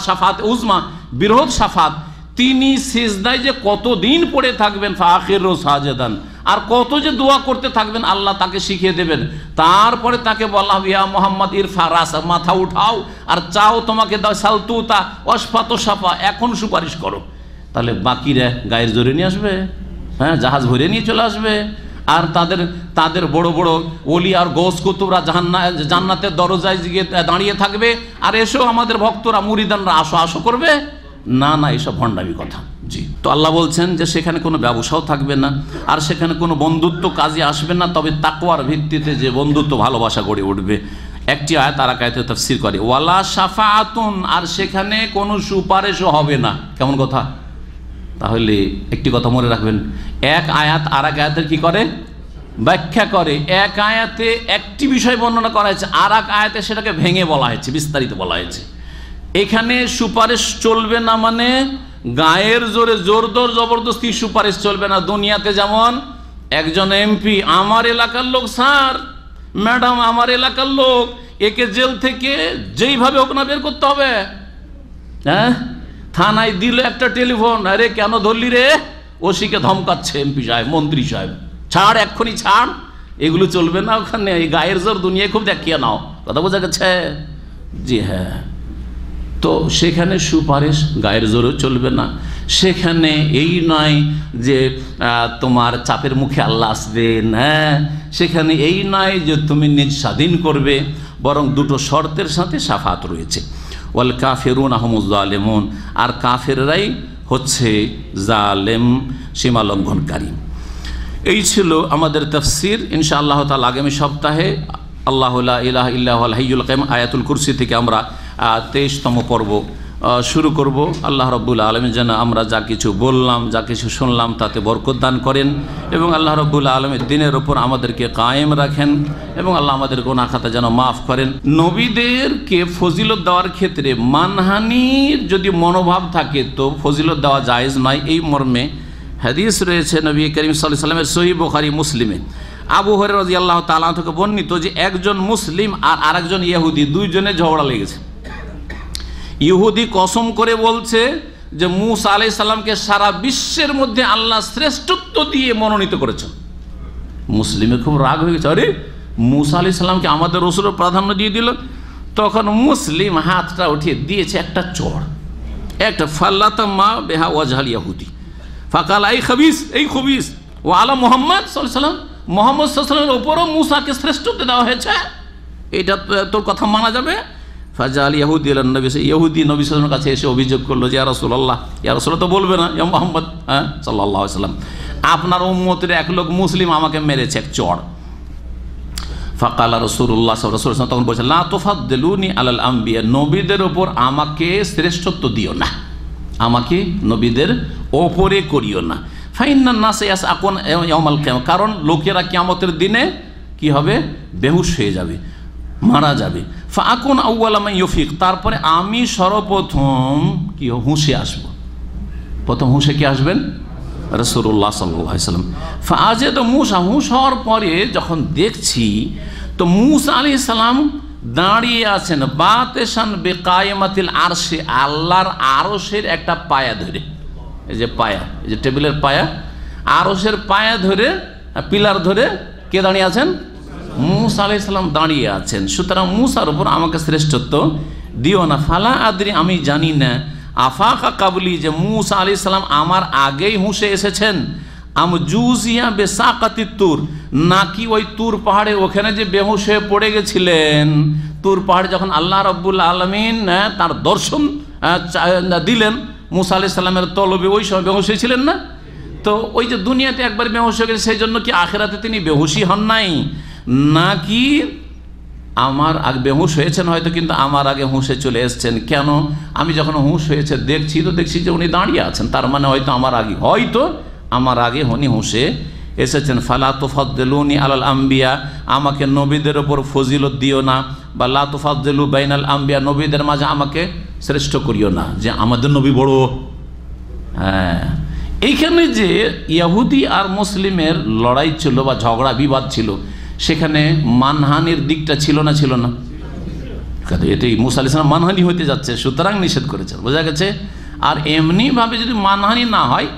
শাফাত উজমা, বৃহৎ শাফাত, তিনি সেজদায় যে কতদিন পড়ে থাকবেন, ফাখির সাজিদান, আর কত যে দোয়া করতে থাকবেন, আল্লাহ তাকে শিখিয়ে দেবেন। তারপরে তাকে বলা হবে ইয়া মুহাম্মদ ইরফা রাস, মাথা উঠাও আর চাও তোমাকে দাও, সালতুতা অশফাত শাফা, এখন সুপারিশ করো। তাহলে বাকিরা গায়ের জোরে নিয়ে আসবে, হ্যাঁ জাহাজ ভরে নিয়ে চলে আসবে। আর তাদের বড় বড় ওলি আর গৌস কুতুবরা জান্নাতের দরজায় গিয়ে দাঁড়িয়ে থাকবে, আর এসেও আমাদের ভক্তরা মুরিদানরা আসো আসো করবে। না না, এসব ভণ্ডামি কথা। জি, তো আল্লাহ বলছেন যে সেখানে কোনো ব্যবসাও থাকবে না, আর সেখানে কোনো বন্ধুত্ব কাজে আসবে না, তবে তাকওয়ার ভিত্তিতে যে বন্ধুত্ব ভালোবাসা গড়ে উঠবে। একটি আয়াত আর এক আয়াতে তাফসীর করে ওয়ালা শাফাআতুন, আর সেখানে কোনো সুপারিশও হবে না। কেমন কথা? তাহলে একটি কথা মনে রাখবেন, এক আয়াত আর এক আয়াতের কি করে? ব্যাখ্যা করে। এক আয়াতে একটি বিষয় বর্ণনা করা হয়েছে, আর এক আয়াতে সেটাকে ভেঙে বলা হয়েছে, বিস্তারিত বলা হয়েছে। এখানে সুপারিশ চলবে না মানে গায়ের জোরে জোরদোর জবরদস্তি সুপারিশ চলবে না। দুনিয়াতে যেমন একজন এমপি, আমার এলাকার লোক, স্যার ম্যাডাম আমার এলাকার লোক, একে জেল থেকে যেইভাবে হোক না বের করতে হবে। হ্যাঁ, থানায় দিল একটা টেলিফোন, আরে কেন ধরলি রে, ওসিকে ধমকাচ্ছে এমপি সাহেব, মন্ত্রী সাহেব, ছাড় এক্ষুনি ছাড়। এগুলো চলবে না ওখানে। এই গায়ের জোর দুনিয়ায় খুব দেখিয়ে নাও, কথা বোঝা গেছে? জি হ্যাঁ। তো সেখানে সুপারিশ গায়ের জোরেও চলবে না। সেখানে এই নয় যে তোমার চাপের মুখে আল্লাহ আসবেন, হ্যাঁ সেখানে এই নয় যে তুমি নিজ স্বাধীন করবে, বরং 2টো শর্তের সাথে শাফাত রয়েছে। ওয়াল কাফিরুনা হুমুজ জালিমুন, আর কাফেররাই হচ্ছে জালেম, সীমা লঙ্ঘনকারী। এই ছিল আমাদের তাফসীর। ইনশাআল্লাহ তাআলা আগামী সপ্তাহে আল্লাহু লা ইলাহা ইল্লা হুয়াল হাইয়ুল কাইয়ুম আয়াতুল কুরসি থেকে আমরা 23তম পর্ব শুরু করব। আল্লাহ রাব্বুল আলামিন যেন আমরা যা কিছু বললাম, যা কিছু শুনলাম তাতে বরকত দান করেন, এবং আল্লাহ রাব্বুল আলামিন দিনের ওপর আমাদেরকে কায়েম রাখেন, এবং আল্লাহ আমাদের গুনাহ খাতা যেন মাফ করেন। নবীদেরকে ফজিলত দেওয়ার ক্ষেত্রে মানহানির যদি মনোভাব থাকে তো ফজিলত দেওয়া জায়েজ নয়। এই মর্মে হাদিস রয়েছে নবী করিম সাল্লাল্লাহু আলাইহি ওয়াসাল্লামের সহিহ বুখারী মুসলিমে। আবু হুরায়রা রাদিয়াল্লাহু তাআলা থেকে বর্ণিত যে একজন মুসলিম আর আরেকজন ইহুদি, দুইজনে ঝগড়া লেগেছে। ইহুদি কসম করে বলছে যে মূসা আলাইহিস সালামকে সারা বিশ্বের মধ্যে আল্লাহ শ্রেষ্ঠত্ব দিয়ে মনোনীত করেছেন। মুসলিমে খুব রাগ হয়ে গেছে, আরে মূসা আলাইহিস সালামকে আমাদের রসুলের প্রাধান্য দিয়ে দিল। তখন মুসলিম হাতটা উঠিয়ে দিয়েছে একটা চড়, একটা ফাল্লাতা মা বেহা ওয়াজহাল ইয়াহুদি ফাকাল এই খবিস, এই খবিস ও আলা মোহাম্মদ সাল্লাল্লাহু আলাইহি ওয়াসাল্লাম, মোহাম্মদ সাল্লাল্লাহু আলাইহি ওয়াসাল্লামের উপরও মূসাকে শ্রেষ্ঠত্ব দেওয়া হয়েছে, এটা তোর কথা মানা যাবে? ফাজাল ইয়াহুদি আল নবী, ইহুদি নবী সাল্লাল্লাহু আলাইহি ওয়াসাল্লামের কাছে এসে অভিযোগ করলো যে ইয়া রাসূলুল্লাহ, ইয়া রাসূলুল্লাহ তো বলবে না ইয়া মুহাম্মদ সাল্লাল্লাহু আলাইহি ওয়াসাল্লাম, আপনার উম্মতের এক লোক মুসলিম আমাকে মেরেছে এক চড়। ফাকালা রাসূলুল্লাহ সাল্লাল্লাহু আলাইহি ওয়াসাল্লাম তখন বলছেন লা তুফাদ্দিলুনি আলাল আম্বিয়া, নবীদের ওপর আমাকে শ্রেষ্ঠত্ব দিও না, আমাকে নবীদের ওপরে করিও না। ফাইন্নান নাস ইয়াসআকুন ইয়াউমাল কিয়ামা, কারণ লোকেরা কিয়ামতের দিনে কি হবে? বেহুশ হয়ে যাবে, মারা যাবে। ফাআকুন আউওয়ালা মান ইউফিক, তারপরে আমি সর্বপ্রথম কি হুঁশে আসব। প্রথম হুঁশে কি আসবেন? রাসূলুল্লাহ সাল্লাল্লাহু আলাইহি ওয়াসাল্লাম। ফাআজাদ মূসা, হুঁশ হওয়ার পরে যখন দেখছি তো মূসা আলাইহিস সালাম দাঁড়িয়ে আছেন বাতেশান বিকায়মাতিল আরশে, আল্লাহর আরশের একটা পায়া ধরে, এই যে পায়া, এই যে টেবিলের পায়া, আরশের পায়া ধরে, পিলার ধরে কে দাঁড়িয়ে আছেন? মূসা আলাইহিস সালাম দাঁড়িয়ে আছেন। সুতরাং মূসার উপর আমাকে শ্রেষ্ঠত্ব দিও না। ফালা আদরি, আমি জানি না, আফাকা কাবলি, যে মূসা আলাইহিস সালাম আমার আগেই হুঁশে এসেছেন, আম জুজিয়া বেসাকাতি তুর, নাকি ওই তুর পাহাড়ে ওখানে যে বেহুশ হয়ে পড়ে গেছিলেন, তুর পাহাড়ে যখন আল্লাহ রাব্বুল আলামিন তার দর্শন দিলেন মূসা আলাইহিস সালামের তলবে, ওই সময় বেহুশ হয়েছিলেন না? তো ওই যে দুনিয়াতে একবার বেহুশ হয়ে গেছে, সেই জন্য কি আখিরাতে তিনি বেহুশই হন নাই? নাকি আমার আগে বেহুশ হয়েছেন হয়তো, কিন্তু আমার আগে হুঁশে চলে এসছেন। কেন? আমি যখন হুঁশ হয়েছে দেখছি তো দেখছি যে উনি দাঁড়িয়ে আছেন, তার মানে হয়তো আমার আগে উনি হুঁশে এসেছেন। ফালা তুফাদ্দিলুনি আলাল আম্বিয়া, আমাকে নবীদের ওপর ফজিলত দিও না, বা লা তুফাদ্দিলু বাইনাল আম্বিয়া, নবীদের মাঝে আমাকে শ্রেষ্ঠ করিও না যে আমাদের নবী বড়। হ্যাঁ, এইখানে যে ইহুদি আর মুসলিমের লড়াই ছিল বা ঝগড়া বিবাদ ছিল, সেখানে মানহানির দিকটা ছিল না? ছিল না? এটাই মূসা আলাইহিস সালাম মানহানি হতে যাচ্ছে, সুতরাং নিষেধ করেছেন, বোঝা গেছে। আর এমনিভাবে যদি মানহানি না হয়,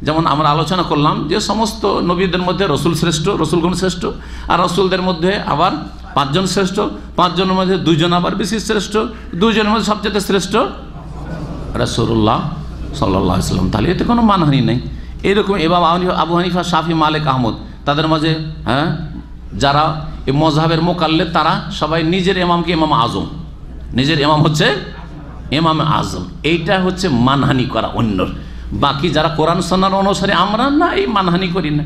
যেমন আমরা আলোচনা করলাম যে সমস্ত নবীদের মধ্যে রসুল শ্রেষ্ঠ, রসুলগণ শ্রেষ্ঠ, আর রসুলদের মধ্যে আবার 5 জন শ্রেষ্ঠ, 5 জনের মধ্যে 2 জন আবার বেশি শ্রেষ্ঠ, 2 জনের মধ্যে সবচেয়ে শ্রেষ্ঠ রাসূলুল্লাহ সাল্লাল্লাহু আলাইহি ওয়াসাল্লাম। তাহলে এতে কোনো মানহানি নেই। এইরকম ইমাম আবু হানিফা, শাফি, মালিক, আহমদ, তাদের মাঝে যারা এই মযহাবের মুকাল্লিদ, তারা সবাই নিজের ইমামকে ইমাম আজম, নিজের ইমাম হচ্ছে ইমাম আজম। এইটা হচ্ছে মানহানি করা অন্যর। বাকি যারা কোরআন সুন্নাহর অনুসারী, আমরা না, এই মানহানি করি না।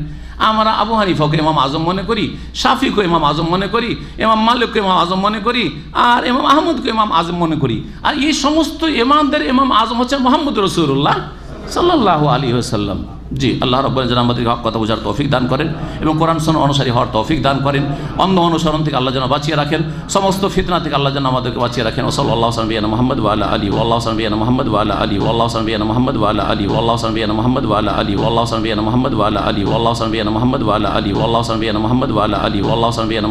আমরা আবু হানিফাকে ইমাম আজম মনে করি, শাফিকে ইমাম আজম মনে করি, ইমাম মালিককে ইমাম আজম মনে করি, আর ইমাম আহমদকে ইমাম আজম মনে করি। আর এই সমস্ত ইমামদের ইমাম আজম হচ্ছে মুহাম্মদ রাসূলুল্লাহ সাল্লাল্লাহু আলাইহি ওয়াসাল্লাম। জি, আল্লাহ রাব্বুল আলামিন যেন আমাদেরকে হক কথা বোঝার তৌফিক দান করেন এবং কোরআন সুন্নাহ অনুসারী হওয়ার তৌফিক দান করেন। অন্ধ অনুসরণ থেকে আল্লাহ যেন বাঁচিয়ে রাখেন, সমস্ত ফিতনা থেকে আল্লাহ যেন আমাদেরকে বাঁচিয়ে রাখেন। সাল্লাল্লাহু আলাইহি ওয়া মুহাম্মদ ওয়া আলা আলিহি ওয়া আল্লাহু সাল্লাল্লাহু আলা মুহাম্মদ ওয়া আলা আলিহি ওয়া আল্লাহু সাল্লাল্লাহু আলা মুহাম্মদ ওয়া আলা আলিহি ওয়া আল্লাহু সাল্লাল্লাহু আলা মুহাম্মদ ওয়া আলা আলিহি ওয়া আল্লাহু সাল্লাল্লাহু আলা মুহাম্মদ ওয়া আলা আলিহি ওয়া আল্লাহু সাল্লাল্লাহু আলা মুহাম্মদ ওয়া আলা আলিহি ওয়া আল্লাহু সাল্লাল্লাহু আলা মুহাম্মদ ওয়া আলা আলিহি ওয়া আল্লাহু সাল্লাল্লাহু আলা